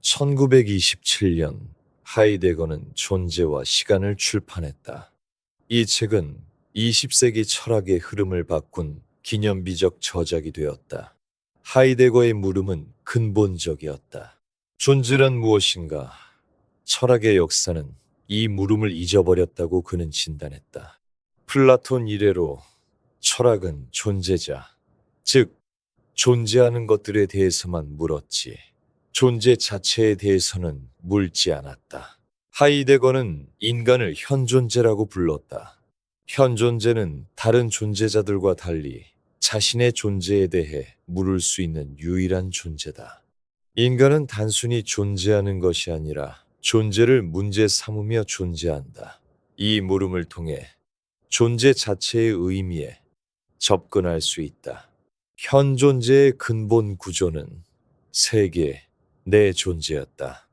[SPEAKER 2] 1927년 하이데거는 존재와 시간을 출판했다. 이 책은 20세기 철학의 흐름을 바꾼 기념비적 저작이 되었다. 하이데거의 물음은 근본적이었다. 존재란 무엇인가? 철학의 역사는 이 물음을 잊어버렸다고 그는 진단했다. 플라톤 이래로 철학은 존재자, 즉 존재하는 것들에 대해서만 물었지 존재 자체에 대해서는 묻지 않았다. 하이데거는 인간을 현존재라고 불렀다. 현존재는 다른 존재자들과 달리 자신의 존재에 대해 물을 수 있는 유일한 존재다. 인간은 단순히 존재하는 것이 아니라 존재를 문제 삼으며 존재한다. 이 물음을 통해 존재 자체의 의미에 접근할 수 있다. 현존재의 근본 구조는 세계, 내 존재였다.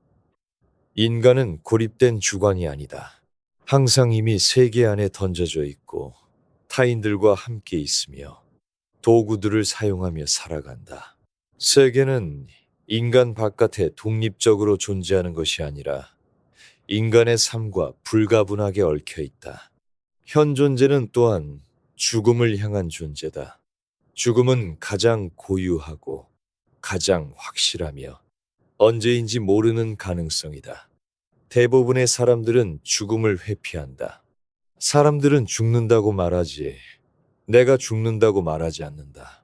[SPEAKER 2] 인간은 고립된 주관이 아니다. 항상 이미 세계 안에 던져져 있고 타인들과 함께 있으며 도구들을 사용하며 살아간다. 세계는 인간 바깥에 독립적으로 존재하는 것이 아니라 인간의 삶과 불가분하게 얽혀 있다. 현존재는 또한 죽음을 향한 존재다. 죽음은 가장 고유하고 가장 확실하며 언제인지 모르는 가능성이다. 대부분의 사람들은 죽음을 회피한다. 사람들은 죽는다고 말하지, 내가 죽는다고 말하지 않는다.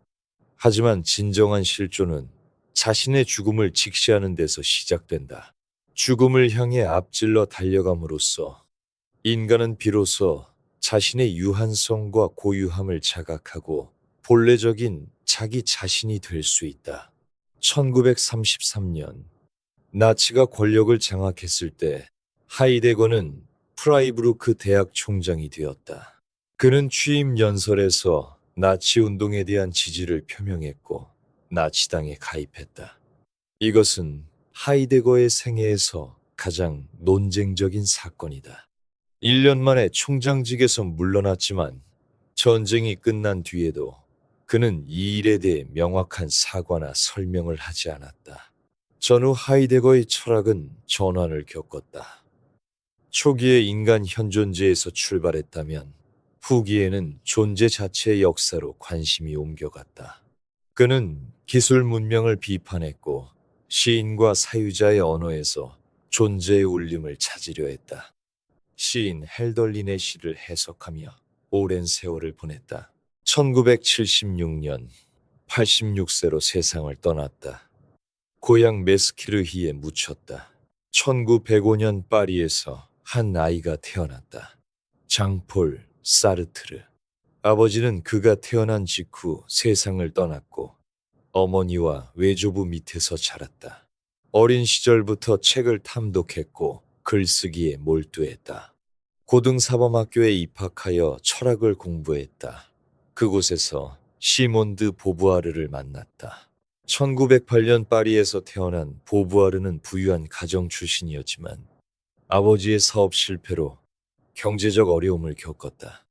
[SPEAKER 2] 하지만 진정한 실존은 자신의 죽음을 직시하는 데서 시작된다. 죽음을 향해 앞질러 달려감으로써 인간은 비로소 자신의 유한성과 고유함을 자각하고 본래적인 자기 자신이 될 수 있다. 1933년 나치가 권력을 장악했을 때 하이데거는 프라이부르크 대학 총장이 되었다. 그는 취임 연설에서 나치 운동에 대한 지지를 표명했고 나치당에 가입했다. 이것은 하이데거의 생애에서 가장 논쟁적인 사건이다. 1년 만에 총장직에서 물러났지만 전쟁이 끝난 뒤에도 그는 이 일에 대해 명확한 사과나 설명을 하지 않았다. 전후 하이데거의 철학은 전환을 겪었다. 초기에 인간 현존재에서 출발했다면 후기에는 존재 자체의 역사로 관심이 옮겨갔다. 그는 기술 문명을 비판했고 시인과 사유자의 언어에서 존재의 울림을 찾으려 했다. 시인 헬덜린의 시를 해석하며 오랜 세월을 보냈다. 1976년 86세로 세상을 떠났다. 고향 메스키르히에 묻혔다. 1905년 파리에서 한 아이가 태어났다. 장폴 사르트르. 아버지는 그가 태어난 직후 세상을 떠났고 어머니와 외조부 밑에서 자랐다. 어린 시절부터 책을 탐독했고 글쓰기에 몰두했다. 고등사범학교에 입학하여 철학을 공부했다. 그곳에서 시몬드 보부아르를 만났다. 1908년 파리에서 태어난 보부아르는 부유한 가정 출신이었지만 아버지의 사업 실패로 경제적 어려움을 겪었다.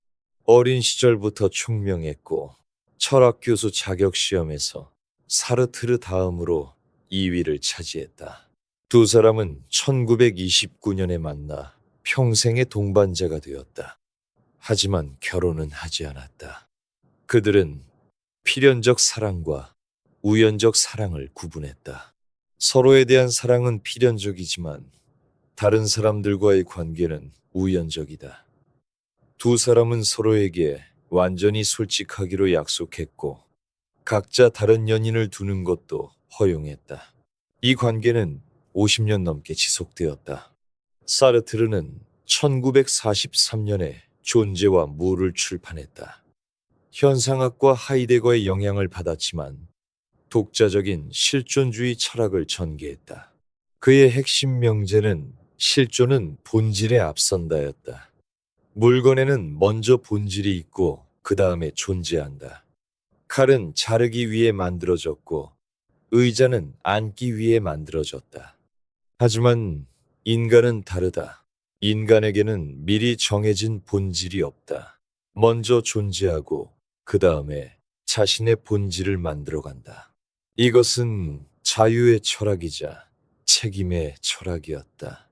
[SPEAKER 2] 어린 시절부터 총명했고 철학 교수 자격 시험에서 사르트르 다음으로 2위를 차지했다. 두 사람은 1929년에 만나 평생의 동반자가 되었다. 하지만 결혼은 하지 않았다. 그들은 필연적 사랑과 우연적 사랑을 구분했다. 서로에 대한 사랑은 필연적이지만 다른 사람들과의 관계는 우연적이다. 두 사람은 서로에게 완전히 솔직하기로 약속했고 각자 다른 연인을 두는 것도 허용했다. 이 관계는 50년 넘게 지속되었다. 사르트르는 1943년에 존재와 무를 출판했다. 현상학과 하이데거의 영향을 받았지만 독자적인 실존주의 철학을 전개했다. 그의 핵심 명제는 실존은 본질에 앞선다였다. 물건에는 먼저 본질이 있고 그 다음에 존재한다. 칼은 자르기 위해 만들어졌고 의자는 앉기 위해 만들어졌다. 하지만 인간은 다르다. 인간에게는 미리 정해진 본질이 없다. 먼저 존재하고 그 다음에 자신의 본질을 만들어간다. 이것은 자유의 철학이자 책임의 철학이었다.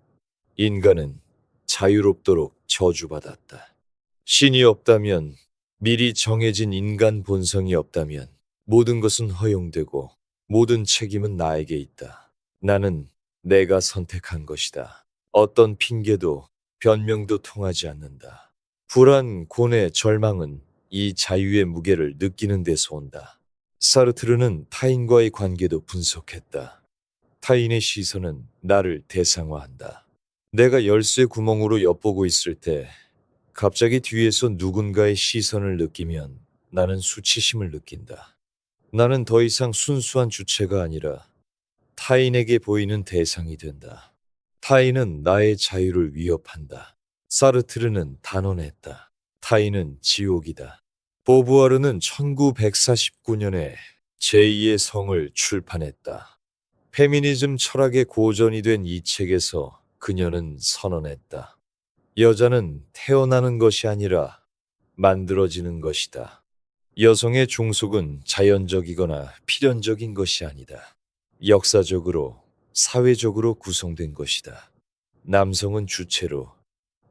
[SPEAKER 2] 인간은 자유롭도록 저주받았다. 신이 없다면, 미리 정해진 인간 본성이 없다면 모든 것은 허용되고 모든 책임은 나에게 있다. 나는 내가 선택한 것이다. 어떤 핑계도 변명도 통하지 않는다. 불안, 고뇌, 절망은 이 자유의 무게를 느끼는 데서 온다. 사르트르는 타인과의 관계도 분석했다. 타인의 시선은 나를 대상화한다. 내가 열쇠 구멍으로 엿보고 있을 때 갑자기 뒤에서 누군가의 시선을 느끼면 나는 수치심을 느낀다. 나는 더 이상 순수한 주체가 아니라 타인에게 보이는 대상이 된다. 타인은 나의 자유를 위협한다. 사르트르는 단언했다. 타인은 지옥이다. 보부아르는 1949년에 제2의 성을 출판했다. 페미니즘 철학의 고전이 된 이 책에서 그녀는 선언했다. 여자는 태어나는 것이 아니라 만들어지는 것이다. 여성의 종속은 자연적이거나 필연적인 것이 아니다. 역사적으로, 사회적으로 구성된 것이다. 남성은 주체로,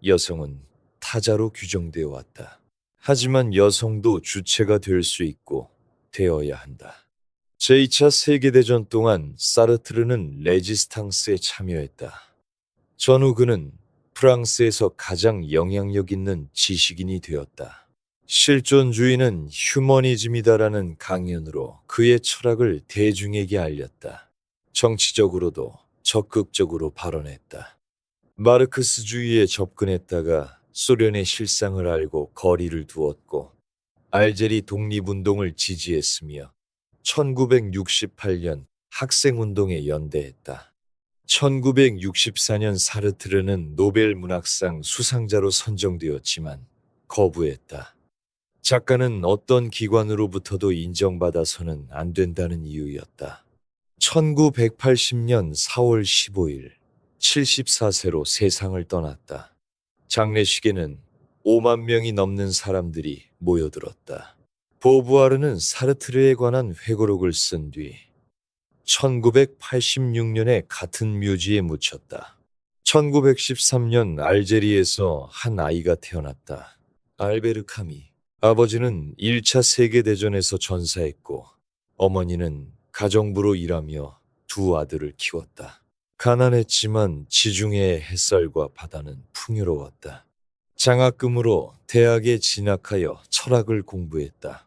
[SPEAKER 2] 여성은 타자로 규정되어 왔다. 하지만 여성도 주체가 될 수 있고 되어야 한다. 제2차 세계대전 동안 사르트르는 레지스탕스에 참여했다. 전후 그는 프랑스에서 가장 영향력 있는 지식인이 되었다. 실존주의는 휴머니즘이다라는 강연으로 그의 철학을 대중에게 알렸다. 정치적으로도 적극적으로 발언했다. 마르크스주의에 접근했다가 소련의 실상을 알고 거리를 두었고 알제리 독립운동을 지지했으며 1968년 학생운동에 연대했다. 1964년 사르트르는 노벨 문학상 수상자로 선정되었지만 거부했다. 작가는 어떤 기관으로부터도 인정받아서는 안 된다는 이유였다. 1980년 4월 15일 74세로 세상을 떠났다. 장례식에는 5만 명이 넘는 사람들이 모여들었다. 보부아르는 사르트르에 관한 회고록을 쓴 뒤 1986년에 같은 묘지에 묻혔다. 1913년 알제리에서 한 아이가 태어났다. 알베르 카미. 아버지는 1차 세계대전에서 전사했고 어머니는 가정부로 일하며 두 아들을 키웠다. 가난했지만 지중해의 햇살과 바다는 풍요로웠다. 장학금으로 대학에 진학하여 철학을 공부했다.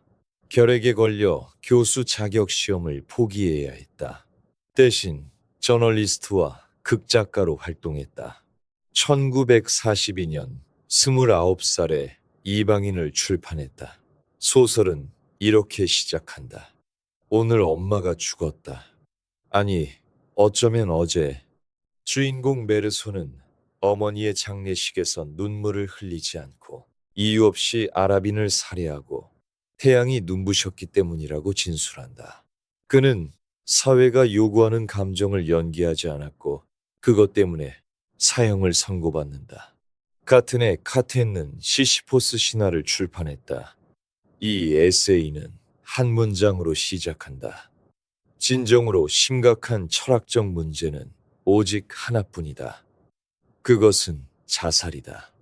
[SPEAKER 2] 결핵에 걸려 교수 자격 시험을 포기해야 했다. 대신 저널리스트와 극작가로 활동했다. 1942년 29살에 이방인을 출판했다. 소설은 이렇게 시작한다. 오늘 엄마가 죽었다. 아니, 어쩌면 어제. 주인공 메르소는 어머니의 장례식에서 눈물을 흘리지 않고 이유 없이 아랍인을 살해하고 태양이 눈부셨기 때문이라고 진술한다. 그는 사회가 요구하는 감정을 연기하지 않았고 그것 때문에 사형을 선고받는다. 같은 해 카텐은 시시포스 신화를 출판했다. 이 에세이는 한 문장으로 시작한다. 진정으로 심각한 철학적 문제는 오직 하나뿐이다. 그것은 자살이다.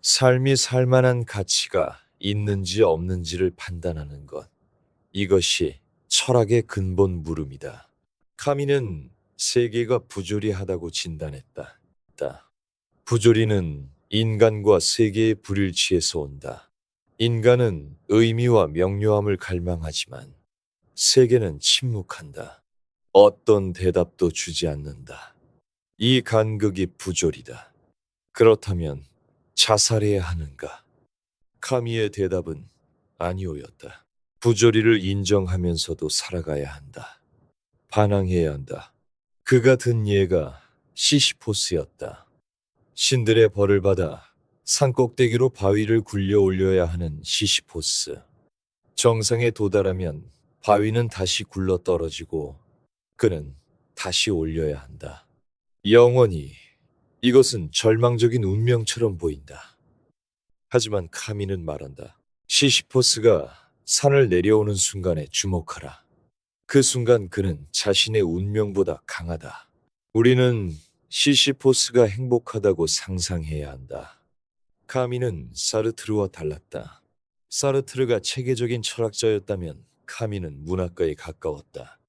[SPEAKER 2] 삶이 살만한 가치가 있는지 없는지를 판단하는 것. 이것이 철학의 근본 물음이다. 카미는 세계가 부조리하다고 진단했다. 부조리는 인간과 세계의 불일치에서 온다. 인간은 의미와 명료함을 갈망하지만 세계는 침묵한다. 어떤 대답도 주지 않는다. 이 간극이 부조리다. 그렇다면 자살해야 하는가? 카미의 대답은 아니오였다. 부조리를 인정하면서도 살아가야 한다. 반항해야 한다. 그가 든 예가 시시포스였다. 신들의 벌을 받아 산꼭대기로 바위를 굴려 올려야 하는 시시포스. 정상에 도달하면 바위는 다시 굴러 떨어지고 그는 다시 올려야 한다. 영원히. 이것은 절망적인 운명처럼 보인다. 하지만 카미는 말한다. 시시포스가 산을 내려오는 순간에 주목하라. 그 순간 그는 자신의 운명보다 강하다. 우리는 시시포스가 행복하다고 상상해야 한다. 카미는 사르트르와 달랐다. 사르트르가 체계적인 철학자였다면 카미는 문학가에 가까웠다.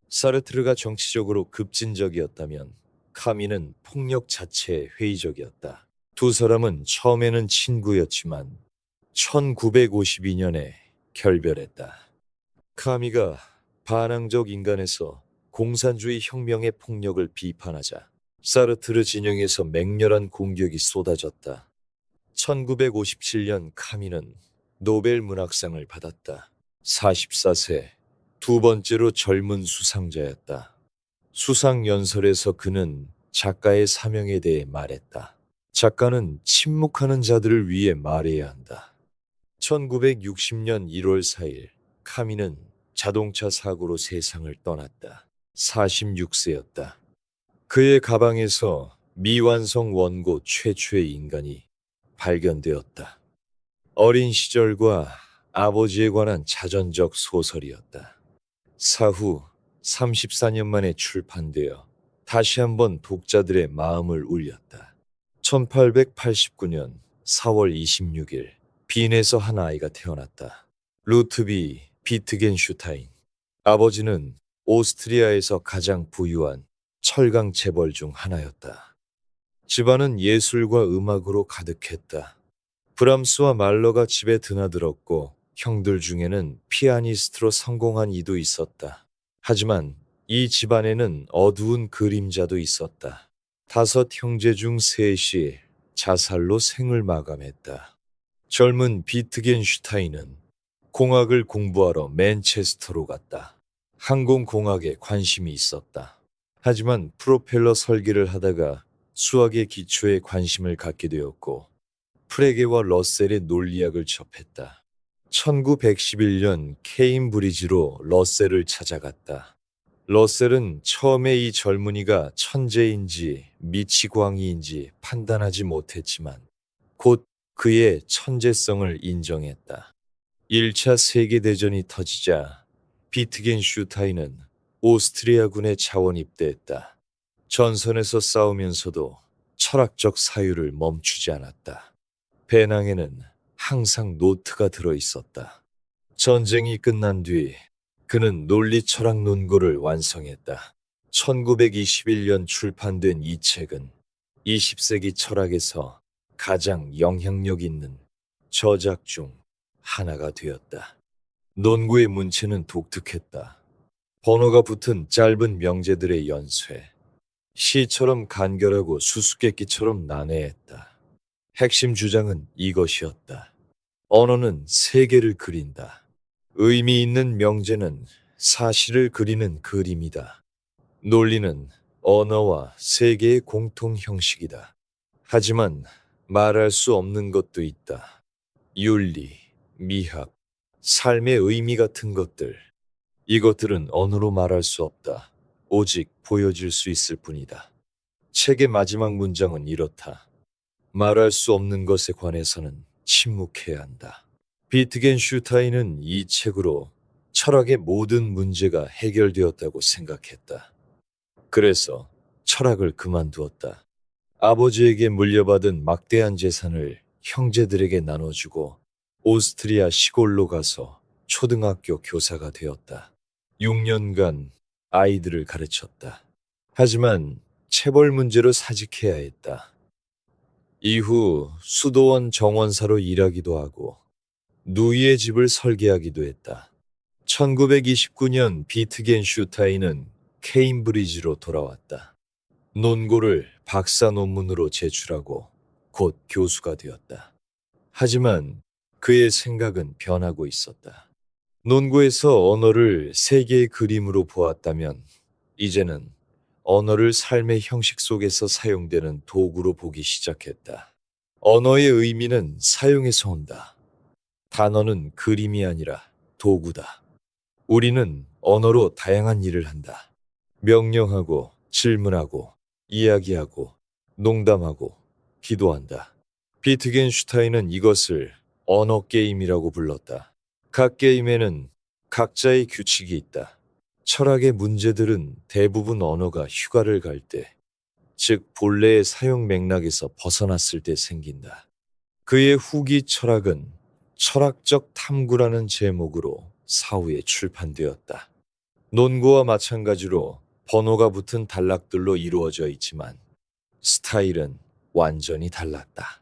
[SPEAKER 2] 사르트르가 정치적으로 급진적이었다면 카미는 폭력 자체에 회의적이었다. 두 사람은 처음에는 친구였지만 1952년에 결별했다. 카미가 반항적 인간에서 공산주의 혁명의 폭력을 비판하자 사르트르 진영에서 맹렬한 공격이 쏟아졌다. 1957년 카미는 노벨 문학상을 받았다. 44세, 두 번째로 젊은 수상자였다. 수상 연설에서 그는 작가의 사명에 대해 말했다. 작가는 침묵하는 자들을 위해 말해야 한다. 1960년 1월 4일 카미는 자동차 사고로 세상을 떠났다. 46세였다. 그의 가방에서 미완성 원고 최초의 인간이 발견되었다. 어린 시절과 아버지에 관한 자전적 소설이었다. 사후 34년 만에 출판되어 다시 한번 독자들의 마음을 울렸다. 1889년 4월 26일 빈에서 한 아이가 태어났다. 루트비 비트겐슈타인. 아버지는 오스트리아에서 가장 부유한 철강 재벌 중 하나였다. 집안은 예술과 음악으로 가득했다. 브람스와 말러가 집에 드나들었고 형들 중에는 피아니스트로 성공한 이도 있었다. 하지만 이 집안에는 어두운 그림자도 있었다. 5 형제 중 셋이 자살로 생을 마감했다. 젊은 비트겐슈타인은 공학을 공부하러 맨체스터로 갔다. 항공공학에 관심이 있었다. 하지만 프로펠러 설계를 하다가 수학의 기초에 관심을 갖게 되었고 프레게와 러셀의 논리학을 접했다. 1911년 케임브리지로 러셀을 찾아갔다. 러셀은 처음에 이 젊은이가 천재인지 미치광이인지 판단하지 못했지만 곧 그의 천재성을 인정했다. 1차 세계대전이 터지자 비트겐슈타인은 오스트리아군에 자원 입대했다. 전선에서 싸우면서도 철학적 사유를 멈추지 않았다. 배낭에는 항상 노트가 들어 있었다. 전쟁이 끝난 뒤 그는 논리 철학 논고를 완성했다. 1921년 출판된 이 책은 20세기 철학에서 가장 영향력 있는 저작 중 하나가 되었다. 논고의 문체는 독특했다. 번호가 붙은 짧은 명제들의 연쇄, 시처럼 간결하고 수수께끼처럼 난해했다. 핵심 주장은 이것이었다. 언어는 세계를 그린다. 의미 있는 명제는 사실을 그리는 그림이다. 논리는 언어와 세계의 공통 형식이다. 하지만 말할 수 없는 것도 있다. 윤리, 미학, 삶의 의미 같은 것들. 이것들은 언어로 말할 수 없다. 오직 보여질 수 있을 뿐이다. 책의 마지막 문장은 이렇다. 말할 수 없는 것에 관해서는 침묵해야 한다. 비트겐슈타인은 이 책으로 철학의 모든 문제가 해결되었다고 생각했다. 그래서 철학을 그만두었다. 아버지에게 물려받은 막대한 재산을 형제들에게 나눠주고 오스트리아 시골로 가서 초등학교 교사가 되었다. 6년간 아이들을 가르쳤다. 하지만 체벌 문제로 사직해야 했다. 이후 수도원 정원사로 일하기도 하고 누이의 집을 설계하기도 했다. 1929년 비트겐슈타인은 케임브리지로 돌아왔다. 논고를 박사 논문으로 제출하고 곧 교수가 되었다. 하지만 그의 생각은 변하고 있었다. 논고에서 언어를 세계의 그림으로 보았다면 이제는 언어를 삶의 형식 속에서 사용되는 도구로 보기 시작했다. 언어의 의미는 사용에서 온다. 단어는 그림이 아니라 도구다. 우리는 언어로 다양한 일을 한다. 명령하고 질문하고 이야기하고 농담하고 기도한다. 비트겐슈타인은 이것을 언어 게임이라고 불렀다. 각 게임에는 각자의 규칙이 있다. 철학의 문제들은 대부분 언어가 휴가를 갈 때, 즉 본래의 사용 맥락에서 벗어났을 때 생긴다. 그의 후기 철학은 철학적 탐구라는 제목으로 사후에 출판되었다. 논고와 마찬가지로 번호가 붙은 단락들로 이루어져 있지만 스타일은 완전히 달랐다.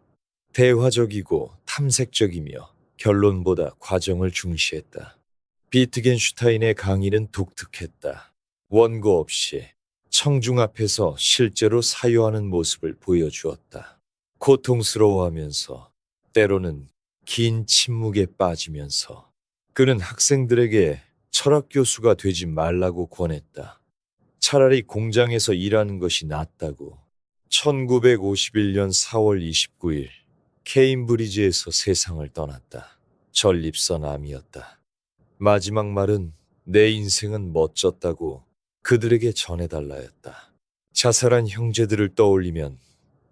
[SPEAKER 2] 대화적이고 탐색적이며 결론보다 과정을 중시했다. 비트겐슈타인의 강의는 독특했다. 원고 없이 청중 앞에서 실제로 사유하는 모습을 보여주었다. 고통스러워하면서 때로는 긴 침묵에 빠지면서 그는 학생들에게 철학 교수가 되지 말라고 권했다. 차라리 공장에서 일하는 것이 낫다고. 1951년 4월 29일 케임브리지에서 세상을 떠났다. 전립선암이었다. 마지막 말은 내 인생은 멋졌다고 그들에게 전해달라였다. 자살한 형제들을 떠올리면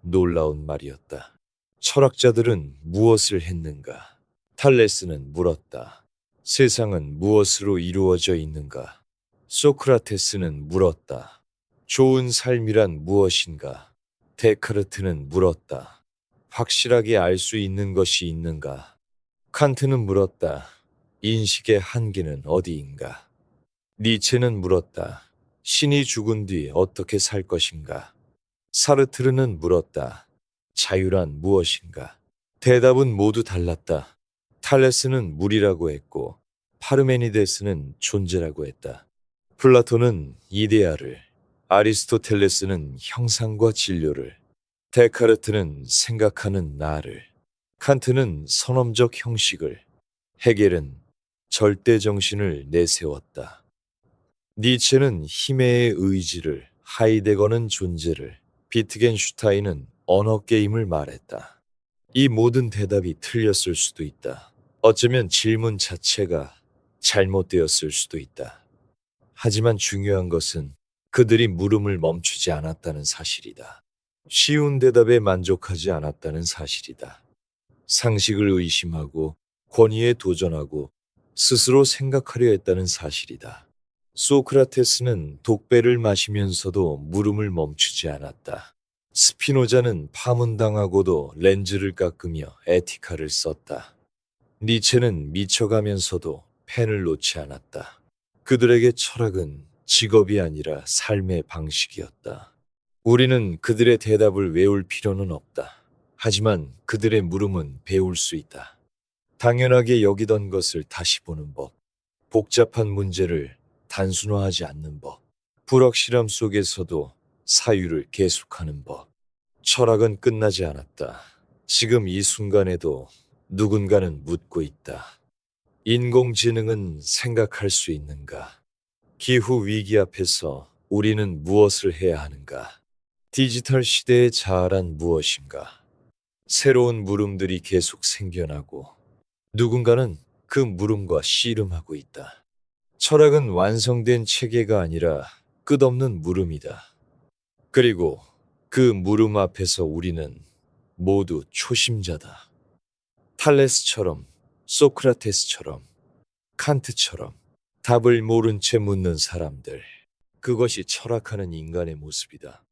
[SPEAKER 2] 놀라운 말이었다. 철학자들은 무엇을 했는가? 탈레스는 물었다. 세상은 무엇으로 이루어져 있는가? 소크라테스는 물었다. 좋은 삶이란 무엇인가? 데카르트는 물었다. 확실하게 알 수 있는 것이 있는가? 칸트는 물었다. 인식의 한계는 어디인가? 니체는 물었다. 신이 죽은 뒤 어떻게 살 것인가? 사르트르는 물었다. 자유란 무엇인가? 대답은 모두 달랐다. 탈레스는 물이라고 했고 파르메니데스는 존재라고 했다. 플라톤은 이데아를, 아리스토텔레스는 형상과 진료를, 데카르트는 생각하는 나를, 칸트는 선험적 형식을, 헤겔은 절대 정신을 내세웠다. 니체는 힘의 의지를, 하이데거는 존재를, 비트겐슈타인은 언어 게임을 말했다. 이 모든 대답이 틀렸을 수도 있다. 어쩌면 질문 자체가 잘못되었을 수도 있다. 하지만 중요한 것은 그들이 물음을 멈추지 않았다는 사실이다. 쉬운 대답에 만족하지 않았다는 사실이다. 상식을 의심하고 권위에 도전하고 스스로 생각하려 했다는 사실이다. 소크라테스는 독배를 마시면서도 물음을 멈추지 않았다. 스피노자는 파문당하고도 렌즈를 깎으며 에티카를 썼다. 니체는 미쳐가면서도 펜을 놓지 않았다. 그들에게 철학은 직업이 아니라 삶의 방식이었다. 우리는 그들의 대답을 외울 필요는 없다. 하지만 그들의 물음은 배울 수 있다. 당연하게 여기던 것을 다시 보는 법, 복잡한 문제를 단순화하지 않는 법, 불확실함 속에서도 사유를 계속하는 법. 철학은 끝나지 않았다. 지금 이 순간에도 누군가는 묻고 있다. 인공지능은 생각할 수 있는가? 기후 위기 앞에서 우리는 무엇을 해야 하는가? 디지털 시대의 자아란 무엇인가? 새로운 물음들이 계속 생겨나고 누군가는 그 물음과 씨름하고 있다. 철학은 완성된 체계가 아니라 끝없는 물음이다. 그리고 그 물음 앞에서 우리는 모두 초심자다. 탈레스처럼, 소크라테스처럼, 칸트처럼 답을 모른 채 묻는 사람들. 그것이 철학하는 인간의 모습이다.